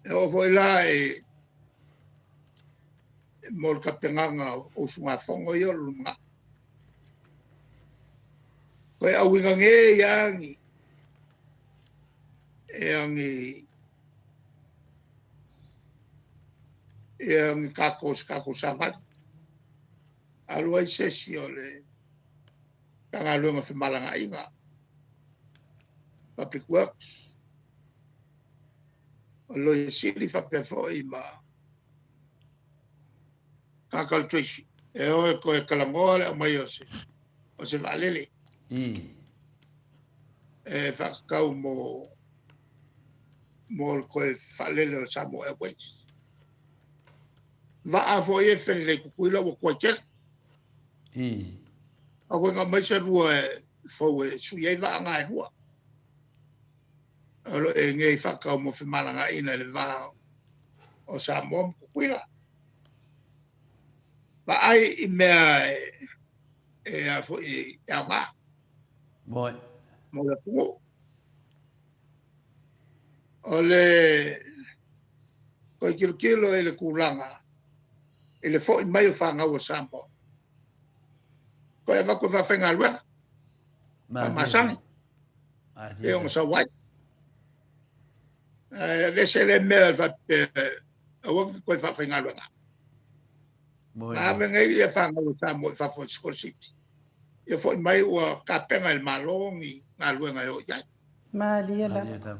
E o foi la mol kapenganga o sunga fongo ia lunga. Koe awinga nge iangi. Iangi kako savani. Alua i sesi o le kanga luenga whimalanga inga. Public Works. O loi sili whapefo i ma kakal Tracy. E oe koe kalangoa le o mai o se valele. E whakakau mo koe whalele o Samoa Airways. Va fo e fere le kukuila o koe kere. A koe ngā maisa rua fau e sui ei va ngā e rua. Alo e ngei whakakau mo whimalanga ina le va o Samoa kukuila. Va ai I mea e a fo e a ngā. Moi. Mo le pungo. O le koe kilo e le kulanga. E le fo I mai o whangau o Samoa. Koe ava koe whawhenga luenga. Masangi. E o sa wai. Vesele mea fa awang ko fa fa ngalo nga. Moi. Na venga ia fa ngalo fa mo fa fo scorsiti. Ia fo mai o kapenga il malongi ngalo nga yo ya. Malia la. Maria da.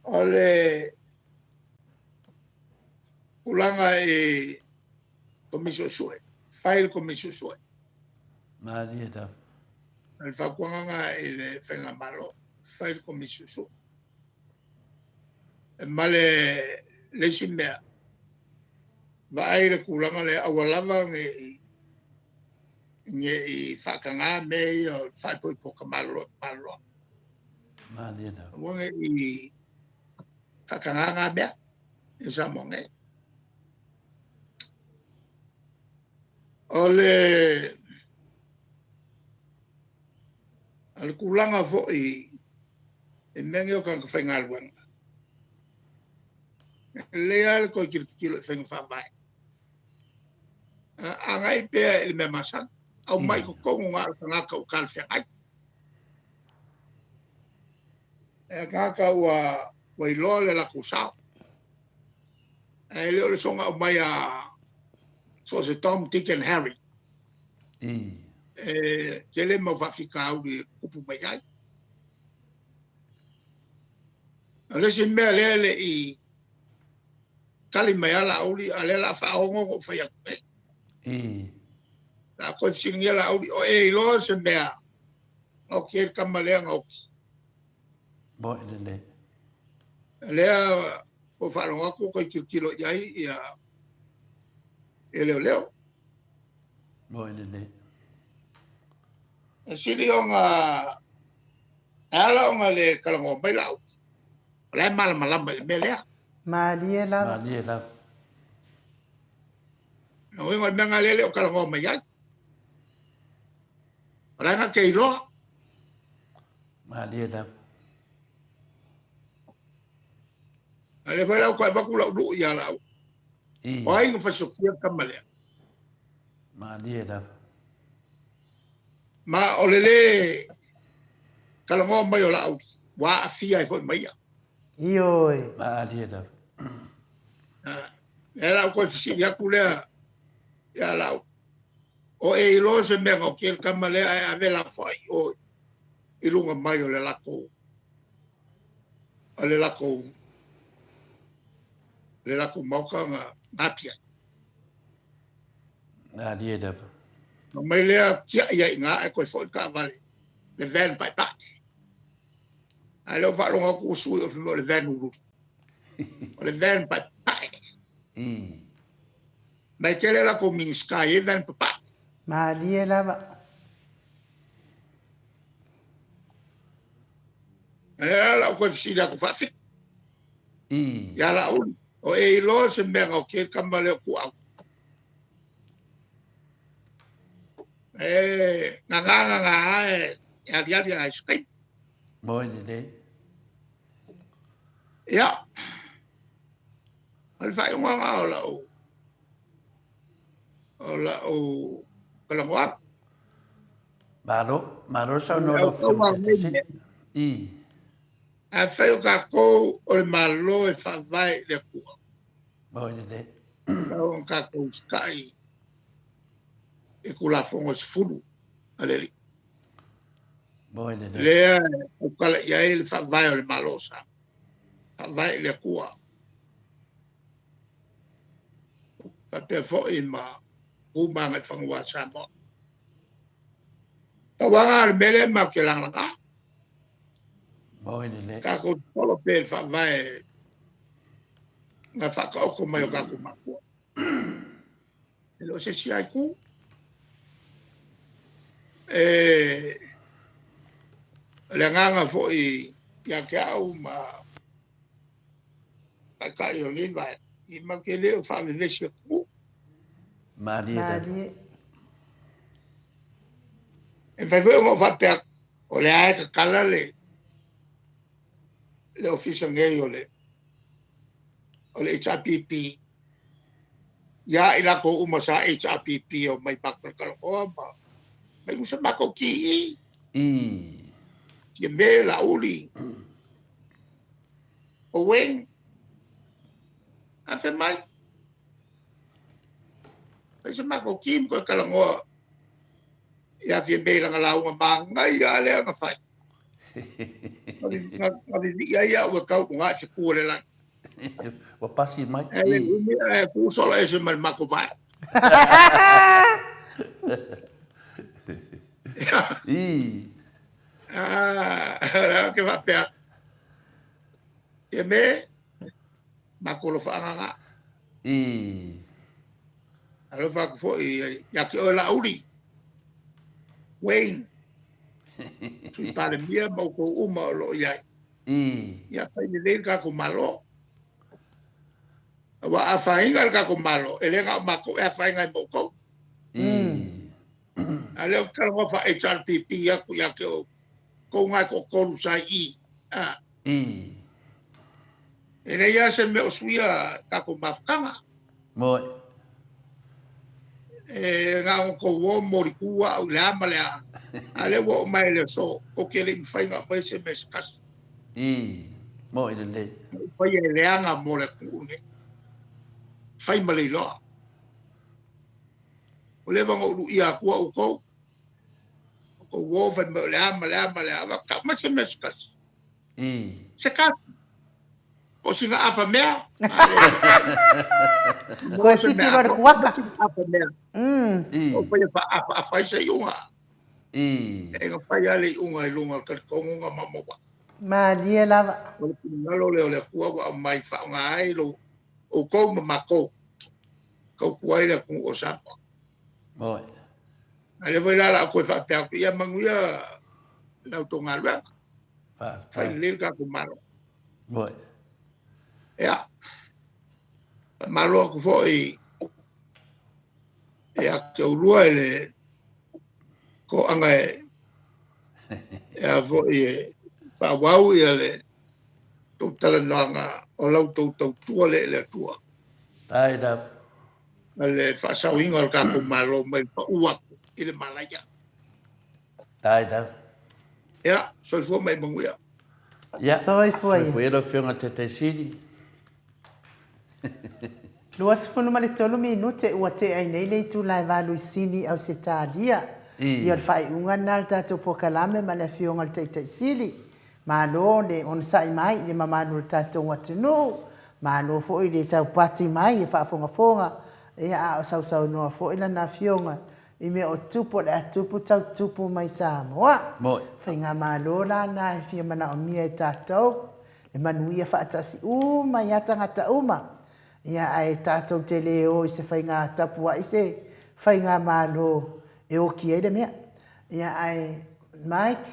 Ole ulanga e komisio sue. File komisio sue. Maria da. Al fa kwanga e fenga malo. File komisio sue. Male le simea. Vai le kulanga le awalava nge i whakanga me o whaipoi poka malo. Maria da. Wonge i whakanga ngā mea i Samoa. Ole al kulanga fo i mengi o kanga whaingaruanga. Lea al ko kilo whainga whamai. Angai pea ili me masan. Au mai ko kongo ngā ka ukal whengai. Ngaka wa iloa le la kusao. Leo le songa au mai so se Tom, Dick and Harry. Kele mau whawhika au ni kupu mai ai. Ale si mea lele i kali mai ala auli ale la whaongo o whaiaku nei. La koe singia la auli o iloa se mea o kia kamalea ngauki. Moi le. Lea o wharonga ko koe kilo iai ia leo leo. Moi le. Sili o ngā ala o ngā le kalango mai lau. Lai malama i me lea. Malia la. Maria da. No ingo me ngā lele o kalango mai ai. Lai ngā kei loa. Maria da. Ale whai lau koe waku lau nuu ia lau. O ai ngā whasokia kamalea. Maria da. Ma o lele kalango mai o lau. Wa a fia i fwoi mai ia. Ioi. Maria da. E lau koe whisiri aku lea. Ia lau. O e ilo se mea ngau kia kamalea e a vela whai o ilunga mai o le lako. O le lako. Le lako mauka ngā pia. Maria da. No mai lea kia ia i ngā e koe whoi ka vale. Le van pai pai. A leo wharonga ku sui o whimo le van uru. O le van pai pai. Mai tele la ko ming sky e van pai pai. Malia la. E la koe whisiri aku whawhik. Ia la uli. O e ilo se mea ngau kia kamale o ku au. Ngā e ariari a ice cream. Moi le. Ia. Al whai unga ngā o lau. O lau kalangoa. Maro sa no lo fete. A whai o ka kou o le malo e whawai le kua. Moi le. Lau ka kou skai. E kula fongo se fulu. Aleri. Moi le. Lea o kala ia e le whawai o le malo sa. Whawai le kua. Whapea fo i ma umanga i whangua Samoa. Tawanga le mele ma ke langalanga. Moi le. Ka kou tolo pe whawai ngā whakaoko mai o kako makua. E lo se si ai ku. Le nganga fo i ia ke au ma ka i o liva i ma ke leo whawe vesi a ku. Maria da. Malia. E whai ngō whapea o le ae ka kala le ofisa ngei o le HRPP. Ia i lako umasa HRPP o mai pakakala o ma. Mai usa mako ki i. Kia me la uli. o weng. A fe mai. Pai se mako kim ko kalangoa. Ia fia mei langa launga mangai a lea nga fai. Ngavisi ia ua kau kunga se kuore lang. Wa pasi mai. Ele umi kusola ese mal mako vai. Ke va pea. Ia me mako lo whaanganga. Alo whakufo ia ki o la uri. Wayne. Sui pare mia mau ko uma o lo iai. Ia whai ni leil ka ko malo. Wa a whainga ka ko malo. Ele nga mako e whainga i moko. Ale o karo wha HRPP aku ia ke o ko ngai ko koru sai i. Ele ia se me o suia ka ko mafkanga. Moi. Nga o ko wo morikua au le ama lea. Ale wo mai le so. O ke le mwhainga mai se me skas. Moi le le. Pai e leanga mo le kuune. Whai malei loa. O le wanga uru ia kua o kou. Ko wo whai mo le ama. Ka ma se me skas. Se kati. O singa afa mea. Ko si filo de kuaka. Afa mea. O pai afa isa iunga. E nga pai ale iunga i lunga ka kongunga mamowa. Ma dia lava. O le pinalo le kua wa mai whaonga ai lo. O kou mamako. Kau kuai le kung o sapa. Moi. Ale vai la koe whapea ku ia manguia. Lau tonga lua. Whai lil ka ku malo. Moi. Ea. Malo aku foi. Ea ke urua ele. Ko anga e. Ea foi. Whawau ia le. Tau tala noanga. O lau tau tua le tua. Tai da. Ale whasauinga o ka ku malo. Mai uaku. Ile malaya. Tai da. Ea. Soi fua mai manguia. Ya. Soi foi. Foi lo fiona te siri. Lua sepunu ma le tolu minute ua te ai nei le tu lai valu sini au se tādia. Ia le whai unga nal tātou pokalame ma le fionga le teitei sili. Ma lo le on sai mai le mamanu le tātou watunu. Ma lo fo i le tau pati mai e whaafonga. Ia a o sau noa fo i lana fionga. I me o tupo le atupu tau tupu mai Samoa. Moi. Whai ngā ma lo la na e fia mana o mia e tātou. Le manuia whaatasi mai ata ngata uma. Ia ai tātou te leo i se whai ngā tapua i se whai ngā mālo e o ki eire mea. Ia ai Mike,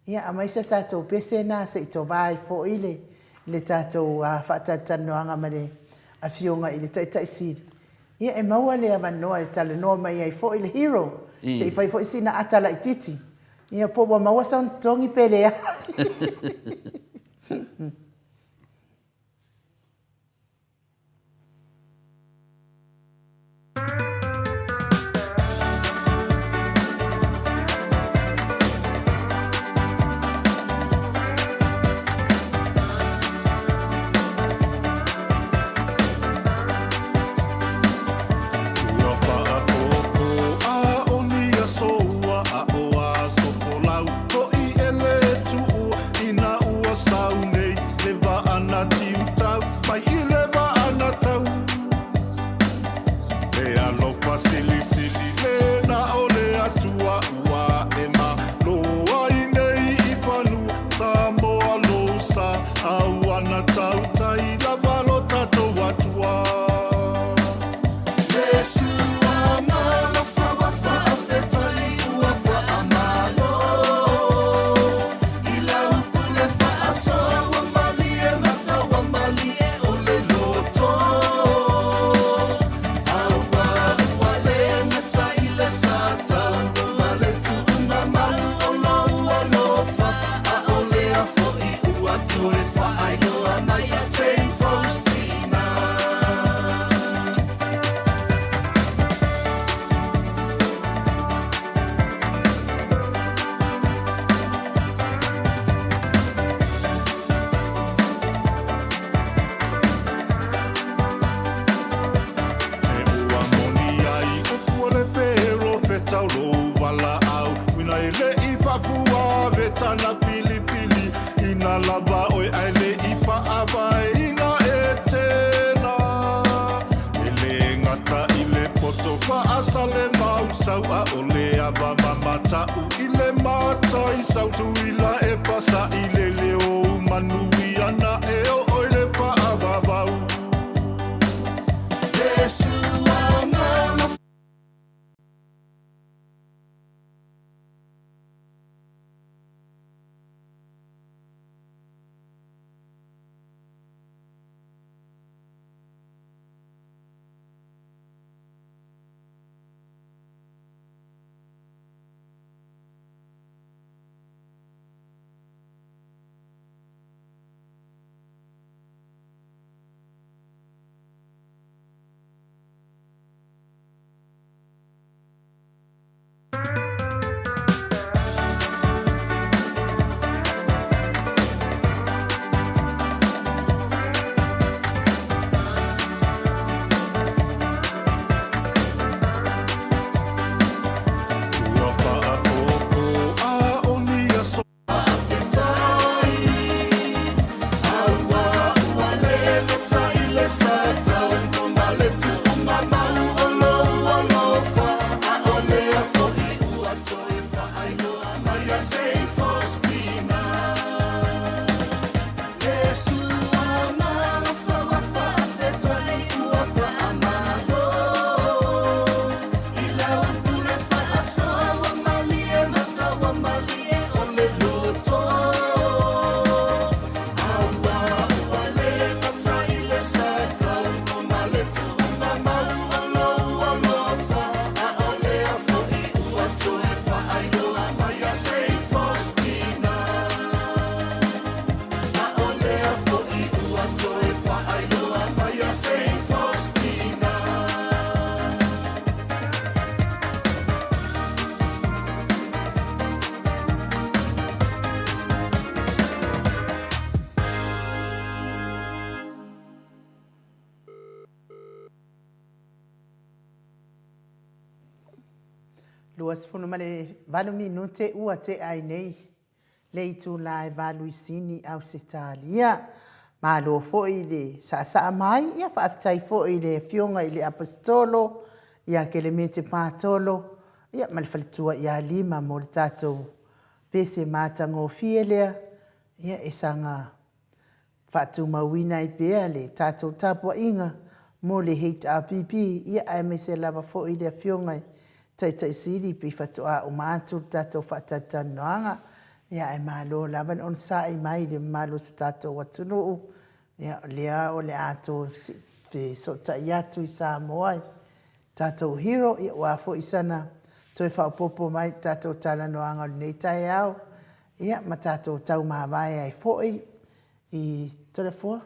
ia a mai se tātou pese nā se i tō vai fo ile le tātou whaatatanoanga ma le a fionga i le taitai siri. Ia e maua le avanoa e tale noa mai ai fo ile hero. Se i whai fo i sina atala i titi. Ia po wa maua saun tongi pelea. wala au Wina ele I fafua vetana pili pili Ina laba oi aile I paavai ina etena Ele ngata ile poto pa asale mau Sau a ole aba mamatau ile mata I sau tuila e pasa ile leo manui ana e o oile paavavau Yesu amana Luas fono male valu minute ua te ai nei. Le tu lai valu isini au se talia. Ma lo foi le sa mai ia fa aftai foi le fionga ile apostolo ia ke le mete patolo ia mal faltua ia lima mo tato pese mata ngo fielea ia esanga fatu mawina i pea le tato tapua inga mo le HRPP ia ai me se lava foi le fionga tai siri pe fatua o matu tato fatata noanga ia ai malo lavan on sai mai le malo tato watunu ia lea o le ato pe so taiatu i Samoa tato hero ia wafo isana toi fa popo mai tato tala noanga nei tai au ia ma tato tau mawai ai foi i telefo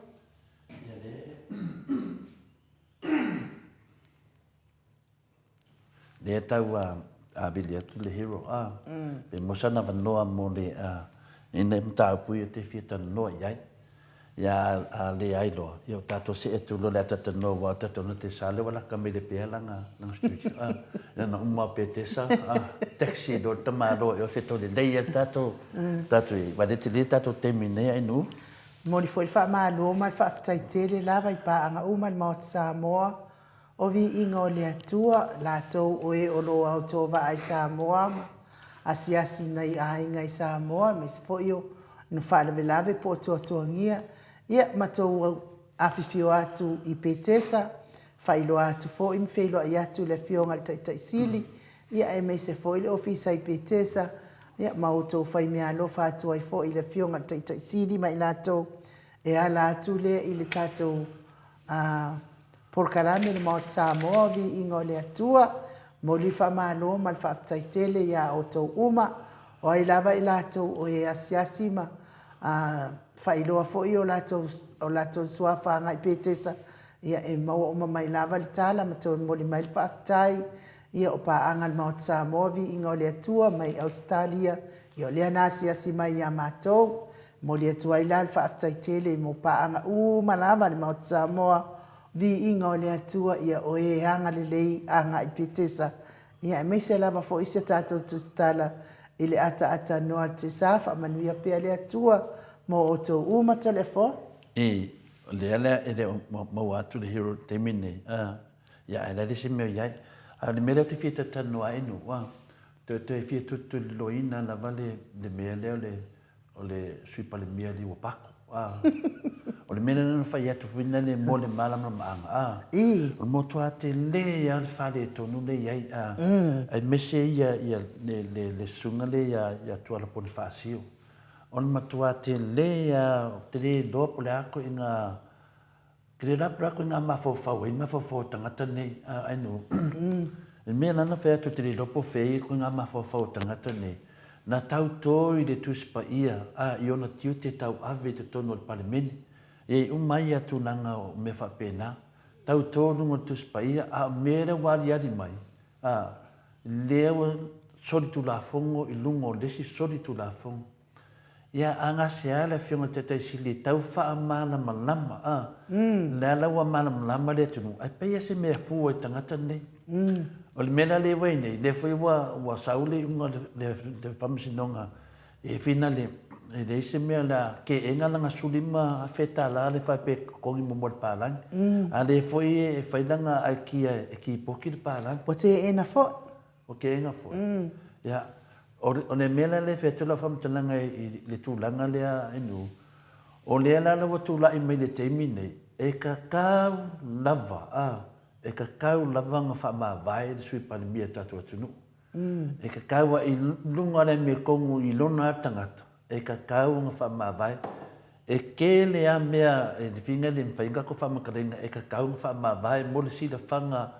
le tau a bili atu le hero pe mosana vanoa mo le ina mta pui te fita no iai ya le ai lo io tato se etu lo le tata no wa tato no te sale wala ka me le pela nga studio na uma petesa taxi do tamaro io fito le dei tato i va de te tato termine ai nu mo li foi fa malo mal fa taitele lava i pa anga uma mo Samoa o vi ingo le atua la to oe o lo auto va ai Samoa asiasi nei ai ngai Samoa me se foi io no fa le lave po to ngia ia matou afifio atu i petesa failo atu fo im failo ia tu le fionga tai sili ia e me se foi le ofisa i petesa ia mauto fai me alo fa tu ai fo i le fionga tai sili mai lato e ala tu le i le tato por karame le maut Samoa vi ingo le atua mo li fa malo mal fa tai tele ia o to uma o ai lava i lato o e asiasima whailoa fo o lato suafa ngai petesa ia e maua o mai lava li tala ma tau moli mai whaatai ia o pa angal maut Samoa vi inga o le atua mai Australia ia o lea nasi asi mai ia mātou mo le atua i lal whaatai tele mo pa anga malava li maut Samoa vi inga o le atua ia o e anga le lei anga i petesa Ia me se lava fo ise tātou tusitala i le ata noa te sa whaamanuia pia le atua mo o tō uma telefo. Le ala e le mau atu le hero te mine. Ia e le se mea iai. Le mea te fia tatanu a enu. Te fia tutu loina la vale le mea leo o le suipa le mea li wapako. O le mea nana whai atu whina le mo le malama maanga. O mo toa te le al whare tonu le iai. Ai mese ia le sunga le ia tuala poni whaasio. On matua te le te le lopo le ako i ngā kere rapu ako i ngā mawhawhau i mawhawhau tangata nei ainu. E mea nana whai atu te le lopo whei ko ngā mawhawhau tangata nei. Nā tau tō i le tuspa ia i ona tiu te tau ave te tono le palemeni. E umai atu nanga o me whapena. Tau tō rungo tuspa ia mea wali ari mai. Leo sori tu la fongo i lungo lesi sori tu la fongo. Ia anga se ala fionga te tai sili tau wha mana malama. Le ala wa mana malama le tunu. Ai peia se mea fua i tangata nei. O le mena le wai nei. Le fai wa saule unga le whamisinonga. E fina le. E le se mea la ke enga langa sulima a feta la le fai pe kongi mo le pālangi. A le fai e fai langa ai ki poki le pālangi. O te ena fo. O ke enga fo. Ia. O ne mela le fetula whamtalanga i le tūlanga lea inu. O lea lala wa tūla i mai le teimi nei. E ka kau lava. E ka kau lava nga whama vai le sui palimia tatu atunu. E ka kau i lunga le me kongu i lona tangata. E ka kau nga whama vai. E ke lea mea e le finga le mwhainga ko whamakarenga. E ka kau nga whama vai mo le sila whanga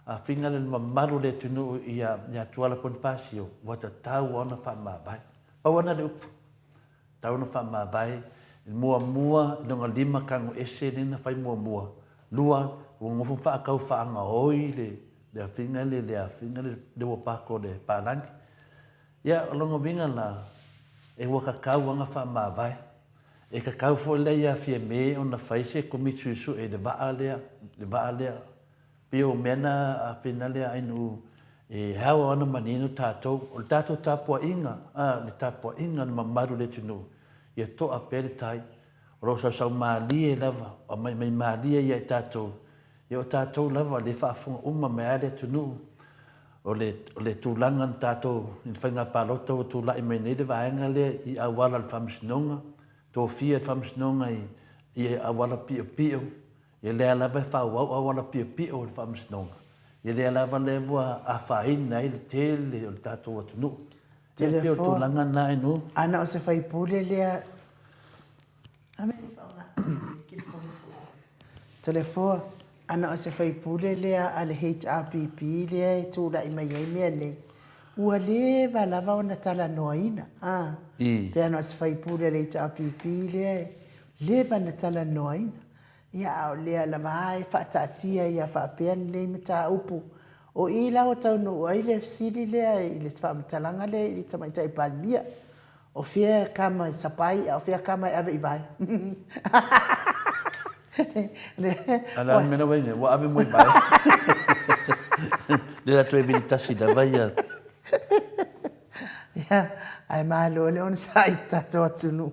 a finga le mamaru le tunu i a tuala pon pasio. Wata tau ona whama vai. Pau ana le upu. Tau ona whama vai. Mua, nonga lima kangu ese nina whai mua. Lua, ngofu whaakau whaanga hoi le a finga le wapako le pārangi. Ia, longa vinga la, e waka kau anga whama vai. E ka kau fo lea fia me ona whaise komitsu isu e le vaa lea. Pio mena a fina lea ainu e hawa ana manino tātou. O le tātou tāpua inga, le tāpua inga na mamaru le tunu. Ia toa pere tai. Rosa sau maalie lava, o mai maalie ia tātou. Ia o tātou lava le whaafunga mea le tunu. O le tūlanga tātou, i whainga pālota o tūlai mai nei le vaenga le i awala le whamsinonga. Tō fia le whamsinonga i awala pio. Ia lea lava whauau awala pio le whamsinonga. Ia lea lava le mua a whaina i le tele o le tātou atunu. Ia pio tūlanga nā inu. Ana o se whaipule lea. Telefoa. Ana o se whaipule lea a le HRPP lea e tūla i mai ei mea nei. Ua lewa lava o na tala noaina. Pea ana o se whaipule le HRPP lea lewa na tala noaina. Ia au lea lava hae whaataatia ia whaapean nei me tā upu. O i lau tau no ai le siri lea i le whaamatalanga lea i le tamaitai palmia. O fia kama i sapai, o fia kama i ave i vai. Ala mena waine, wa ave moi vai. Le la tue vinitasi da vai. Ia, ai malo le on sai tato atunu.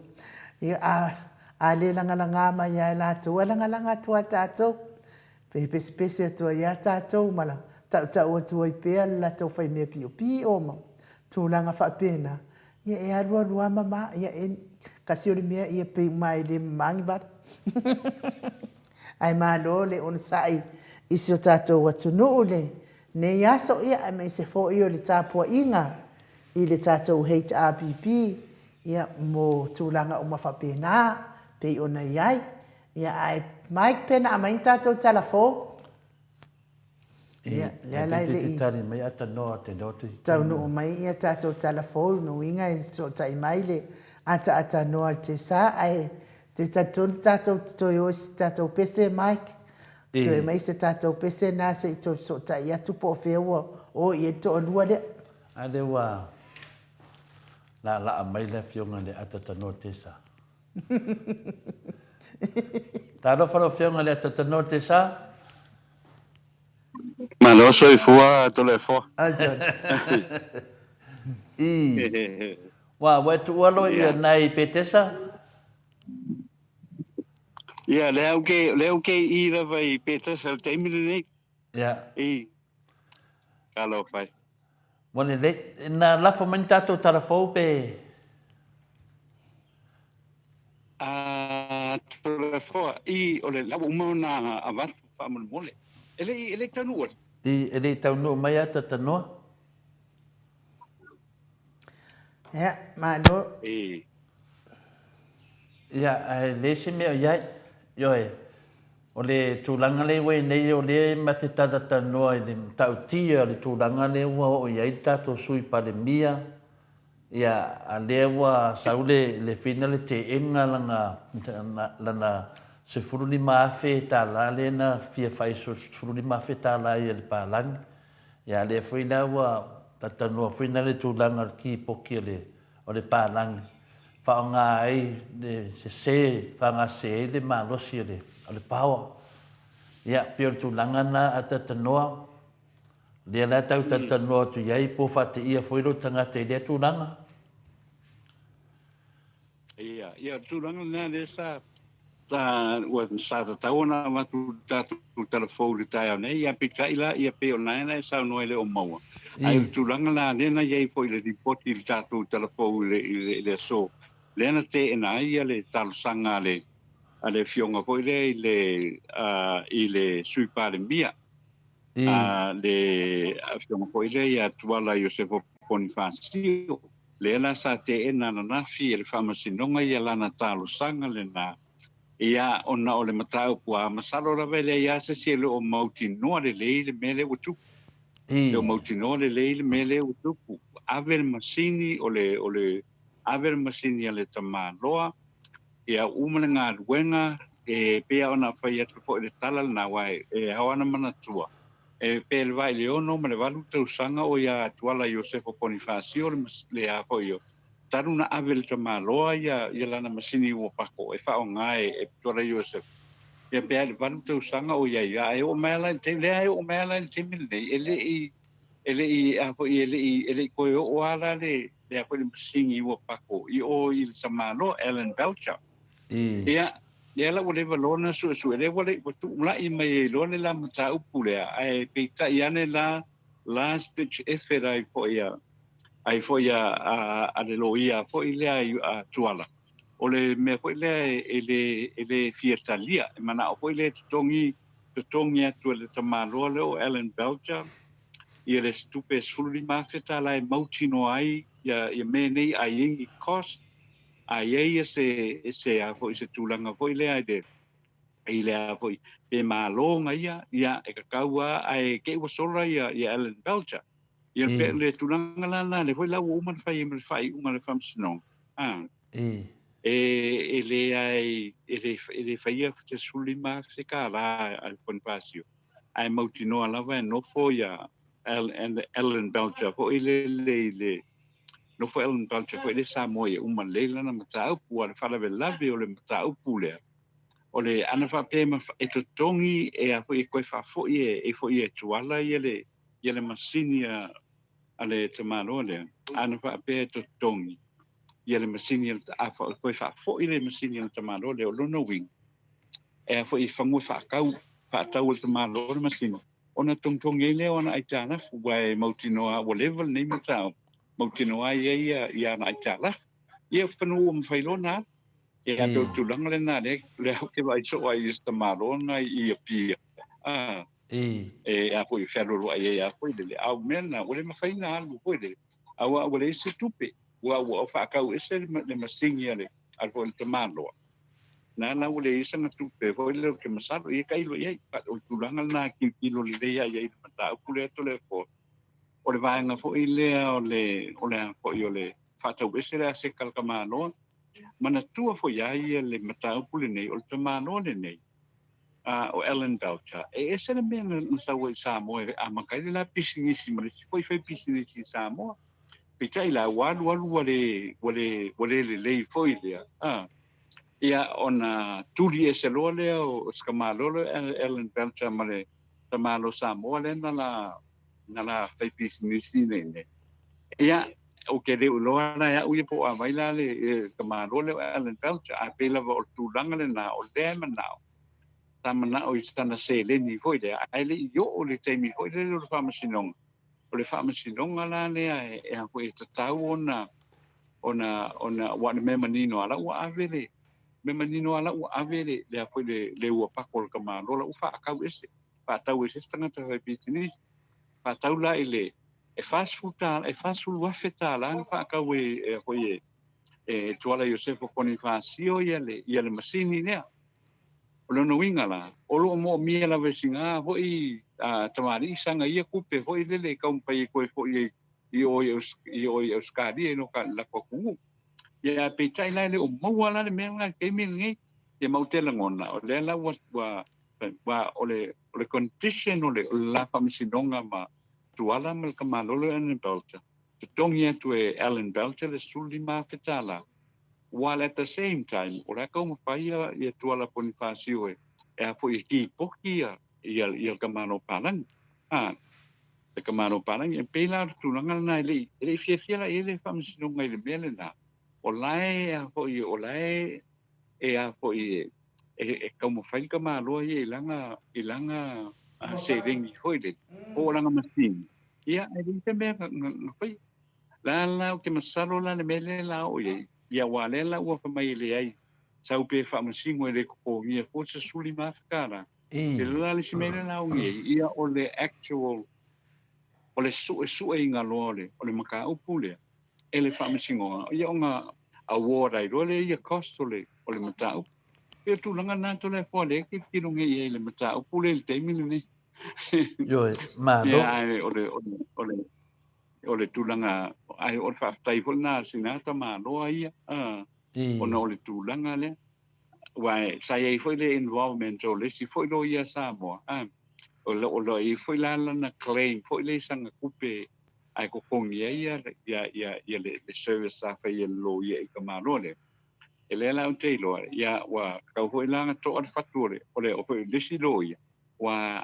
Ia a le langa mai ai lātou, a langa tua tātou. Pese atua ia tātou, mala tau atua i pēa la tau whai mea pi o ma. Tūlanga whaapena. Ia e arua mama, ia e kasi o le mea ia pei mai le mangi vat. Ai malo le on sai isi o tātou atunu le. Ne iaso ia a mei se fo i o le tāpua inga i le tātou HRPP. Ia mo tūlanga o mawhapena. Pei ona iai. Ia ai Mike pena a mai tātou talafo. Ia lai le i. Tari mai ata noa te note. Tau no mai ia tātou talafo no inga e so tai mai le ata noa te sa ai te tātou toi osi tātou pese Mike. Toi mai se tātou pese nā se i toi so tai atu po whewa o i e to lua le. Ale wa la mai le fionga le ata noa te sa. Tā ro wharo whionga le tata no te sa? Ma lo soifua tolefo. Aja. Wa tu walo ia nai petesa. Ia leo ke I lava I petesa te imile Ya. I kalo fai. Wale le na la fomentato telefon pe. Tolefo I ole la uma na avat pa mole. Ele tanu. Ele tau no mai ata tanoa. Ya, mano. Ya, le se me ya. Yo o le tūlanga le wei nei o le ma te tata noa I le tau tia le tūlanga le ua o iai tato sui pa le mia. Ia a le ua saule le fina le te enga lana se furuni maafe ta la le na fia fai so furuni maafe ta la I le palang. Ia le fina ua tata noa fina le tūlanga ki poki o le palang. Whaonga ai se whaonga se le malosi o le pawa. Ia pio tu langana ata tanoa. Lea la tau tanoa tu iai po whate ia whairo tangata I lea tu langa. Ia tu langa na le sa ua sa taona watu tatu telefou le tai au nei ia pika ila ia pe online na sa no ele o maua. Ai tu langa na le na iai po ile ripoti le tatu telefou le so. Le na te ena ia le talusanga le ale fionga po ile I le sui pale mia. Le fionga po ile ia tuala Iosefo Bonifasio. Le la sa te ena na nafi le whamasinonga ia lana talusanga le na ia ona o le matau pua masalo la vele ia se le o mauti noa le leile mele utupu. Le o mauti noa le leile mele utupu. Avel masini o le avel masini ale tamaloa ia umana ngā ruenga pea ona whai atu fo le tala na wai hawana manatua. Pe le vai le ono ma le walu tausanga o ia tuala Iosefo Bonifasio le a fo io. Taruna avel tamaloa ia lana masini ua pako whao ngai tuala Iosefo. Ia pea le walu tausanga o ia o mea te lea o mea lai te mili nei ele I koe o ala le a koe le masini ua pako I o I tamaloa Ellen Belcher. Ia la wale valona su ele wale watu la I mai lone la mata upulea ai peita iane la last ditch effort ai fo ia a le loia fo ile a tuala ole me fo ile ele fiatalia mana fo ile tongi atu le tamalo le o Ellen Belcher ia le stupe sfuri marketa la mautino ai ia menei ai ingi cost ai se a fo se tulanga fo ile ai de ile a fo pe malonga ia e kaua ai ke wasola ia Ellen Belcher ia pe le tulanga la le fo la woman fai uma le famsno ele fai te sulima se kala al Bonifasio ai mautino lava no fo ia Ellen Belcher fo ile no fo Ellen Belcher fo ile Samoa uma leila na mata upu ale fala velavi o le mata upu le o le ana fa pe ma to tongi a fo koe fa fo fo tuala le masini ale tamalo le ana fa pe to tongi le masini a fo koe fa fo le masini le tamalo le o no wing fo fangu fa kau fa tau le tamalo le masini ona tongi le ona aitana fu wai mautinoa o level nei mata mautinoa ia na aitala ia fanu mo failona ia to lang le na le ke vai so ai tamalo na ia pia a foi ferro ai a foi le au mena o le mafaina algo foi le au o le se tupe o fa ka o ese le masingi ale al foi le tamalo na o le ese na tupe foi le que masalo ia kai lo ia o tulanga na kilo le ia ia mata o le to le fo o le vaenga foi le o le foi o le fa ta o ese le se kalkamano mana tua fo ia le mata o nei o le tamalo le nei o Ellen Belcher ese le mena no Samoa a makai la pisinisi ma foi pisinisi Samoa pita ila walu le foi le ia ona tuli ese lo le o skamalo Ellen Belcher ma malo Samoa le na la fai business ne ia o ke le uloa na ia ui po a mai la le kamalo le Alan Belcher a pela o tulanga le na o le mana tamana o istana se le ni foi le ai le yo o le temi foi le lo famasinong o le famasinong la le e a foi tatau ona wa me manino ala wa avele me manino ala wa avele le a foi le ua pakol kamalo la ufa ka ese pa tau ese stanga ta bitini pa tau la ile e fast food wa feta la fa ka we e tuala Josefo Bonifasio ia le masini ne o no winga la o lo mo mi la vesinga ho i tamari sanga ia kupe ho i le ka un pai ko i o skadi no ka la ko ku ia pe tai la le o mo wala le me nga ke mi ngi e mau te ngona o le la wa o le condition o le la famisinonga ma tuala mal kamalolo en Belcher tongia tu Alan Belcher le sulima fetala while at the same time ora como faia e tuala Bonifasio e foi ki pokia ia kamano palang e kamano palang e pela tulanga na le fia la ele famsino ngai le mele na olai olai foi e como fai kamalo e ilanga se ringi hoile o langa masin ia e te me foi la ke masalo la le mele la o ia wale la ua mai le ai sau pe fa masingo le ko ia ko se suli mafkara e la le simele la o ia o le actual o le su e ngalole o le maka upule ele fa masingo ia nga award ai role ia costole o le mata e tu langa na to le fo le ki no ngi le mata upule le temi ne yo malo ia o le tulanga ai o fa tai fo na sinata ma no ia o no le tulanga le wai sai ai foi le environmental le si foi lo ia Samoa o lo i foi la na claim foi le sanga kupe ai ko kongi ia le service sa fa ia lo ia ka ma no le ele la o te lo ia wa ka foi la to o fatore o le o foi le si lo ia wa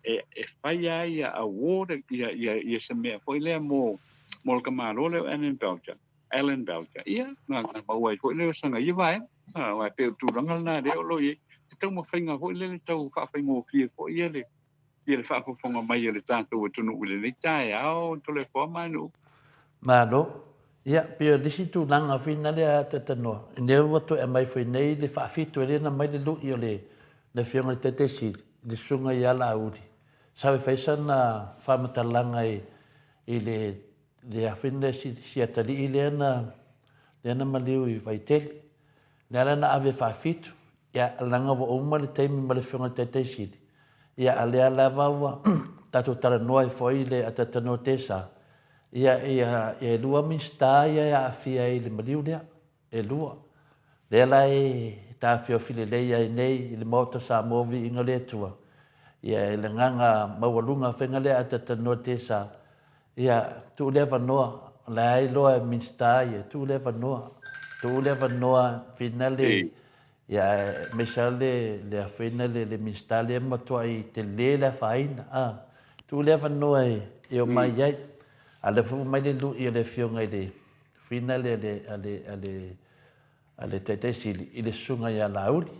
e fai ai a award ia se me foi le mo ka ma no le Alan Belcher ia na ba wai foi le sanga ia vai wa pe tu ranga na de lo ye te mo fainga ho le tau fa faingo ki ko ye le fa ko fonga mai le tanto tu no le tai au to le fo manu malo ia pe disi tu langa fina le te no ne wato e mai foi nei le fa fitu le na mai le lu i le fianga te si le sunga ia la udi sabe faisa na fa matalanga i le afine si atali le na maliu i vai tele nera na ave fa fitu ya langa vo uma le taimi ma le fianga te sili ya ale ala va tatu tala noai foi le atata no tesa ya lua mista ya afia ile maliu le lua le la ta fio file le ya nei le moto Samoa vi inga le tua ya le nganga mawalunga fenga le atata no tesa ya tu le va no la loa mista ya tu le va no tu leva noa finale ya mesale le finale le mistale matua i te lela faina tu leva noa e o mai ai ale fu mai le lu i le fionga le finale ale tete sili i le sunga ya lauli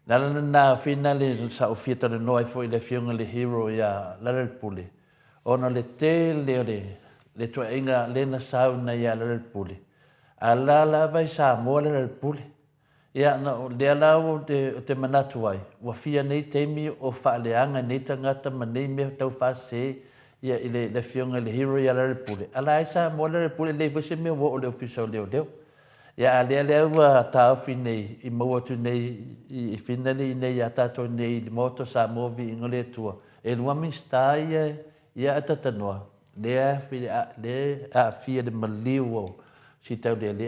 na finale sa ofieta le noa fo i le fionga le hero ya la pule ona le te le tua inga le na sauna ya la pule ala vai Samoa le pule ia na le ala o te manatu ai wa fia nei temi o faaleanga nei tangata manei me tau fa se ia ile le fionga le hero ia le pule ala Samoa le pule le vese me wo le official leo ia ale wa ta finei i mo tu nei i finale nei ya tato nei moto Samoa vi ngole tua e lua mista ia tatanoa le a fia de maliu si tau de le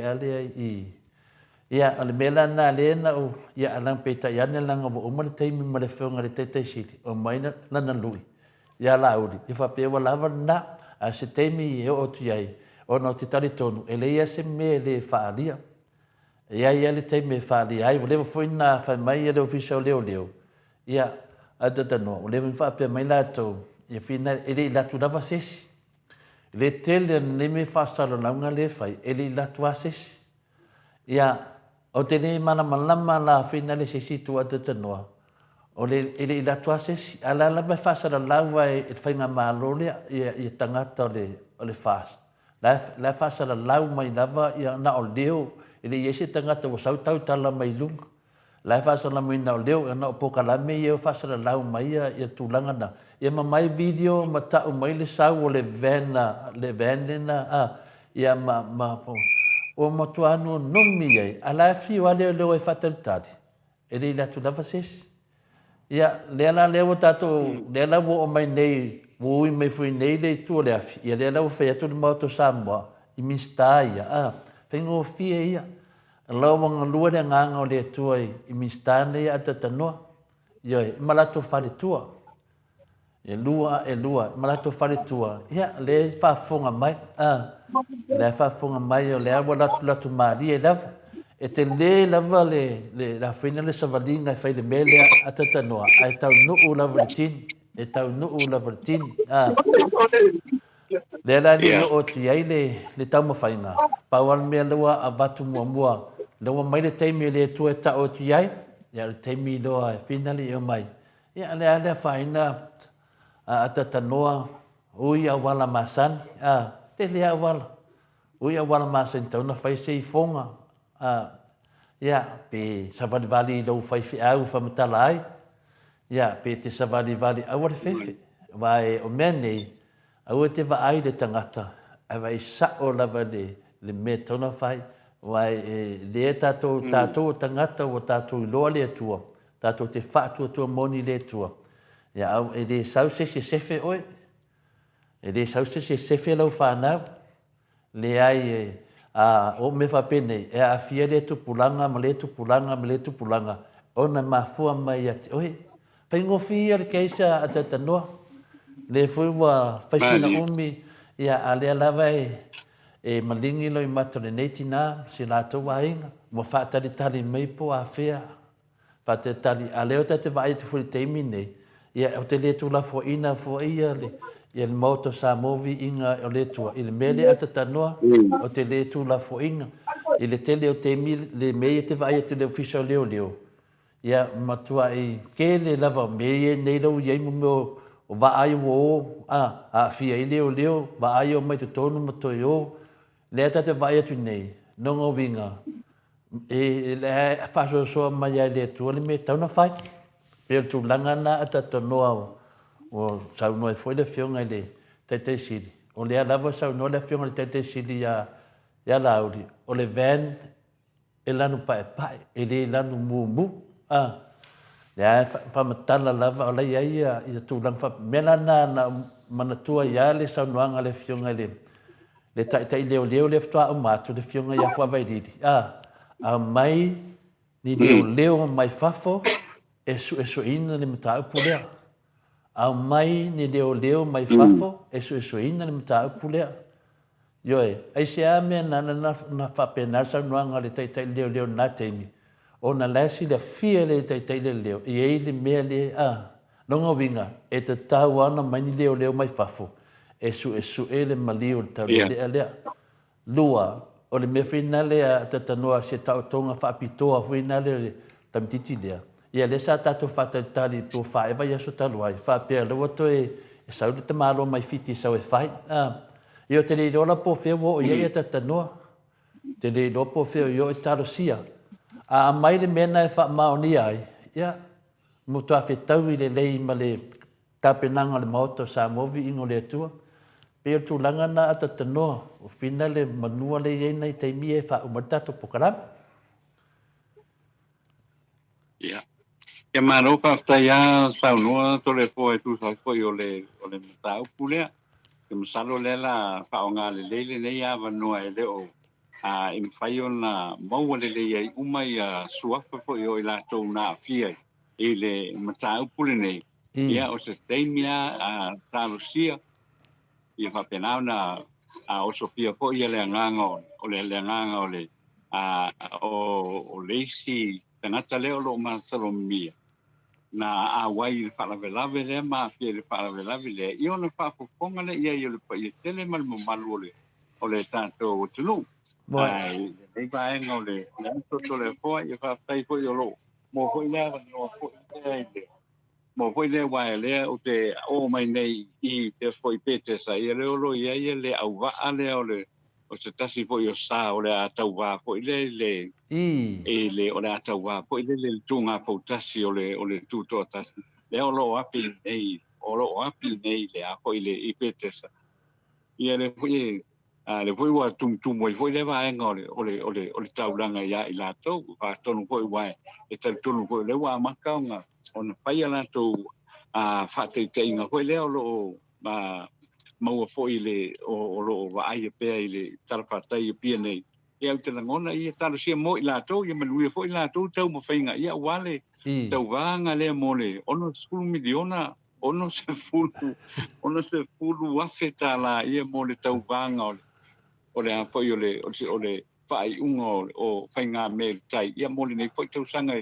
ia ale mela na le na o ia alang peta ia na langa o mo te mi ma le fonga le tete sili o mai na lui ia la uri i fa pe wala na a se te mi e o tu ai o no te tali tonu ele ia se me le faalia ia le te me faalia ai le foi na fa mai le official leo ia atatanoa o le faapea mai latou ia fina e leʻi latu lava sesi le tele nei me faasalalauga le fai e leʻi latu asesi ia o te lē malamalama la fina le sesitu atatanoa o le e leʻi latu asesi ala lava faasalalau ai e faiga mālo lea ia tagata o le fast la faasalalau mai lava ia na o leo e leʻi ai se tagata ua sautau tala mai luga la faasalamaina o leo na o pokalame ia o faasalalau mai ia tulaga na ia mamai video ma taʻu mai le sau o le van lena ia ua matua anu nomi ai ala fio a leo ai faatalutali e leʻi latu lava sesi ia lea la lea ua tatou lea la ua o mai nei ua ui mai foi nei le itua le afi ia lea la ua fai atu le maoto Samoa i minsta ia faigofia ia lau magalua le agaga o le atua i minsta nei atatanoa ia ma latou faletua e lua ma latou faletua ia le faafoga mai le faafoga mai o lea ua latu malia i lava e te lē lava le lafaina le savaliga e fai le mea lea atatanoa ae taunuu lava le tini e taunuu lava le tini lea la ni o ti ai le taumafaiga pauala mea leua avatu muamua leua mai le taimi le tua e taʻu ti ai ia le taimi loa e fina leʻi o mai ia lea le faina atatanoa ui auala masani te lea auala ui auala masani tauna fai seifoga ia pe savalivali lou fai feʻau famatala ai ia pe te savalivali aua le fefe vae o mea nei aua te vaai le tagata avae saʻo lava le mea tauna fai vae lē tatou o tagata ua tatou iloa le atua tatou te faatuatua moni le atua ia au e lē sau sesesefe oe e lē sau sesesefe lau fanau leai o me faapene e aafia le tupulaga ma le tupulaga ona mafua mai ate oe faigofia le kaisa atatanoa le foi ua faisina umi ia a lea lava e maligi lo i mata lenei tinā se latou aiga ua faatalitali mai po afea faatalitali a lea o tate vaai te fulitaimi nei ia o te lē tulafoaina foaia ia le maoto Samoa viiga o le tua i le mea le atatanoa o te lē tulafoaina i le tele o temi le mea ia te vaai atu le ofisa o leoleo ia matua i kele lava mea nei lau iai mo o vaai ua aafia i leoleo vaai o mai totonu ma toe o lea tate vaai atu nei nogoviga e le faasoasoa mai ai le atua le mea tauna fai pe o tulaga na atatanoa o saunoa e foi le fioga i le taitaisili o lea lava saunoa le fioga i le taitaisili ia lauli o le van e lanu paepae e lē lanu mumu lea faamatala lava o lai ai ia tulaga mea lana na manatua iā le saunoaga le fioga i le taʻitaʻi leoleo le afatoaʻu matu le fioga ia fuavailili aumai ni leoleo mai fafo e suʻesuʻiina le mataupu lea aumai ni leoleo mai fafo e suʻesuʻiina le mataupu lea ioe aisea mea na faapena le saunoaga le taʻitaʻi leoleo na taimi ona lasi le afia le taʻitaʻi leleo i ai le mea le logoviga e tatau ana mai ni leoleo mai fafo e suʻesuʻe le mali o le tauleleʻa lua o le mea faina lea atatanoa se taʻotoga faapitoa faina le tamititi lea ia le sa tatou faatalitali po faeva ia so talu ai faapea leua toe e sau le tamālo mai fiti sau e fai ia o te leiloa la pofea ua o iai atatanoa te leiloa pofea o io e talosia a mai le mena e faamaonia ai ia mo toafetau i lelei ma le tapenaga o le maoto Samoa viiga o le atua pe o tulaga na atatanoa o fina le manua le iai nai taimia e faauma le tatou pokalame ia e mano faafetaia saunoa tole fo e tusai foi o le mataupu lea ke masalo le la faaoga lelei lenei avanua e le o i mawhai o na maua lelei ai uma ia suafa foi o i latou na afia i le mataupu lenei ia o se teimia talosia ia whapenau na o sopia po ia le anganga o le anganga o le o leisi tangata leo lo masalomia na awai le whalavelave lea mafia le whalavelave lea i ona whapoponga le ia i le pa i tele malu o le tātou o tunu ai nei vaenga o le toto le fua i whawhai fo i o lo mo fo i lea no fo i lea i le mo fo i lea wae lea o te o mai nei i te fo i pete sa i le olo ia i le au waa lea o se tasi fo i o sa o le a tau waa fo i le e le o le atau wā po i le tunga fautasi o le tuto tasi le o lo api nei le a po i le i petesa ia le pui wa tum mo i foi le va en o le taulanga ia i la to va tonu po i wa e tal tonu po le wa makaunga on pai ala to fa te inga po le o lo mau fo i le o lo va ai pe i le tarfa tai pi nei ia te ngona ia talo sia mo i la to ia manu fo i la to tau mo fainga ia wale tau vanga le mole ono skulu miliona ono se fulu wafeta la ia mo le tau vanga o le apo i o le fai ungo o fainga me tai ia mo le nei po tau sanga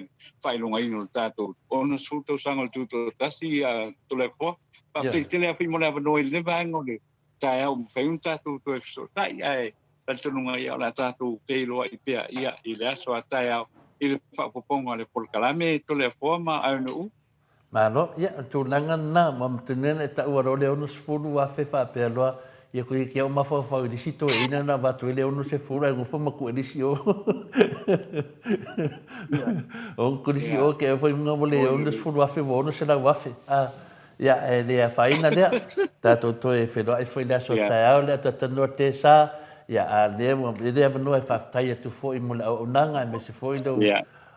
fai longa ino tato ono su tau sanga tuto tasi to le fo pa te tele afi mo le no le vanga le tai au fai un tato to so tai ai tantunga ia la tatu keilo i pea ia i le aso atai au i le whapoponga le polkalame to le forma au no Malo, ia tu nanga na mam tunen e ta ua le onu sfulu a fe fa pe loa ia ko ki o mafa fa di sito e ina na batu le onu se fulu ngo fa maku e si o o ko si o ke foi nga mole onu sfulu a fe ono se la wa fe ia e le fa ina le ta to e fe lo e foi la so ta au le ta no te sa ia a le mo le no e fa tai tu fo i mo o nanga me se foi do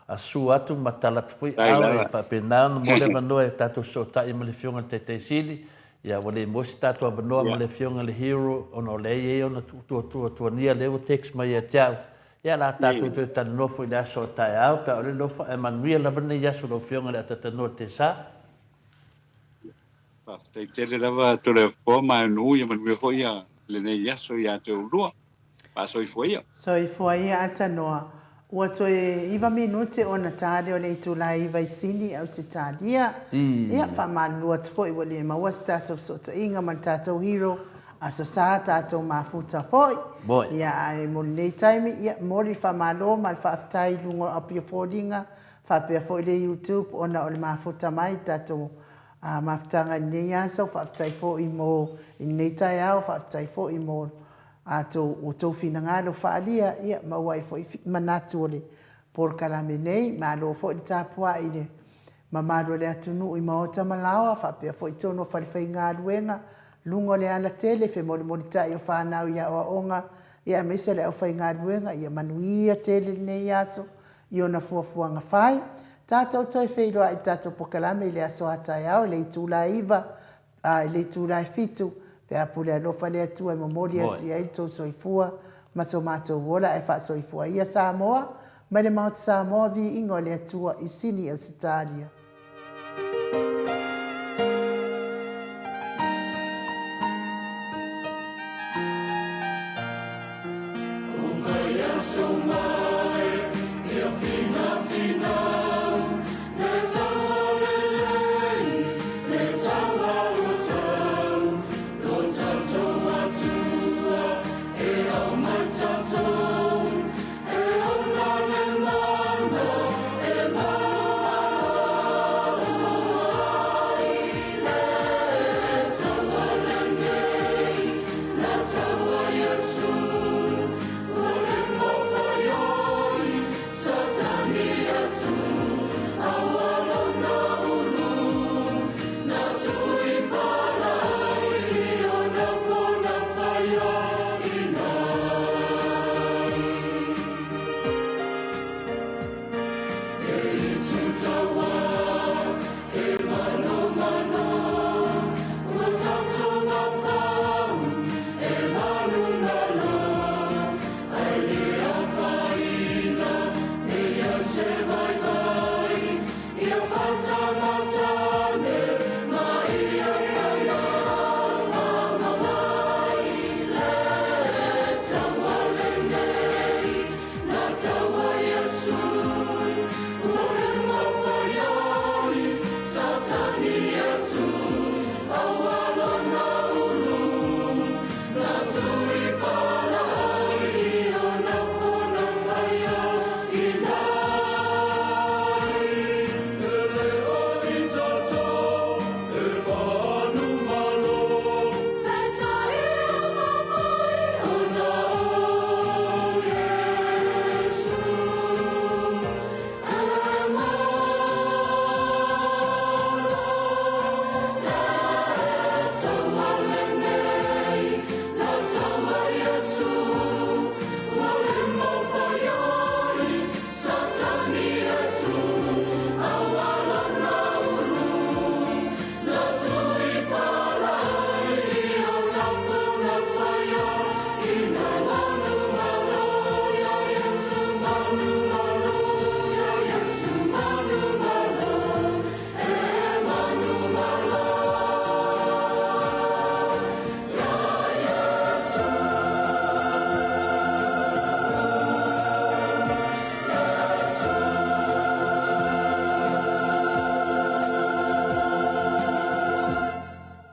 a su atu matala foi au e fa pena mo le no e ta to so ta i mo le fionga te sili ia wale mo si ta to no mo le fionga le hero ono le e ono tu nia le o text mai e tau ia la ta to ta no foi la so ta au pe o le no fa e manuel la bene ia so lo fionga le ta no te sa te tele lava to le forma no ia man me foi ia le nei ia so ia te urua pa so i foi ia so i foi ia ata noa ua toe iwa minute ona tale o le itu la iwa isini au se talia ia whamanua te foi wale maua se tātou sota inga man tātou hero a so sa tātou mafuta foi ia ai mo le taimi ia mori whamalo mal whaftai lungo apia fōringa whapea foi le YouTube ona o le mafuta mai tātou mafutanga nei asa whaftai foi mo i nei tai au whaftai foi mo o tau finangalo whaalia ia mawai fo manatu ole por kalame nei malo fo i tapua i le mamalo le atunu i maota malawa whapea fo i tono whalifai ngā ruenga lungo le ala tele fe mori mori tai o whanau ia o onga ia mese le au whai ngā ruenga ia manuia tele nei aso i ona fuafuanga whai tātou toi wheiroa i tātou po kalame i le aso atai au le i tūla iwa le i tūla fitu pe apule alofa le atua e momori atu ia i tō soifua ma so mātou wola e wha soifua ia Samoa mai le maut Samoa vi ingo le atua i sini o Sitalia.